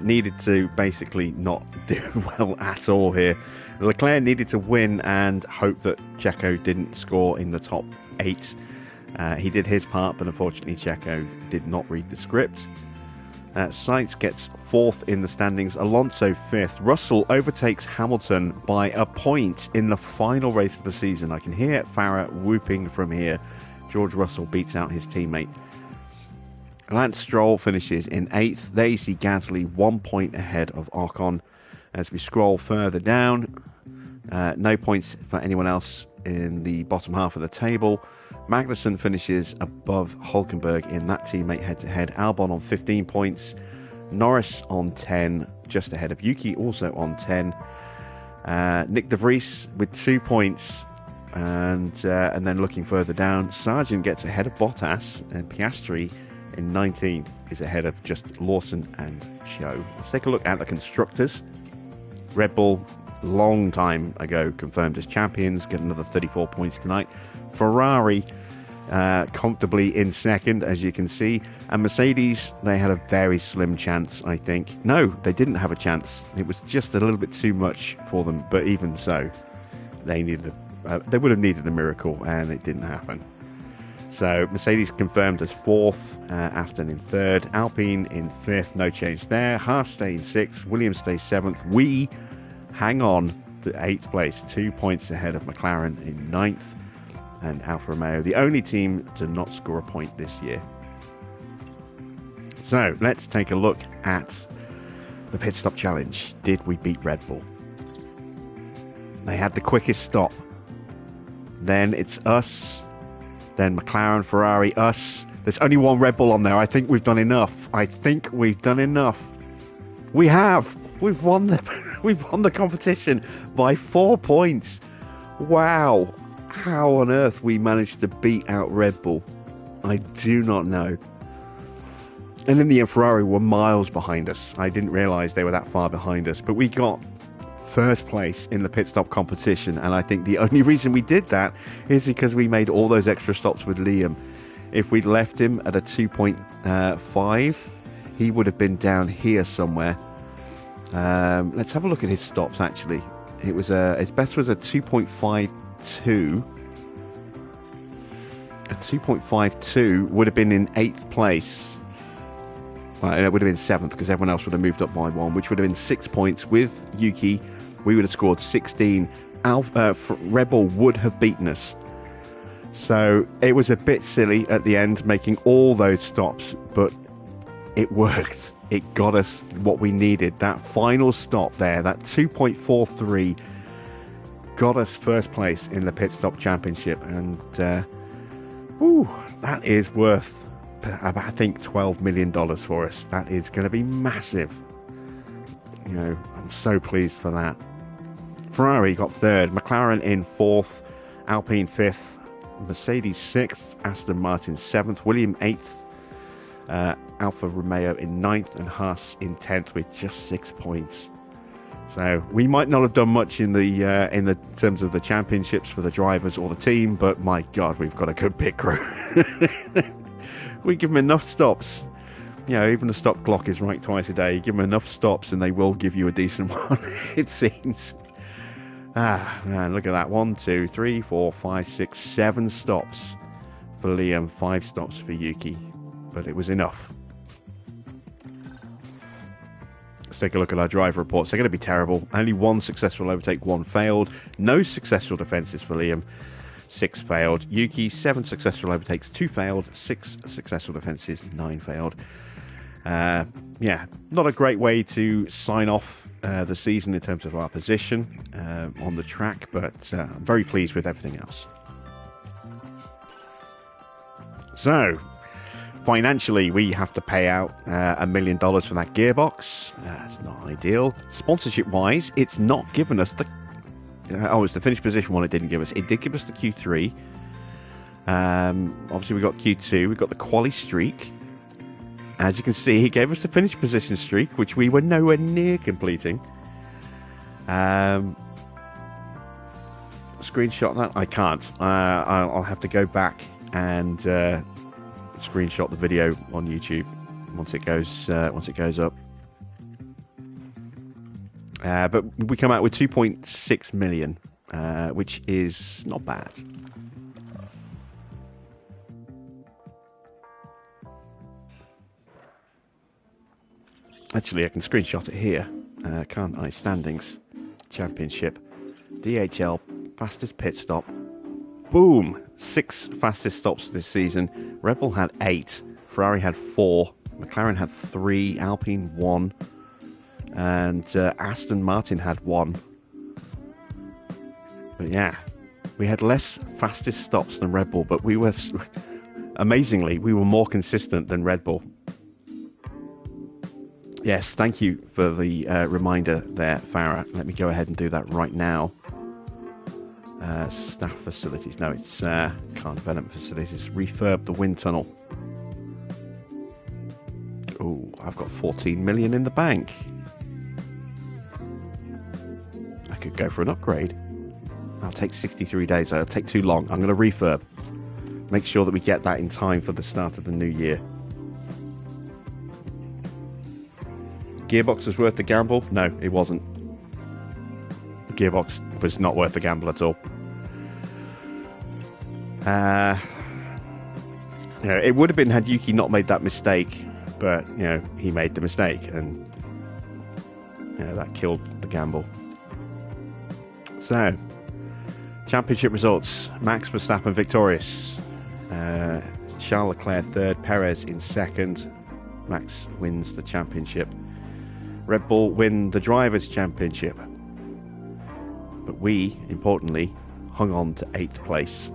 needed to basically not do well at all here. Leclerc needed to win and hope that Checo didn't score in the top 8. He did his part, but unfortunately Checo did not read the script. Sainz gets 4th in the standings, Alonso 5th. Russell overtakes Hamilton by a point in the final race of the season. I can hear Farah whooping from here. George Russell beats out his teammate. Lance Stroll finishes in 8th. There you see Gasly 1 point ahead of Ocon. As we scroll further down, no points for anyone else in the bottom half of the table. Magnussen finishes above Hulkenberg in that teammate head-to-head. Albon on 15 points. Norris on 10, just ahead of Yuki, also on 10. Nick De Vries with 2 points. And then looking further down, Sargent gets ahead of Bottas, and Piastri in 19th is ahead of just Lawson and Zhou. Let's take a look at the constructors. Red Bull, long time ago, confirmed as champions, get another 34 points tonight. Ferrari comfortably in second, as you can see. And Mercedes, they had a very slim chance, I think. No, they didn't have a chance. It was just a little bit too much for them. But even so, they would have needed a miracle, and it didn't happen. So Mercedes confirmed as 4th, Aston in 3rd, Alpine in 5th, no change there. Haas stay in 6th, Williams stay 7th. We hang on to 8th place, 2 points ahead of McLaren in 9th, and Alfa Romeo, the only team to not score a point this year. So let's take a look at the pit stop challenge. Did we beat Red Bull? They had the quickest stop. Then it's us. Then McLaren, Ferrari, us. There's only one Red Bull on there. I think we've done enough. We have. We've won the competition by 4 points. Wow. How on earth we managed to beat out Red Bull, I do not know. And in the end, Ferrari were miles behind us. I didn't realise they were that far behind us. But we got first place in the pit stop competition. And I think the only reason we did that is because we made all those extra stops with Liam. If we'd left him at a 2.5, he would have been down here somewhere. Let's have a look at his stops, actually. It was his best was a 2.52. A 2.52 would have been in 8th place. Well, it would have been 7th because everyone else would have moved up by 1, which would have been 6 points. With Yuki, we would have scored 16. Red Bull would have beaten us. So it was a bit silly at the end, making all those stops, but it worked. It got us what we needed. That final stop there, that 2.43, got us first place in the pit stop championship. And that is worth, I think, $12 million for us. That is going to be massive. You know, I'm so pleased for that. Ferrari got 3rd, McLaren in 4th, Alpine 5th, Mercedes 6th, Aston Martin 7th, William 8th, Alfa Romeo in 9th, and Haas in 10th with just 6 points. So we might not have done much in the terms of the championships for the drivers or the team, but my God, we've got a good pit crew. We give them enough stops. You know, even the stop clock is right twice a day. You give them enough stops and they will give you a decent one, it seems. Ah, man, look at that. 1, 2, 3, 4, 5, 6, 7 stops for Liam, 5 stops for Yuki. But it was enough. Let's take a look at our driver reports. They're going to be terrible. Only 1 successful overtake, 1 failed. No successful defences for Liam. 6 failed. Yuki, 7 successful overtakes, 2 failed. 6 successful defences, 9 failed. Yeah, not a great way to sign off the season in terms of our position on the track, but I'm very pleased with everything else. So, financially, we have to pay out $1 million for that gearbox. That's not ideal. Sponsorship-wise, it's not given us the... it's the finished position one it didn't give us. It did give us the Q3. Obviously, we got Q2. We got the quali streak. As you can see, he gave us the finished position streak, which we were nowhere near completing. Screenshot that? I can't. I'll have to go back and screenshot the video on YouTube once it goes up. But we come out with 2.6 million, which is not bad. Actually, I can screenshot it here, can't I? Standings, championship, DHL, fastest pit stop. Boom! 6 fastest stops this season. Red Bull had 8, Ferrari had 4, McLaren had 3, Alpine 1, and Aston Martin had 1. But yeah, we had less fastest stops than Red Bull, but we were, amazingly, we were more consistent than Red Bull. Yes, thank you for the reminder there, Farah. Let me go ahead and do that right now. Staff facilities. No, it's car development facilities. Refurb the wind tunnel. Oh, I've got 14 million in the bank. I could go for an upgrade. I'll take 63 days. It'll take too long. I'm going to refurb. Make sure that we get that in time for the start of the new year. Gearbox was worth the gamble? No, it wasn't. The gearbox was not worth the gamble at all. It would have been had Yuki not made that mistake, but he made the mistake, and that killed the gamble. So, championship results: Max Verstappen victorious, Charles Leclerc third, Perez in second. Max wins the championship. Red Bull win the Drivers' Championship. But we, importantly, hung on to 8th place.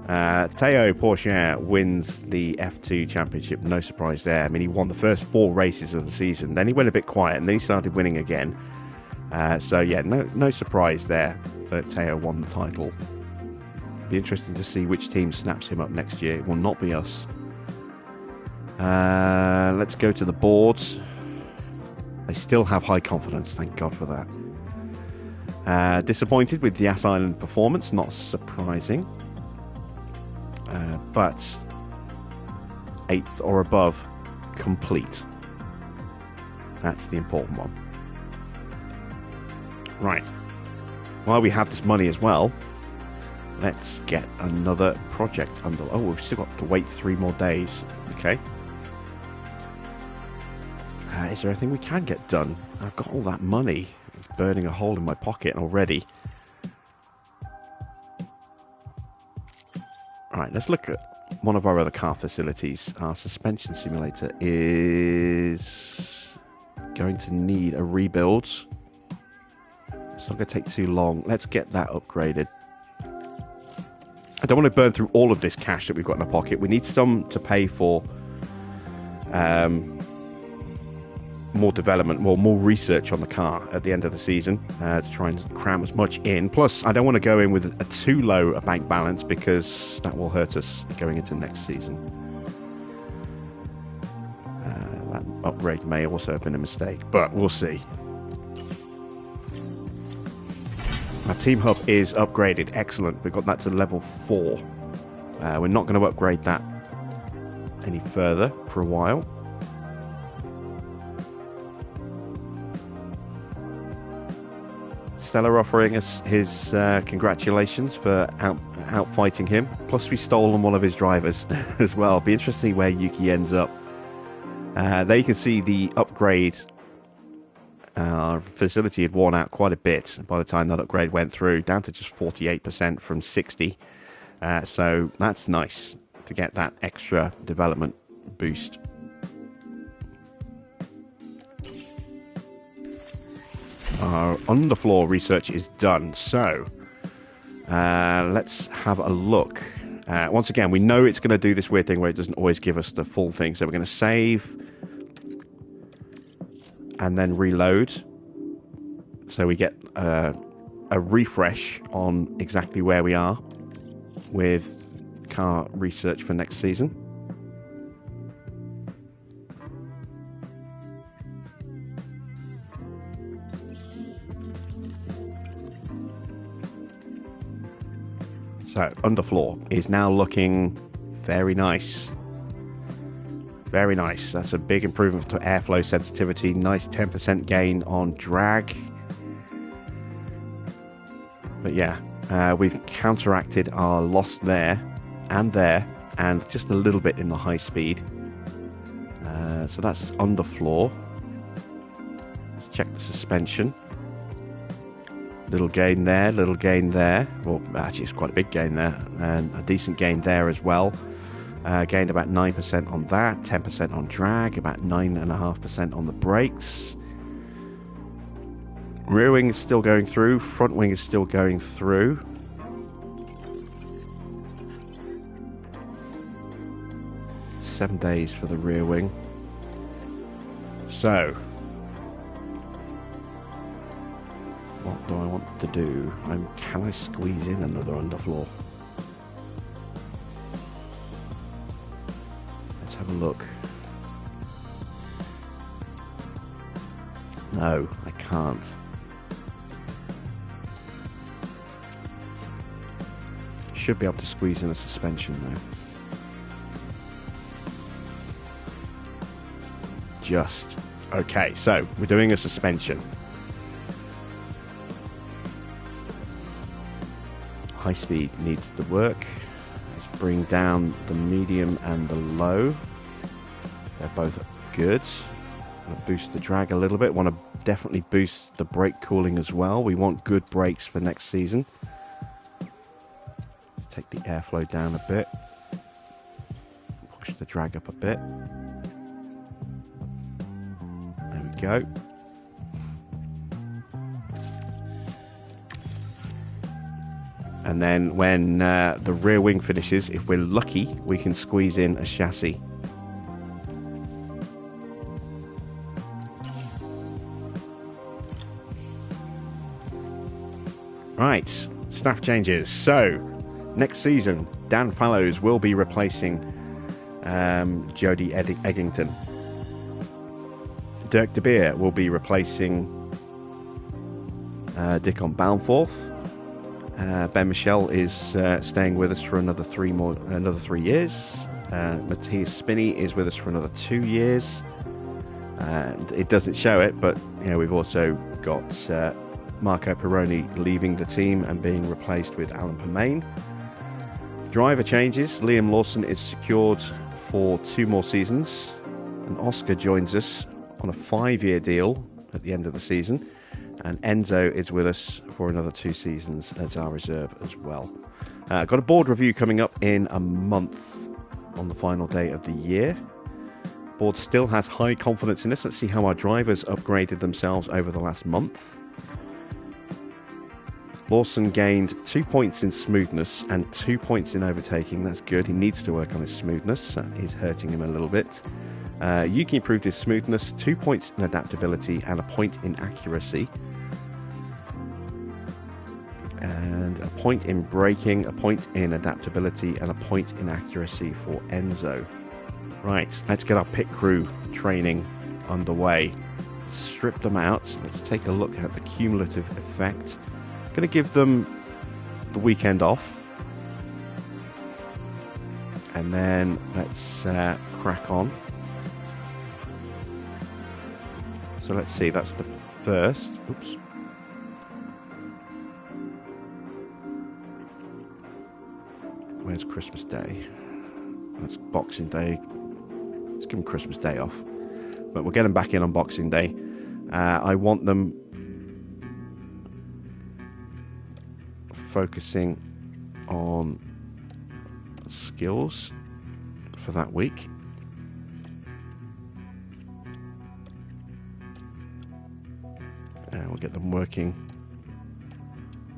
Théo Pourchaire wins the F2 Championship. No surprise there. I mean, he won the first 4 races of the season. Then he went a bit quiet, and then he started winning again. So yeah, no surprise there that Teo won the title. Be interesting to see which team snaps him up next year. It will not be us. Let's go to the boards. They still have high confidence, thank God for that. Disappointed with the Yas Island performance, not surprising. But 8th or above, complete. That's the important one. Right. While we have this money as well, let's get another project under... Oh, we've still got to wait 3 more days. Okay. Is there anything we can get done? I've got all that money. It's burning a hole in my pocket already. Alright, let's look at one of our other car facilities. Our suspension simulator is going to need a rebuild. It's not going to take too long. Let's get that upgraded. I don't want to burn through all of this cash that we've got in our pocket. We need some to pay for more development, more research on the car at the end of the season to try and cram as much in. Plus, I don't want to go in with a too low a bank balance because that will hurt us going into next season. That upgrade may also have been a mistake, but we'll see. Our team hub is upgraded. Excellent. We've got that to level 4. We're not going to upgrade that any further for a while. Stella offering us his congratulations for outfighting him. Plus, we've stolen one of his drivers as well. Be interesting to see where Yuki ends up. There you can see the upgrade. Our facility had worn out quite a bit by the time that upgrade went through, down to just 48% from 60. So that's nice to get that extra development boost. Our underfloor research is done, so let's have a look. Once again, we know it's going to do this weird thing where it doesn't always give us the full thing, so we're going to save and then reload, so we get a refresh on exactly where we are with car research for next season. So, underfloor is now looking very nice. Very nice. That's a big improvement to airflow sensitivity. Nice 10% gain on drag. But yeah, we've counteracted our loss there, and just a little bit in the high speed. So that's underfloor. Let's check the suspension. Little gain there, little gain there. Well, actually, it's quite a big gain there, and a decent gain there as well. Gained about 9% on that, 10% on drag, about 9.5% on the brakes. Rear wing is still going through, front wing is still going through. Seven days for the rear wing. So, what do I want to do? Can I squeeze in another underfloor? Let's have a look. No, I can't. Should be able to squeeze in a suspension though. Just. Okay, so we're doing a suspension. High speed needs to work. Let's bring down the medium and the low. They're both good. Want to boost the drag a little bit. Want to definitely boost the brake cooling as well. We want good brakes for next season. Let's take the airflow down a bit. Push the drag up a bit. There we go. And then when the rear wing finishes, if we're lucky, we can squeeze in a chassis. Right, staff changes. So, next season, Dan Fallows will be replacing Jody Eggington. Dirk De Beer will be replacing Dickon Balmforth. Ben Michel is staying with us for another 3 years. Matthias Spinney is with us for another 2 years. And it doesn't show it, but we've also got Marco Perroni leaving the team and being replaced with Alan Permain. Driver changes. Liam Lawson is secured for 2 more seasons, and Oscar joins us on a 5-year deal at the end of the season, and Enzo is with us for another 2 seasons as our reserve as well. Got a board review coming up in a month on the final day of the year. Board still has high confidence in us. Let's see how our drivers upgraded themselves over the last month. Lawson gained 2 points in smoothness and 2 points in overtaking. That's good. He needs to work on his smoothness. That is hurting him a little bit. Yuki improved his smoothness, 2 points in adaptability and a point in accuracy. And a point in braking, a point in adaptability and a point in accuracy for Enzo. Right, let's get our pit crew training underway. Strip them out. Let's take a look at the cumulative effect. Going to give them the weekend off. And then let's crack on. So let's see, that's the first. Oops. Where's Christmas Day? That's Boxing Day. Let's give them Christmas Day off. But we'll get them back in on Boxing Day. I want them focusing on skills for that week. And we'll get them working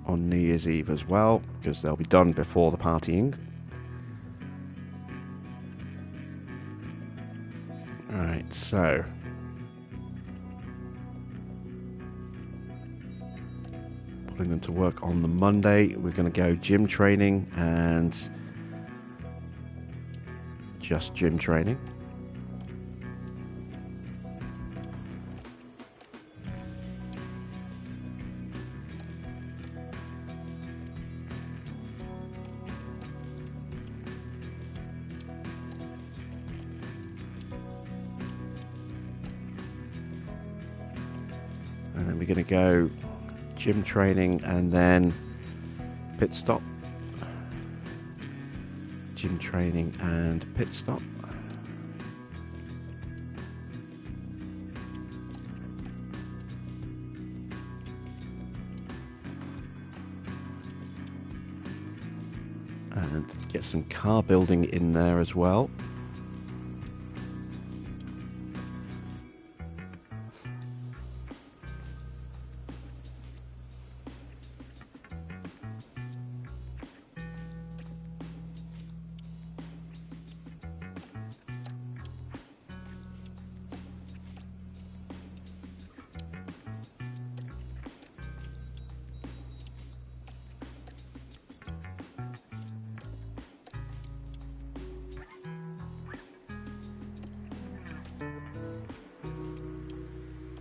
on New Year's Eve as well, because they'll be done before the partying. Alright, so putting them to work on the Monday. We're going to go gym training and just gym training. And then we're going to go gym training and then pit stop. Gym training and pit stop. And get some car building in there as well.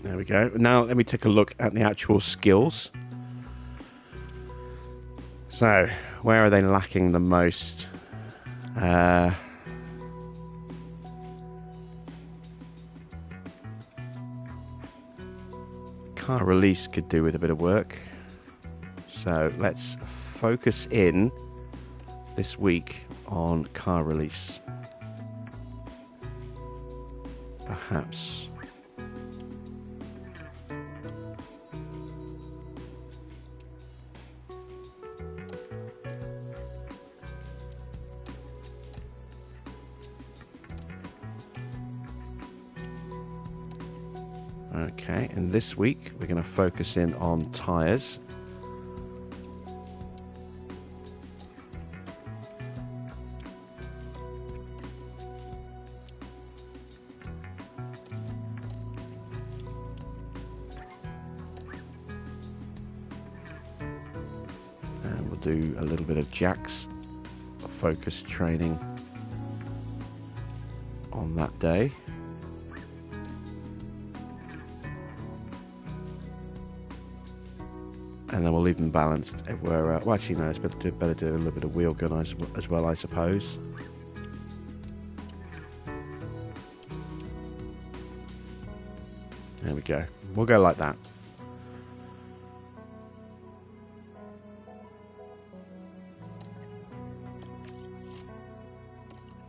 There we go. Now let me take a look at the actual skills. So, where are they lacking the most? Car release could do with a bit of work. So let's focus in this week on car release. Perhaps. Okay, and this week we're going to focus in on tyres. we'll do a little bit of Jack's focus training on that day. And then we'll leave them balanced everywhere. Well, actually, no, it's better do a little bit of wheel gun as well, I suppose. There we go. We'll go like that.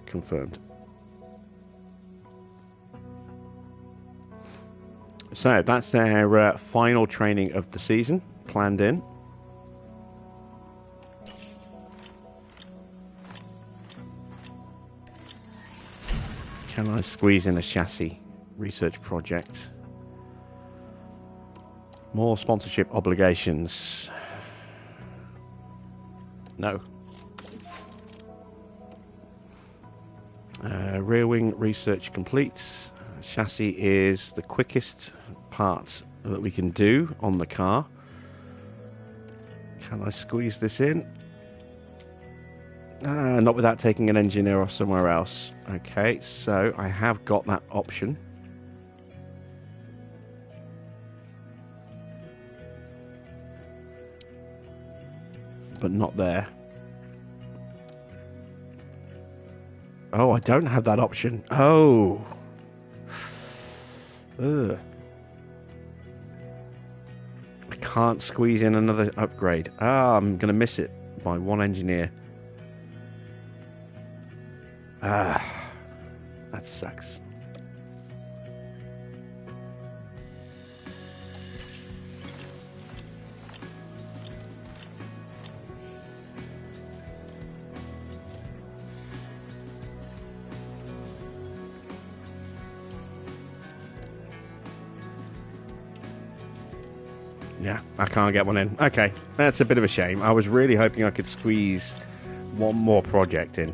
Confirmed. So that's their final training of the season planned in. Can I squeeze in a chassis research project? More sponsorship obligations. No. Rear wing research complete. Chassis is the quickest part that we can do on the car. Can I squeeze this in? Not without taking an engineer off somewhere else. Okay, so I have got that option. But not there. Oh, I don't have that option. Oh. Ugh. I can't squeeze in another upgrade. Ah, I'm going to miss it by one engineer. Ah, that sucks. Yeah, I can't get one in. Okay, that's a bit of a shame. I was really hoping I could squeeze one more project in.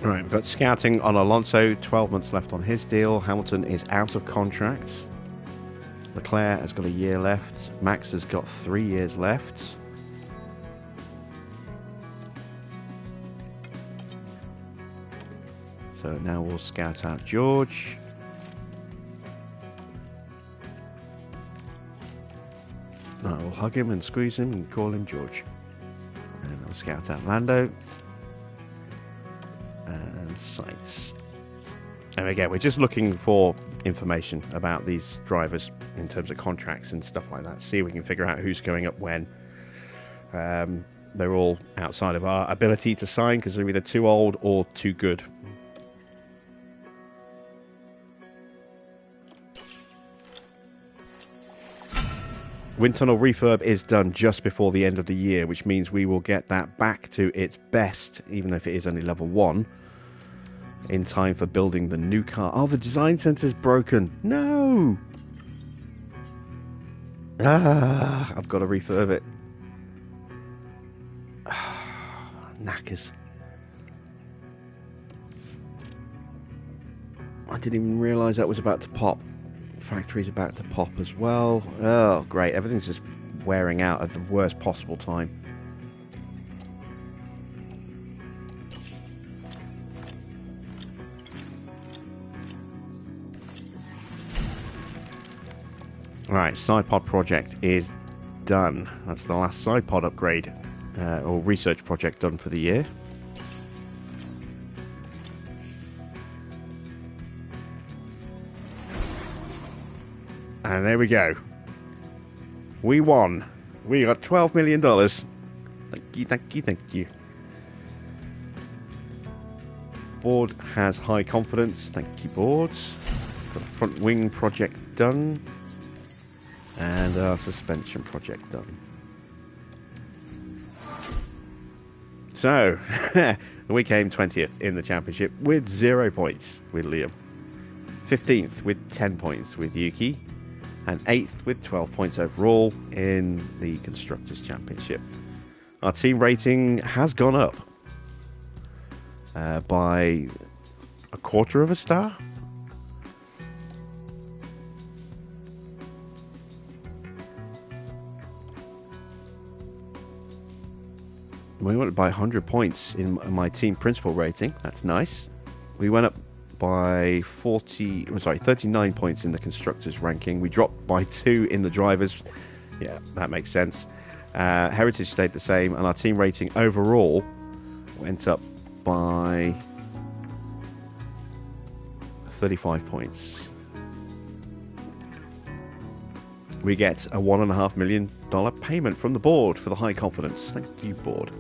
Alright, we've got scouting on Alonso, 12 months left on his deal. Hamilton is out of contract. Leclerc has got a year left. Max has got 3 years left. So now we'll scout out George. I will hug him and squeeze him and call him George. And I'll scout out Lando. And Sights. There we go. We're just looking for information about these drivers in terms of contracts and stuff like that. See if we can figure out who's going up when. They're all outside of our ability to sign because they're either too old or too good. Wind tunnel refurb is done just before the end of the year, which means we will get that back to its best, even if it is only level 1, in time for building the new car. Oh, the design center's broken. No! Ah, I've got to refurb it. Knackers. I didn't even realise that was about to pop. Factory's about to pop as well. Oh, great. Everything's just wearing out at the worst possible time. Right, side pod project is done. That's the last side pod upgrade or research project done for the year. And there we go. We won. We got $12 million. Thank you, thank you, thank you. Board has high confidence. Thank you, boards. Got a front wing project done. And our suspension project done. So, we came 20th in the championship with 0 points with Liam. 15th with 10 points with Yuki. And 8th with 12 points overall in the Constructors' Championship. Our team rating has gone up by 1/4 of a star. We went up by 100 points in my team principal rating. That's nice. We went up by 39 points in the constructors ranking. We dropped by 2 in the drivers. Yeah, that makes sense. Heritage stayed the same, and our team rating overall went up by 35 points. We get a $1.5 million payment from the board for the high confidence. Thank you, board.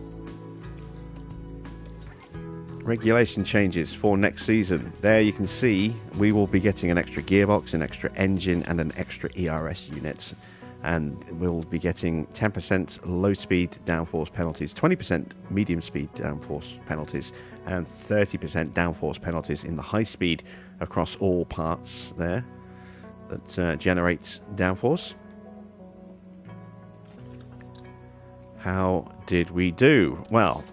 Regulation changes for next season. There you can see we will be getting an extra gearbox, an extra engine, and an extra ERS unit. And we'll be getting 10% low speed downforce penalties, 20% medium speed downforce penalties, and 30% downforce penalties in the high speed across all parts there that generate downforce. How did we do? Well,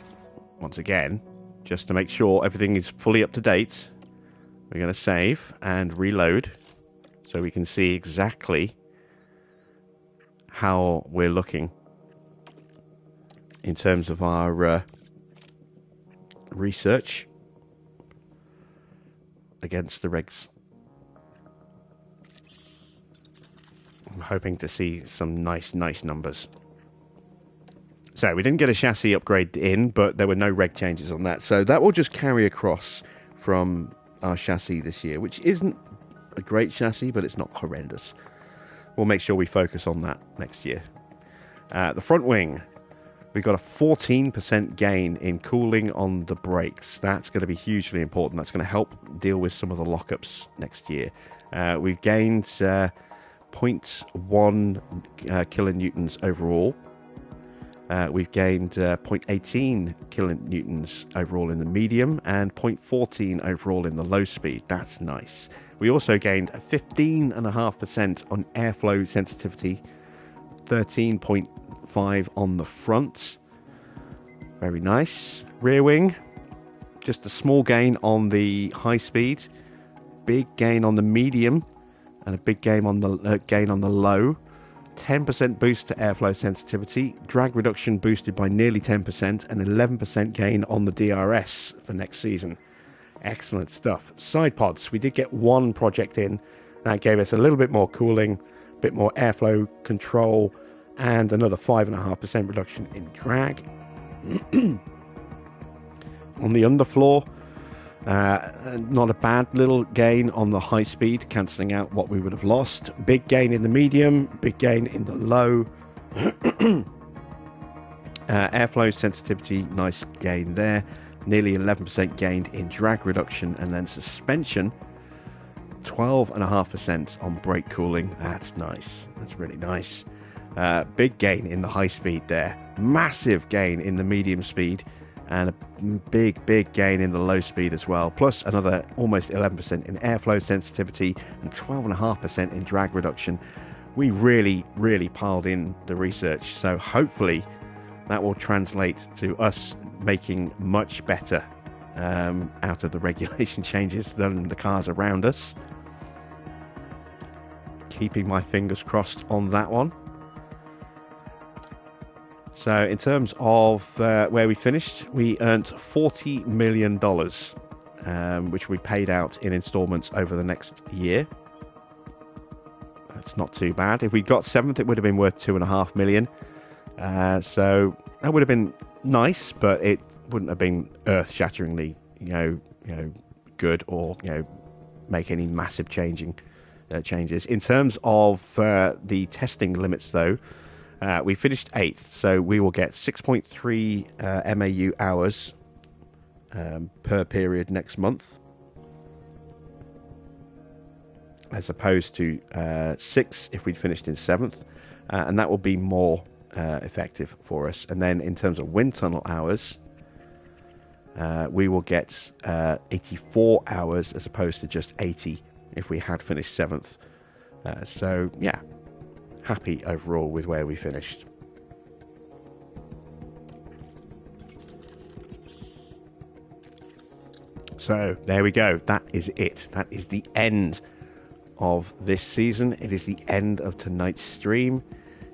once again, just to make sure everything is fully up to date, we're going to save and reload so we can see exactly how we're looking in terms of our research against the regs. I'm hoping to see some nice numbers. So we didn't get a chassis upgrade in, but there were no reg changes on that. So that will just carry across from our chassis this year, which isn't a great chassis, but it's not horrendous. We'll make sure we focus on that next year. The front wing, we got a 14% gain in cooling on the brakes. That's going to be hugely important. That's going to help deal with some of the lockups next year. We've gained 0.1 kilonewtons overall. We've gained 0.18 kilonewtons overall in the medium and 0.14 overall in the low speed. That's nice. We also gained 15.5% on airflow sensitivity, 13.5 on the front. Very nice. Rear wing, just a small gain on the high speed, big gain on the medium, and a big gain on the low. 10% boost to airflow sensitivity, drag reduction boosted by nearly 10%, and 11% gain on the DRS for next season. Excellent stuff. Side pods, we did get one project in. That gave us a little bit more cooling, a bit more airflow control, and another 5.5% reduction in drag. On the underfloor, not a bad little gain on the high speed, cancelling out what we would have lost. Big gain in the medium, big gain in the low. Airflow sensitivity, nice gain there. Nearly 11% gained in drag reduction, and then suspension, 12.5% on brake cooling. That's nice. That's really nice. Big gain in the high speed there. Massive gain in the medium speed, and a big gain in the low speed as well. Plus another almost 11% in airflow sensitivity and 12.5% in drag reduction. We really piled in the research, so hopefully that will translate to us making much better out of the regulation changes than the cars around us. Keeping my fingers crossed on that one. So in terms of where we finished, we earned $40 million, which we paid out in installments over the next year. That's not too bad. If we got 7th, it would have been worth $2.5 million. So that would have been nice, but it wouldn't have been earth-shatteringly, good or make any massive changes. In terms of the testing limits, though, we finished 8th, so we will get 6.3 MAU hours per period next month, as opposed to 6 if we'd finished in 7th, and that will be more effective for us. And then in terms of wind tunnel hours, we will get 84 hours as opposed to just 80 if we had finished 7th. So yeah, happy overall with where we finished. So there we go. That is it. That is the end of this season. It is the end of tonight's stream.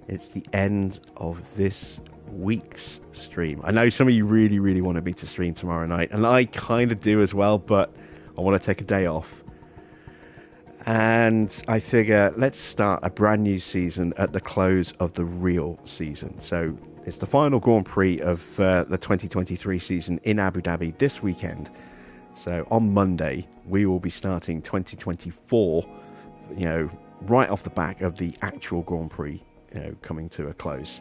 It's the end of this week's stream. I know some of you really, really wanted me to stream tomorrow night, and I kind of do as well, but I want to take a day off. And I figure let's start a brand new season at the close of the real season. So it's the final Grand Prix of the 2023 season in Abu Dhabi this weekend. So on Monday, we will be starting 2024, right off the back of the actual Grand Prix, coming to a close,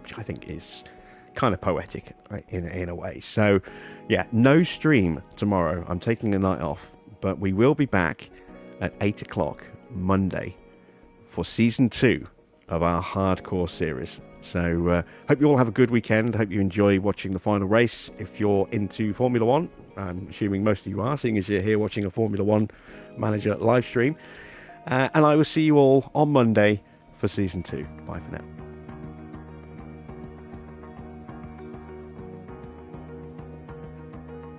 which I think is kind of poetic, right, in a way. So, yeah, no stream tomorrow. I'm taking a night off, but we will be back at 8 o'clock Monday for Season 2 of our Hardcore series. So, hope you all have a good weekend. Hope you enjoy watching the final race. If you're into Formula 1, I'm assuming most of you are, seeing as you're here watching a Formula 1 Manager live stream. And I will see you all on Monday for Season 2. Bye for now.